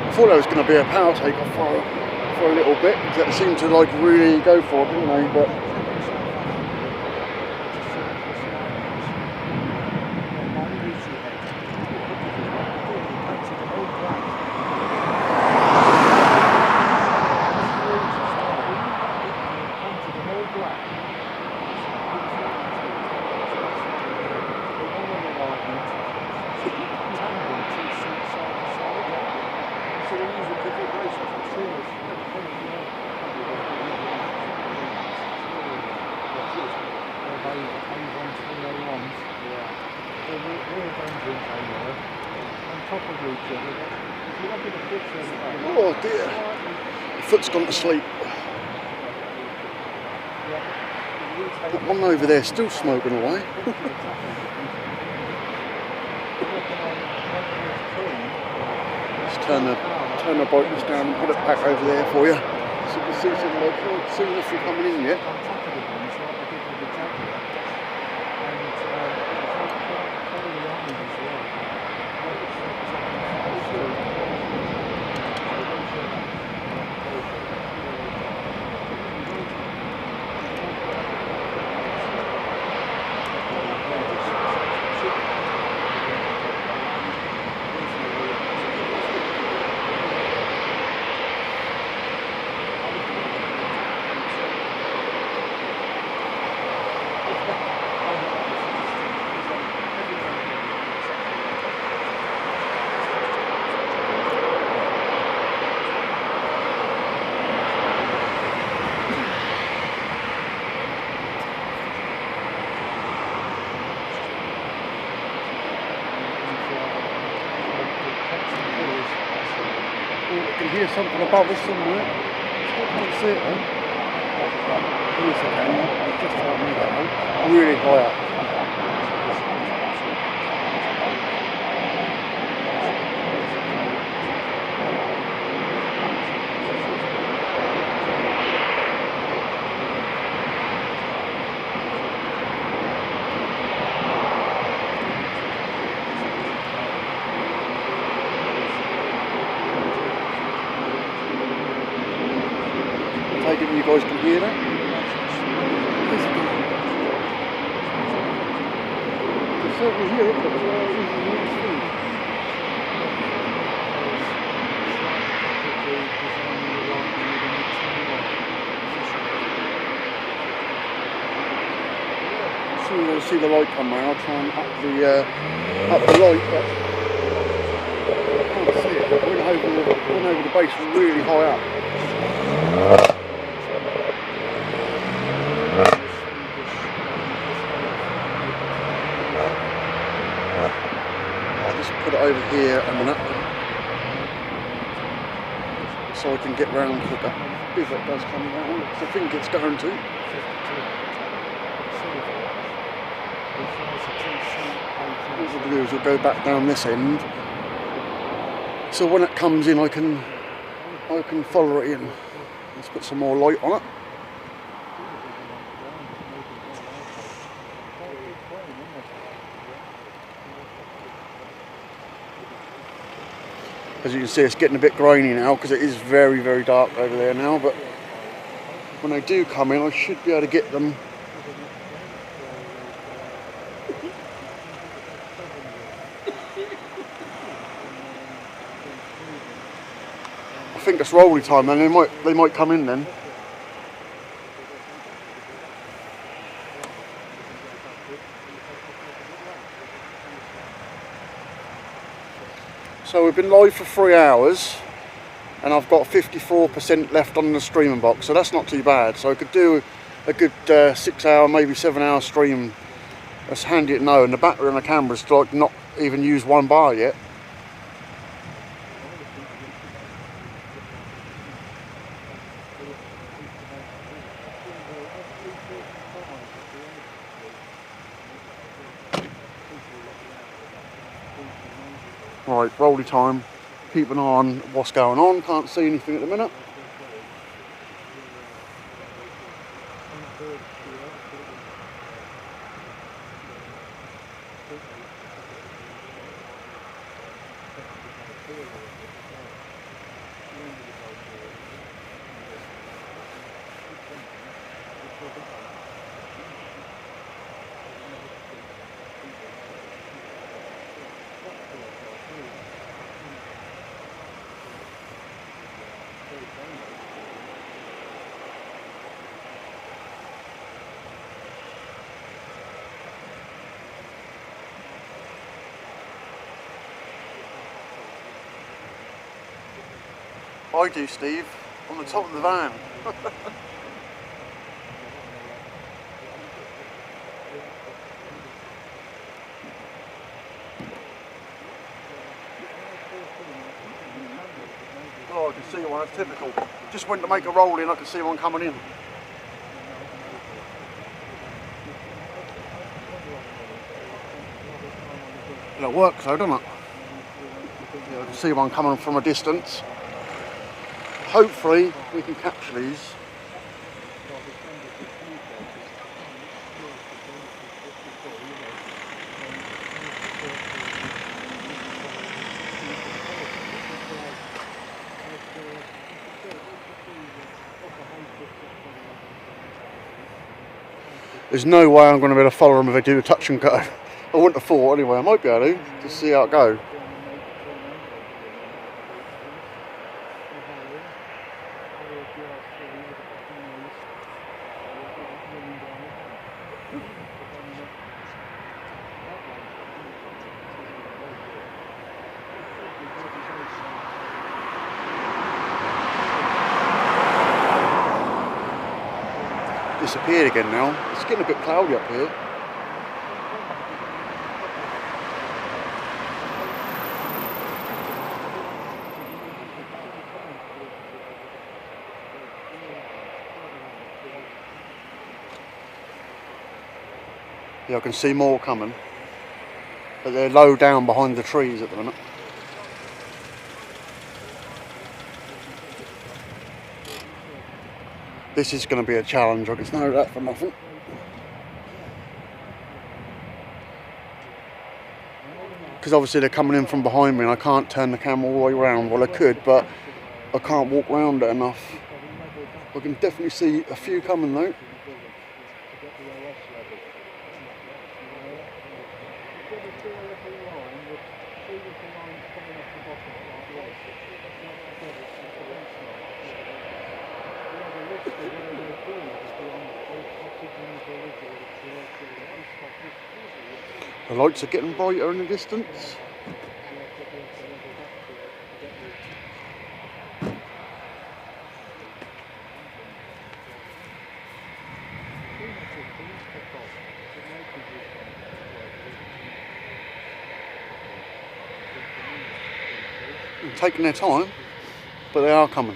I thought there was going to be a power takeoff for a little bit, because it seemed to like really go for it, didn't they? But oh dear, the foot's gone to sleep. That one over there still smoking away. Let's turn the brightness down and put it back over there for you, so you can see some like, can't see nothing coming in yet. I can hear something above us somewhere. Still can't see it though. Yes, I can. I've just tried to move that out. Really high up. Taking you guys can hear that. It's certainly hear it, but as soon as I see the light come round, I'll try and up the light, but I can't see it. Went over the base really high up. Put it over here a minute so I can get round quicker if it does come round. I think it's going to. What we'll do is we'll go back down this end, so when it comes in I can follow it in. Let's put some more light on it. As you can see, it's getting a bit grainy now because it is very, very dark over there now, but when they do come in, I should be able to get them. I think it's rolling time, and they might come in then. So we've been live for 3 hours and I've got 54% left on the streaming box, so that's not too bad. So I could do a good 6 hour, maybe 7 hour stream. That's handy to know, and the battery on the camera's like not even used 1 bar yet. Right, rolly time, keep an eye on what's going on, can't see anything at the minute. I do, Steve, on the top of the van. Oh, I can see one, that's typical. Just went to make a roll in, I can see one coming in. It works though, doesn't it? Yeah, I can see one coming from a distance. Hopefully we can capture these. There's no way I'm going to be able to follow them if they do a touch and go. I wouldn't have thought anyway. I might be able to see how it goes. Disappeared again now. It's getting a bit cloudy up here. Yeah, I can see more coming, but they're low down behind the trees at the minute. This is going to be a challenge, I can know that for nothing. Because obviously they're coming in from behind me and I can't turn the camera all the way around. Well, I could, but I can't walk around it enough. I can definitely see a few coming though. The lights are getting brighter in the distance. They're taking their time, but they are coming.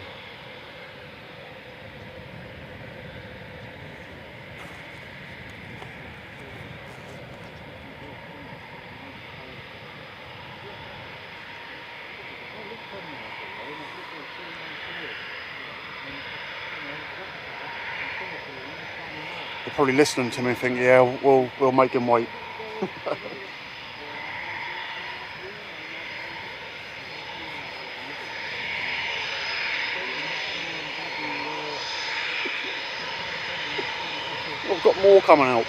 They're probably listening to me and think, yeah, we'll make him wait. I've got more coming out.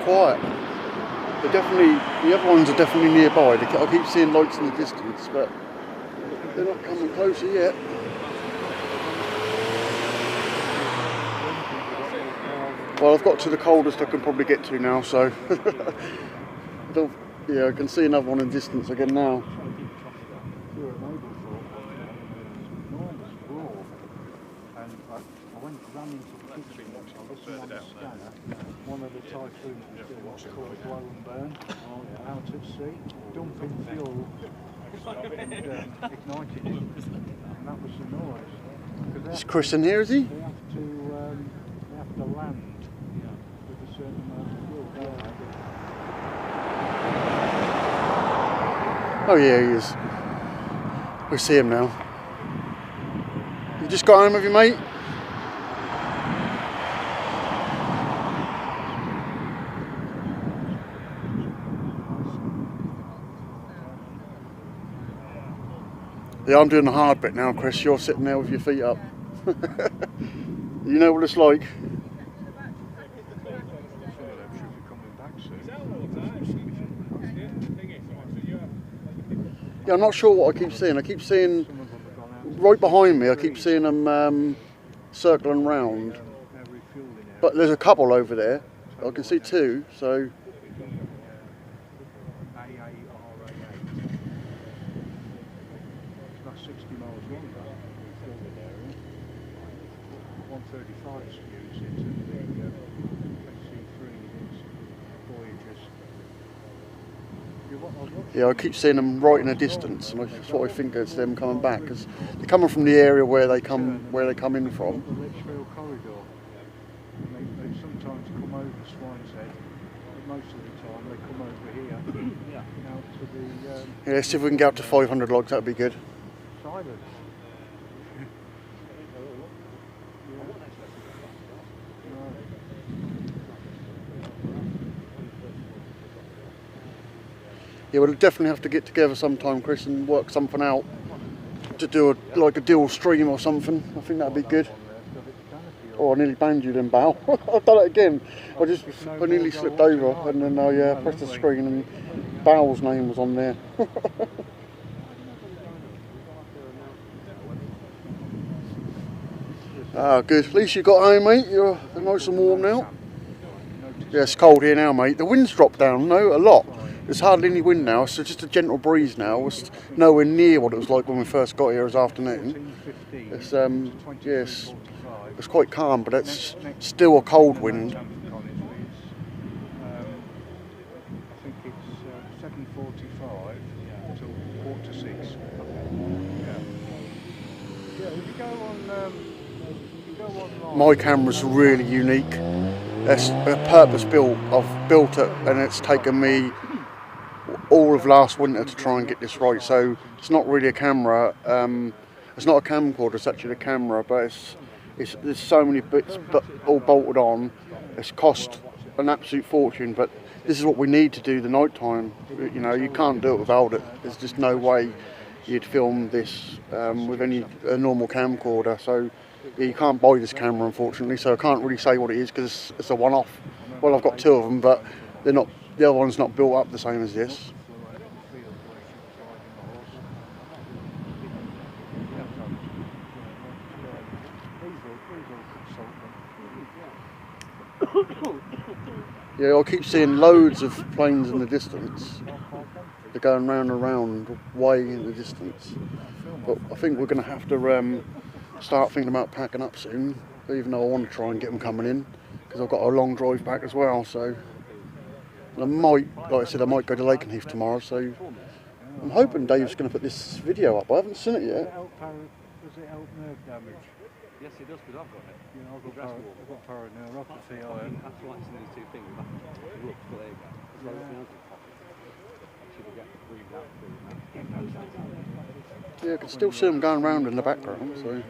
quiet. They're definitely, the other ones are definitely nearby. I keep seeing lights in the distance, but they're not coming closer yet. Well, I've got to the coldest I can probably get to now, so yeah, I can see another one in the distance again now. One of the typhoons was doing what's called blow and burn out at sea, dumping fuel and igniting it, and that was the noise. Is Chris in here, is he? They have to land with a certain amount of fuel. Oh yeah, he is. We see him now. You just got home with you, mate? Yeah, I'm doing the hard bit now, Chris. You're sitting there with your feet up. You know what it's like. Yeah, I'm not sure what I keep seeing. I keep seeing, right behind me, I keep seeing them circling round. But there's a couple over there. I can see two, so... It's not 60 miles long, that filming area. 135 skews into the AC3 is Voyagers. Yeah, I keep seeing them right in the distance, and that's what I think is them coming back, because they're coming from the area where they come in from. The Litchfield corridor. And they sometimes come over Swine's Head, but most of the time they come over here. Out to the Yeah, see if we can get up to 500 logs, that'd be good. silence. Yeah, we'll definitely have to get together sometime, Chris, and work something out to do like a dual stream or something. I think that'd be good. Oh, I nearly banged you then, Bal. I've done it again. I nearly slipped over, and then I pressed the screen, and Bal's name was on there. Ah, good. At least you got home, mate. You're nice and warm now. Yeah, it's cold here now, mate. The wind's dropped down, no, a lot. There's hardly any wind now, so just a gentle breeze now. It's nowhere near what it was like when we first got here this afternoon. It's yes, it's quite calm, but it's still a cold wind. I think it's 7:45 till 5:45. Yeah, if you go online. My camera's really unique. It's purpose built. I've built it, and it's taken me all of last winter to try and get this right. So it's not really a camera. It's not a camcorder. It's actually a camera, but there's so many bits all bolted on. It's cost an absolute fortune, but this is what we need to do the night time. You know, you can't do it without it. There's just no way you'd film this with a normal camcorder. So yeah, you can't buy this camera, unfortunately. So I can't really say what it is because it's a one-off. Well, I've got two of them, but they're not. The other one's not built up the same as this. Yeah, I keep seeing loads of planes in the distance. They're going round and round, way in the distance. But I think we're going to have to start thinking about packing up soon, even though I want to try and get them coming in, because I've got a long drive back as well. So and I might, like I said, I might go to Lakenheath tomorrow. So I'm hoping Dave's going to put this video up. I haven't seen it yet. Does it help nerve damage? Yes, it does, because I've got it. You know, I've got paraneuropathy. That's why it's in these two things. Look, there you go. As well as the should get breathed out through that. Yeah, I can still see them going round in the background. So I was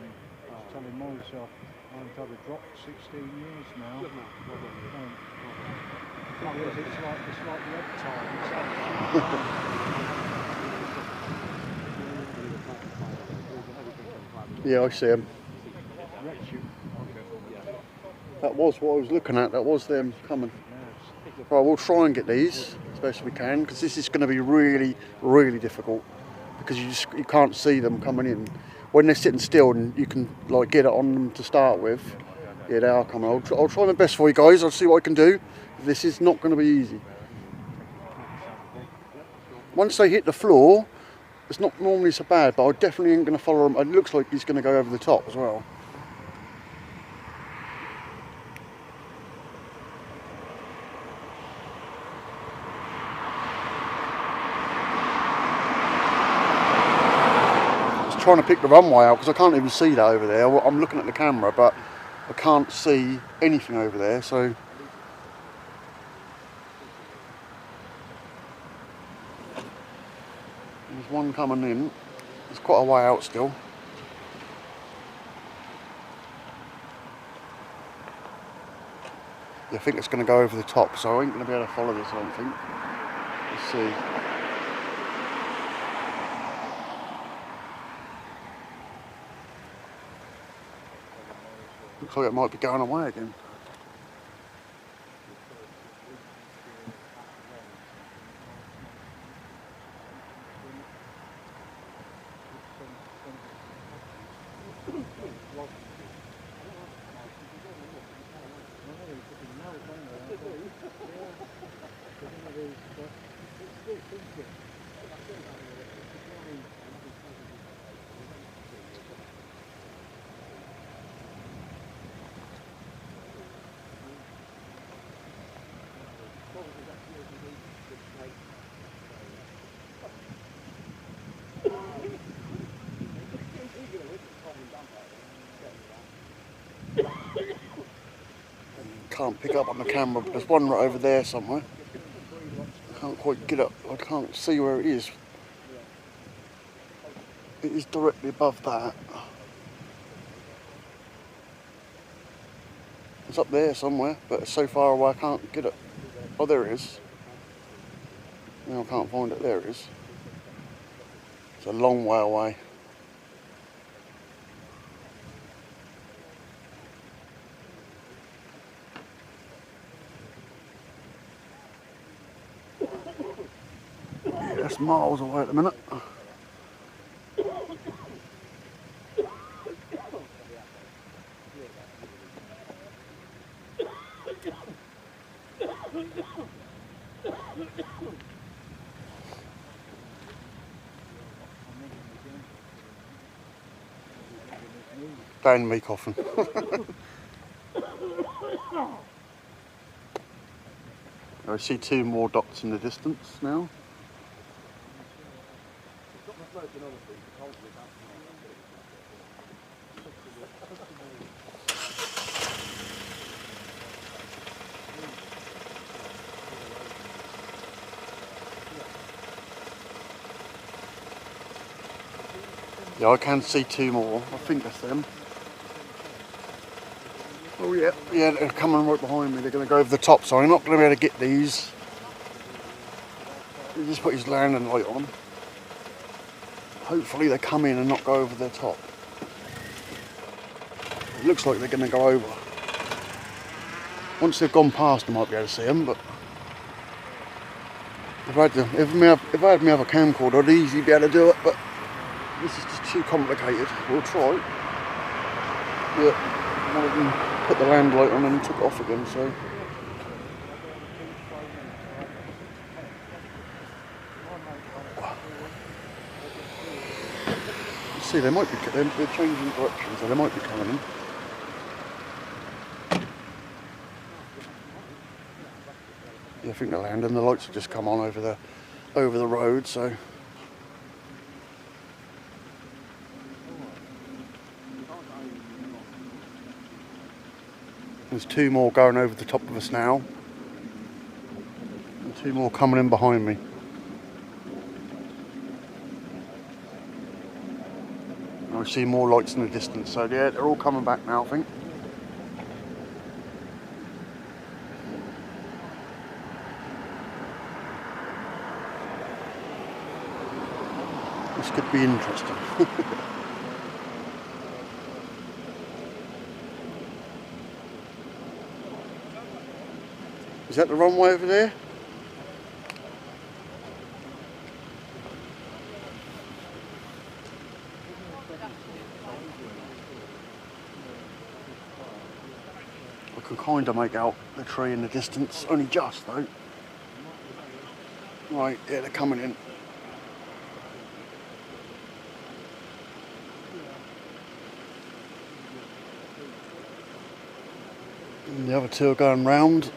telling myself I've had a drop for 16 years now. Because it's like the egg time. yeah, I see them. That was what I was looking at. That was them coming. Right, we'll try and get these as best we can, because this is going to be really, really difficult, because you can't see them coming in. When they're sitting still and you can like get it on them to start with, yeah, they are coming. I'll try my best for you guys. I'll see what I can do. This is not going to be easy. Once they hit the floor, it's not normally so bad, but I definitely ain't going to follow him. It looks like he's going to go over the top as well. Just trying to pick the runway out, because I can't even see that over there. I'm looking at the camera, but I can't see anything over there, so... There's one coming in. It's quite a way out still. Yeah, I think it's going to go over the top, so I ain't going to be able to follow this, I don't think. Let's see. Looks like it might be going away again. Can't pick up on the camera, but there's one right over there somewhere. I can't quite get up. I can't see where it is. It is directly above that. It's up there somewhere, but it's so far away I can't get it. Oh, there it is. Now I can't find it. There it is. It's a long way away. Yeah, that's miles away at the minute. Down me coffin. I see two more dots in the distance now. Yeah, I can see two more. I think that's them. Oh yeah, yeah, they're coming right behind me. They're going to go over the top, so I'm not going to be able to get these. He just put his landing light on. Hopefully they come in and not go over the top. It looks like they're going to go over. Once they've gone past, I might be able to see them, but if I had my other camcorder, I'd easily be able to do it, but this is just too complicated. We'll try. But one of them put the land light on and took it off again, so. You see, they might be, they're changing direction, so they might be coming in. Yeah, I think they're landing. The lights have just come on over the road, so. There's two more going over the top of us now, and two more coming in behind me. I see more lights in the distance, so yeah, they're all coming back now, I think. This could be interesting. Is that the runway over there? I can kind of make out the tree in the distance, only just though. Right, yeah, they're coming in. And the other two are going round.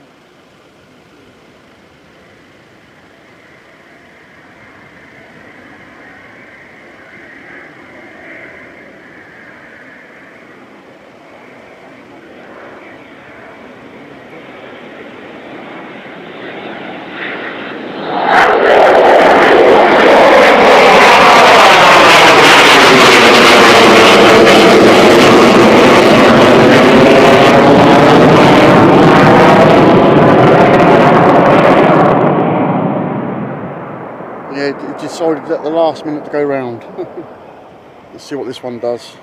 Yeah, it decided at the last minute to go round. Let's see what this one does.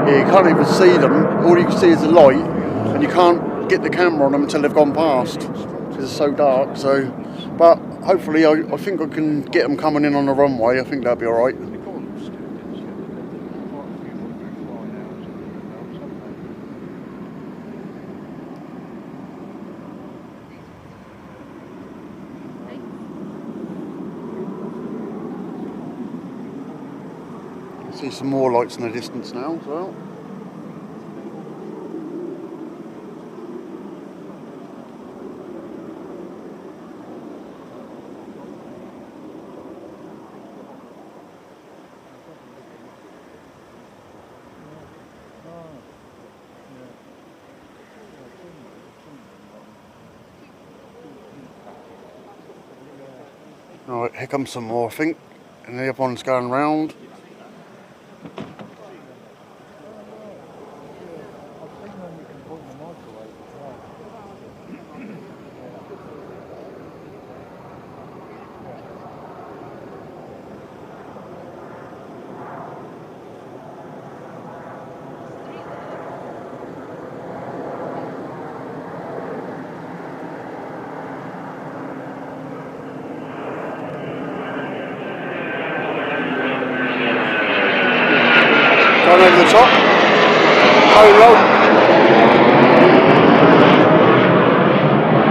Yeah, you can't even see them. All you can see is the light, and you can't get the camera on them until they've gone past because it's so dark. So, but hopefully, I think I can get them coming in on the runway. I think that'll be all right. See some more lights in the distance now as well. Alright, here comes some more I think, and the other one's going round. Going over the top. Oh, low.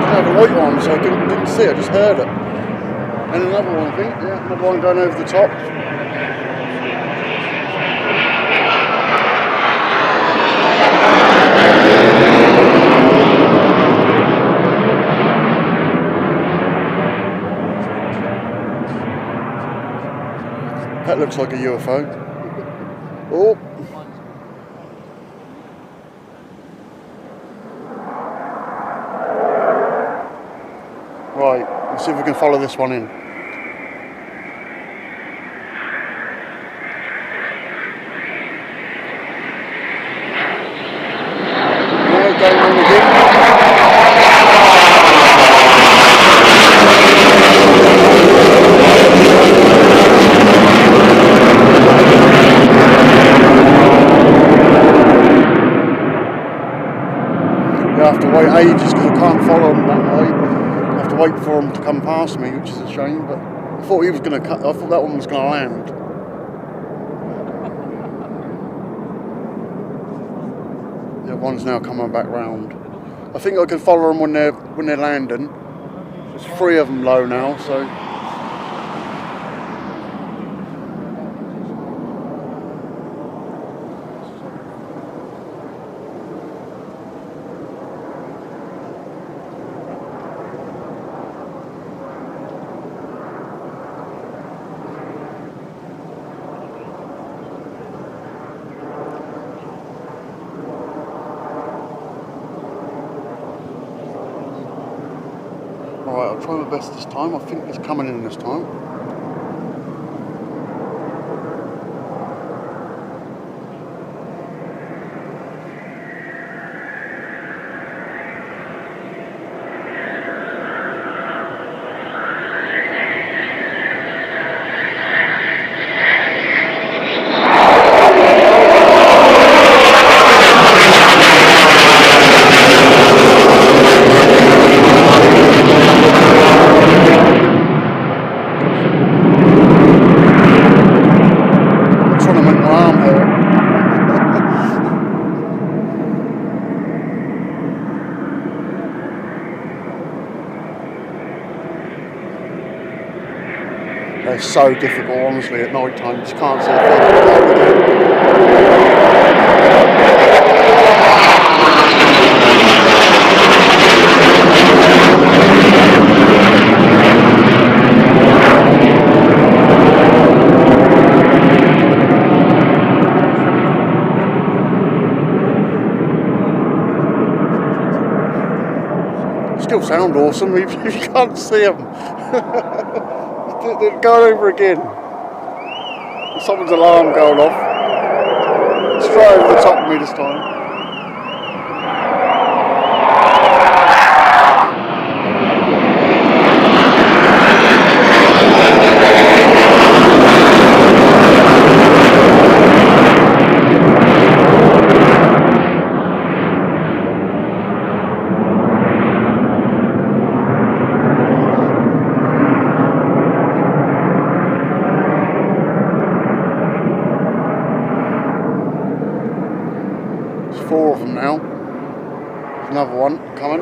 I had a light on, so I didn't see it, I just heard it. And another one, I think. Yeah, another one going over the top. That looks like a UFO. Oh. Right, let's see if we can follow this one in. Right, going on again. I have to wait ages because I can't follow them that way. I have to wait for them to come past me, which is a shame. But I thought he was going to cut. I thought that one was going to land. The other one's now coming back round. I think I can follow them when they're landing. There's 3 of them low now, so. best this time. I think it's coming in this time. They're so difficult, honestly, at night time. You just can't see a thing. Still sound awesome, even if you can't see them. They're going over again. Someone's alarm going off. Straight over the top of me this time. Four of them now. There's another one coming.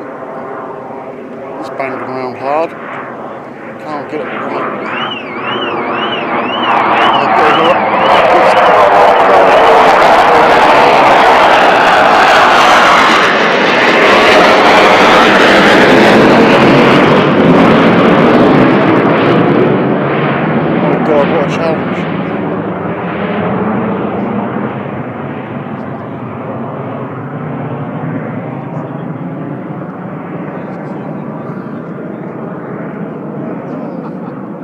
It's banging around hard. Can't get it right. Oh God, what a challenge.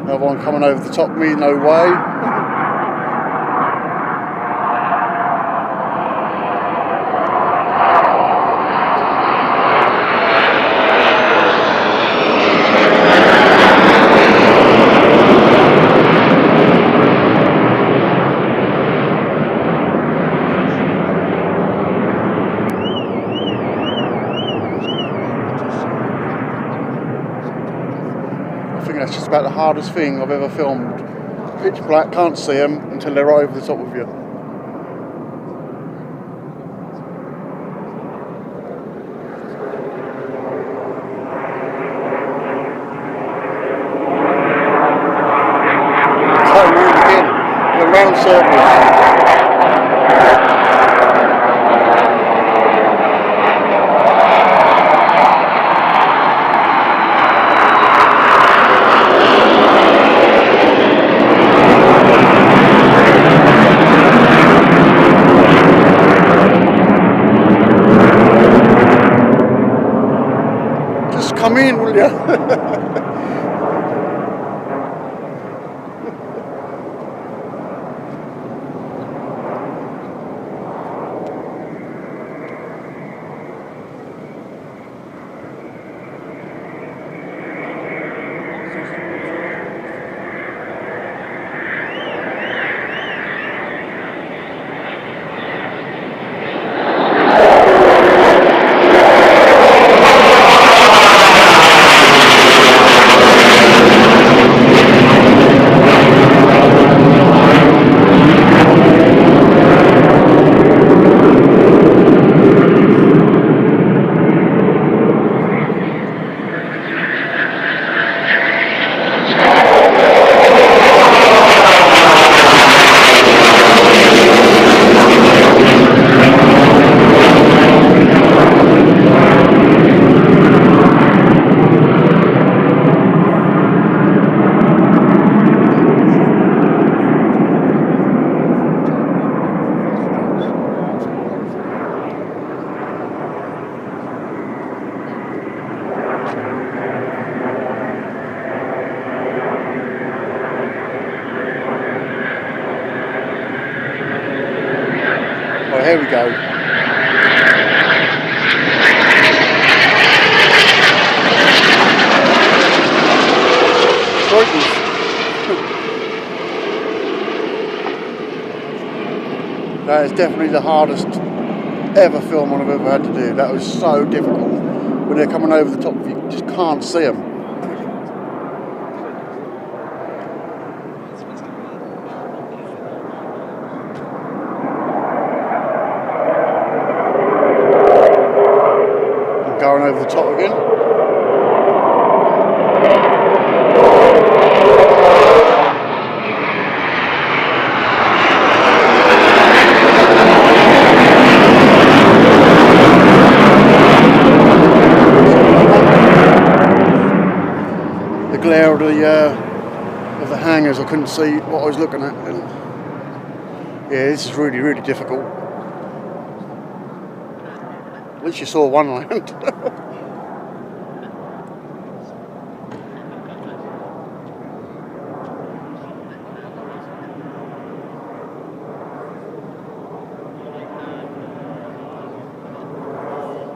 Another one coming over the top of me, no way. I think that's just about the hardest thing I've ever filmed. Pitch black, can't see them until they're right over the top of you. Can't move again. They're round circles. Come in, will you? we go. That is definitely the hardest ever film I've ever had to do. That was so difficult. When they're coming over the top of you, you just can't see them. I'm going over the top again. Glare of the hangers, I couldn't see what I was looking at. And yeah, this is really, really difficult. At least you saw one land.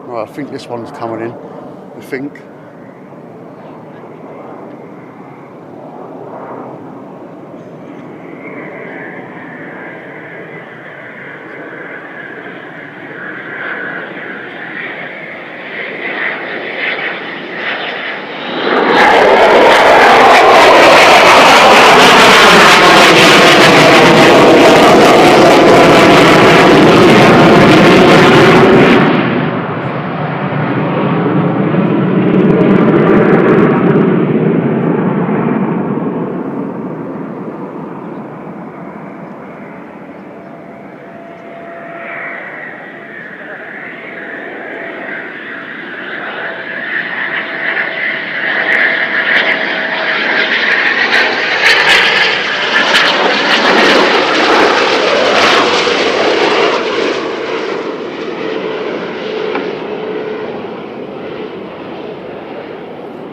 Right, I think this one's coming in. I think.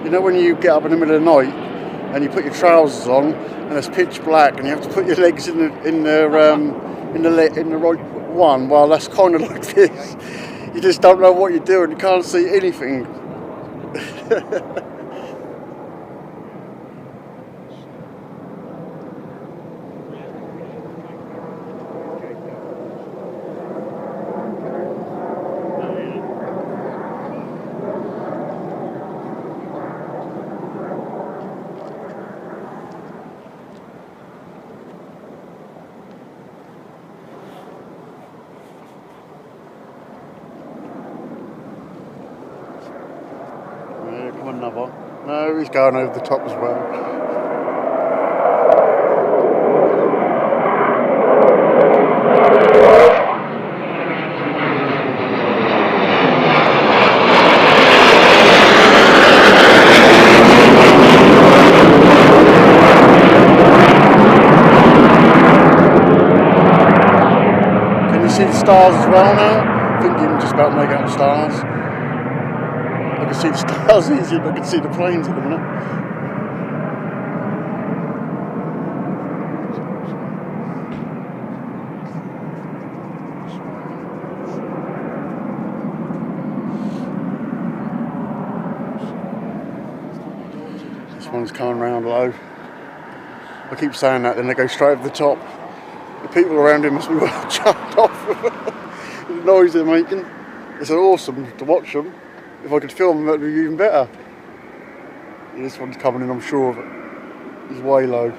You know when you get up in the middle of the night and you put your trousers on and it's pitch black and you have to put your legs in the right one? Well, that's kind of like this. You just don't know what you're doing. You can't see anything. Another. No, he's going over the top as well. Can you see the stars as well now? I think you can just about make out the stars. I can see the stars easier than I can see the planes at the minute. This one's coming round low. I keep saying that, then they go straight over the top. The people around him must be well chucked off with the noise they're making. It's awesome to watch them. If I could film them, that would be even better. Yeah, this one's coming in, I'm sure of it. He's way low.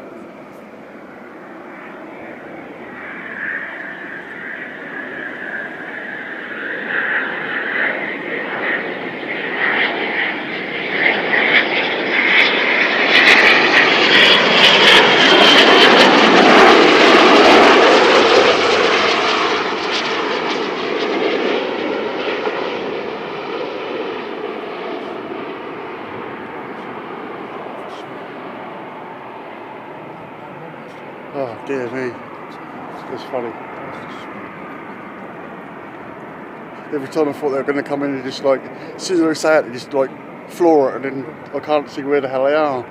Oh dear me, it's funny. Every time I thought they were going to come in and just like, as soon as they say it, they just like floor it and then I can't see where the hell they are.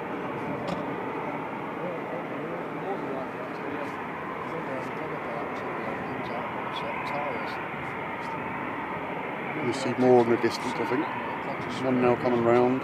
We see more in the distance, I think. There's one now coming round.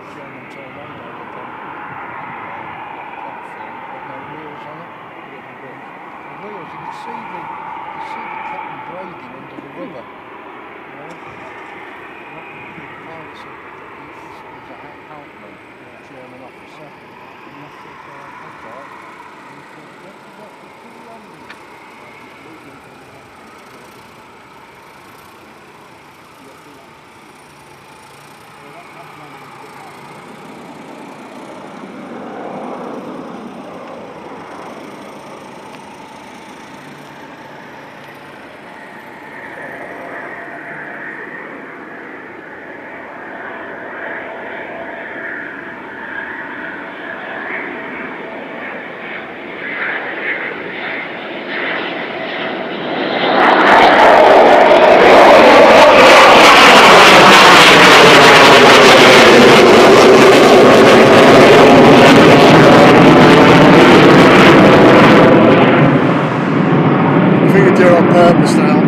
On purpose now.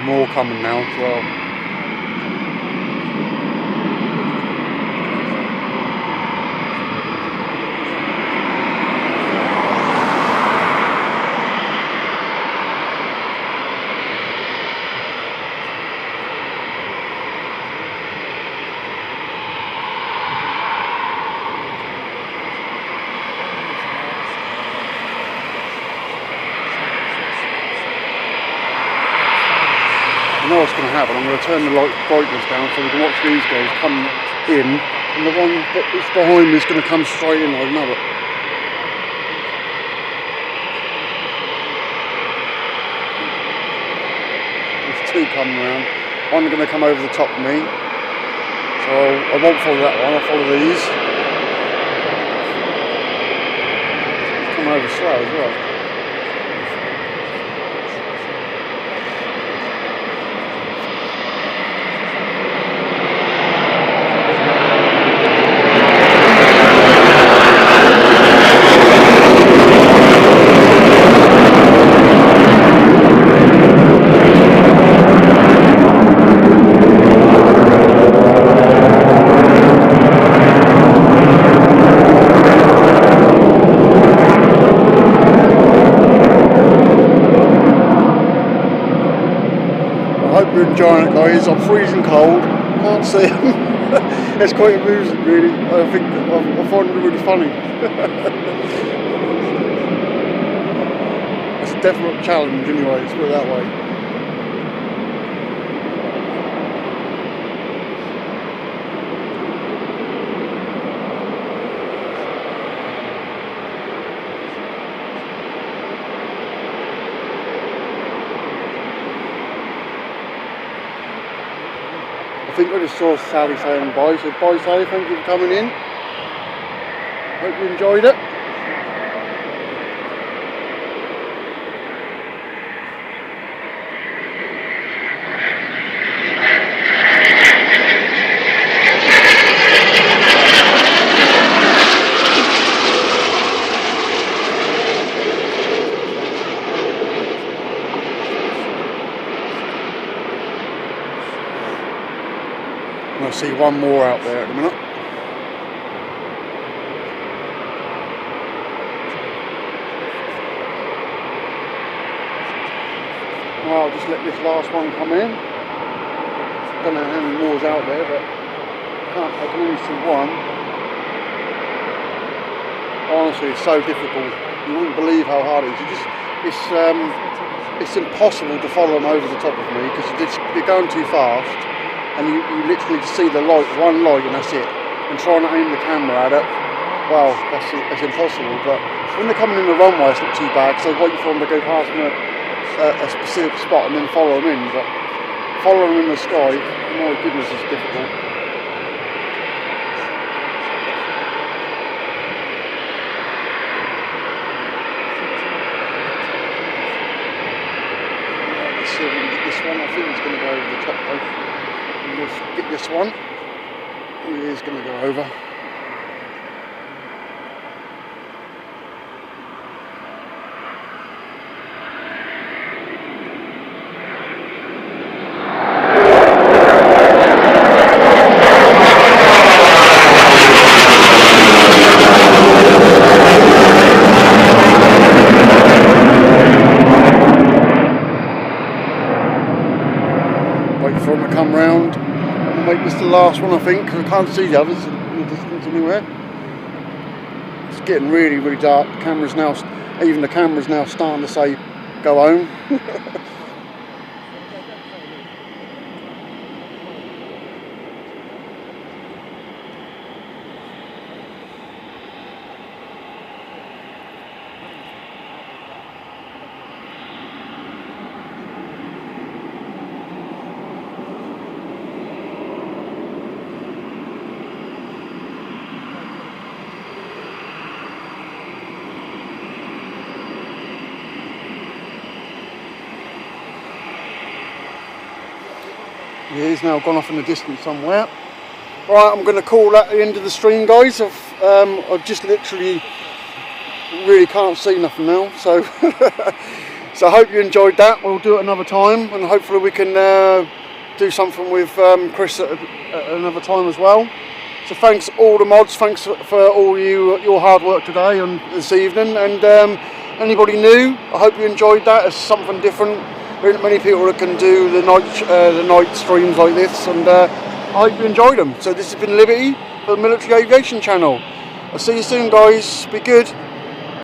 More coming now as well. I know what's going to happen. I'm going to turn the light brightness down so we can watch these guys come in, and the one that's behind me is going to come straight in like another. There's two coming around. One's going to come over the top of me, so I won't follow that one. I'll follow these. Come over slow as well. You're enjoying it, guys. I'm freezing cold. Can't see them. It's quite amusing, really. I find it really funny. It's a definite challenge, anyway. Let's put it that way. I think I just saw Sally saying bye, so bye Sally, thank you for coming in. Hope you enjoyed it. I see one more out there at the minute. Well, I'll just let this last one come in. Don't know how many more's out there, but I can only see one. Honestly, it's so difficult. You wouldn't believe how hard it is. It's impossible to follow them over the top of me because you're going too fast. And you literally just see the light, one light, and that's it. And trying to aim the camera at it, well, that's impossible. But when they're coming in the runway, it's not too bad, because I wait for them to go past a specific spot and then follow them in. But following them in the sky, my goodness, is difficult. think he's going to go over the top though. We'll get this one. He is going to go over. Wait for him to come round and make this the last one, I think, because I can't see the others in the distance anywhere. It's getting really, really dark. The camera's now, even the camera's now starting to say, go home. Yeah, he's now gone off in the distance somewhere. Right, I'm going to call that the end of the stream, guys. I've just literally really can't see nothing now, so so I hope you enjoyed that. We'll do it another time, and hopefully we can do something with Chris at another time as well. So thanks all the mods, thanks for all your hard work today and this evening, and anybody new, I hope you enjoyed that. It's something different. There aren't many people that can do the night streams like this, and I hope you enjoyed them. So this has been Liberty for the Military Aviation Channel. I'll see you soon, guys. Be good.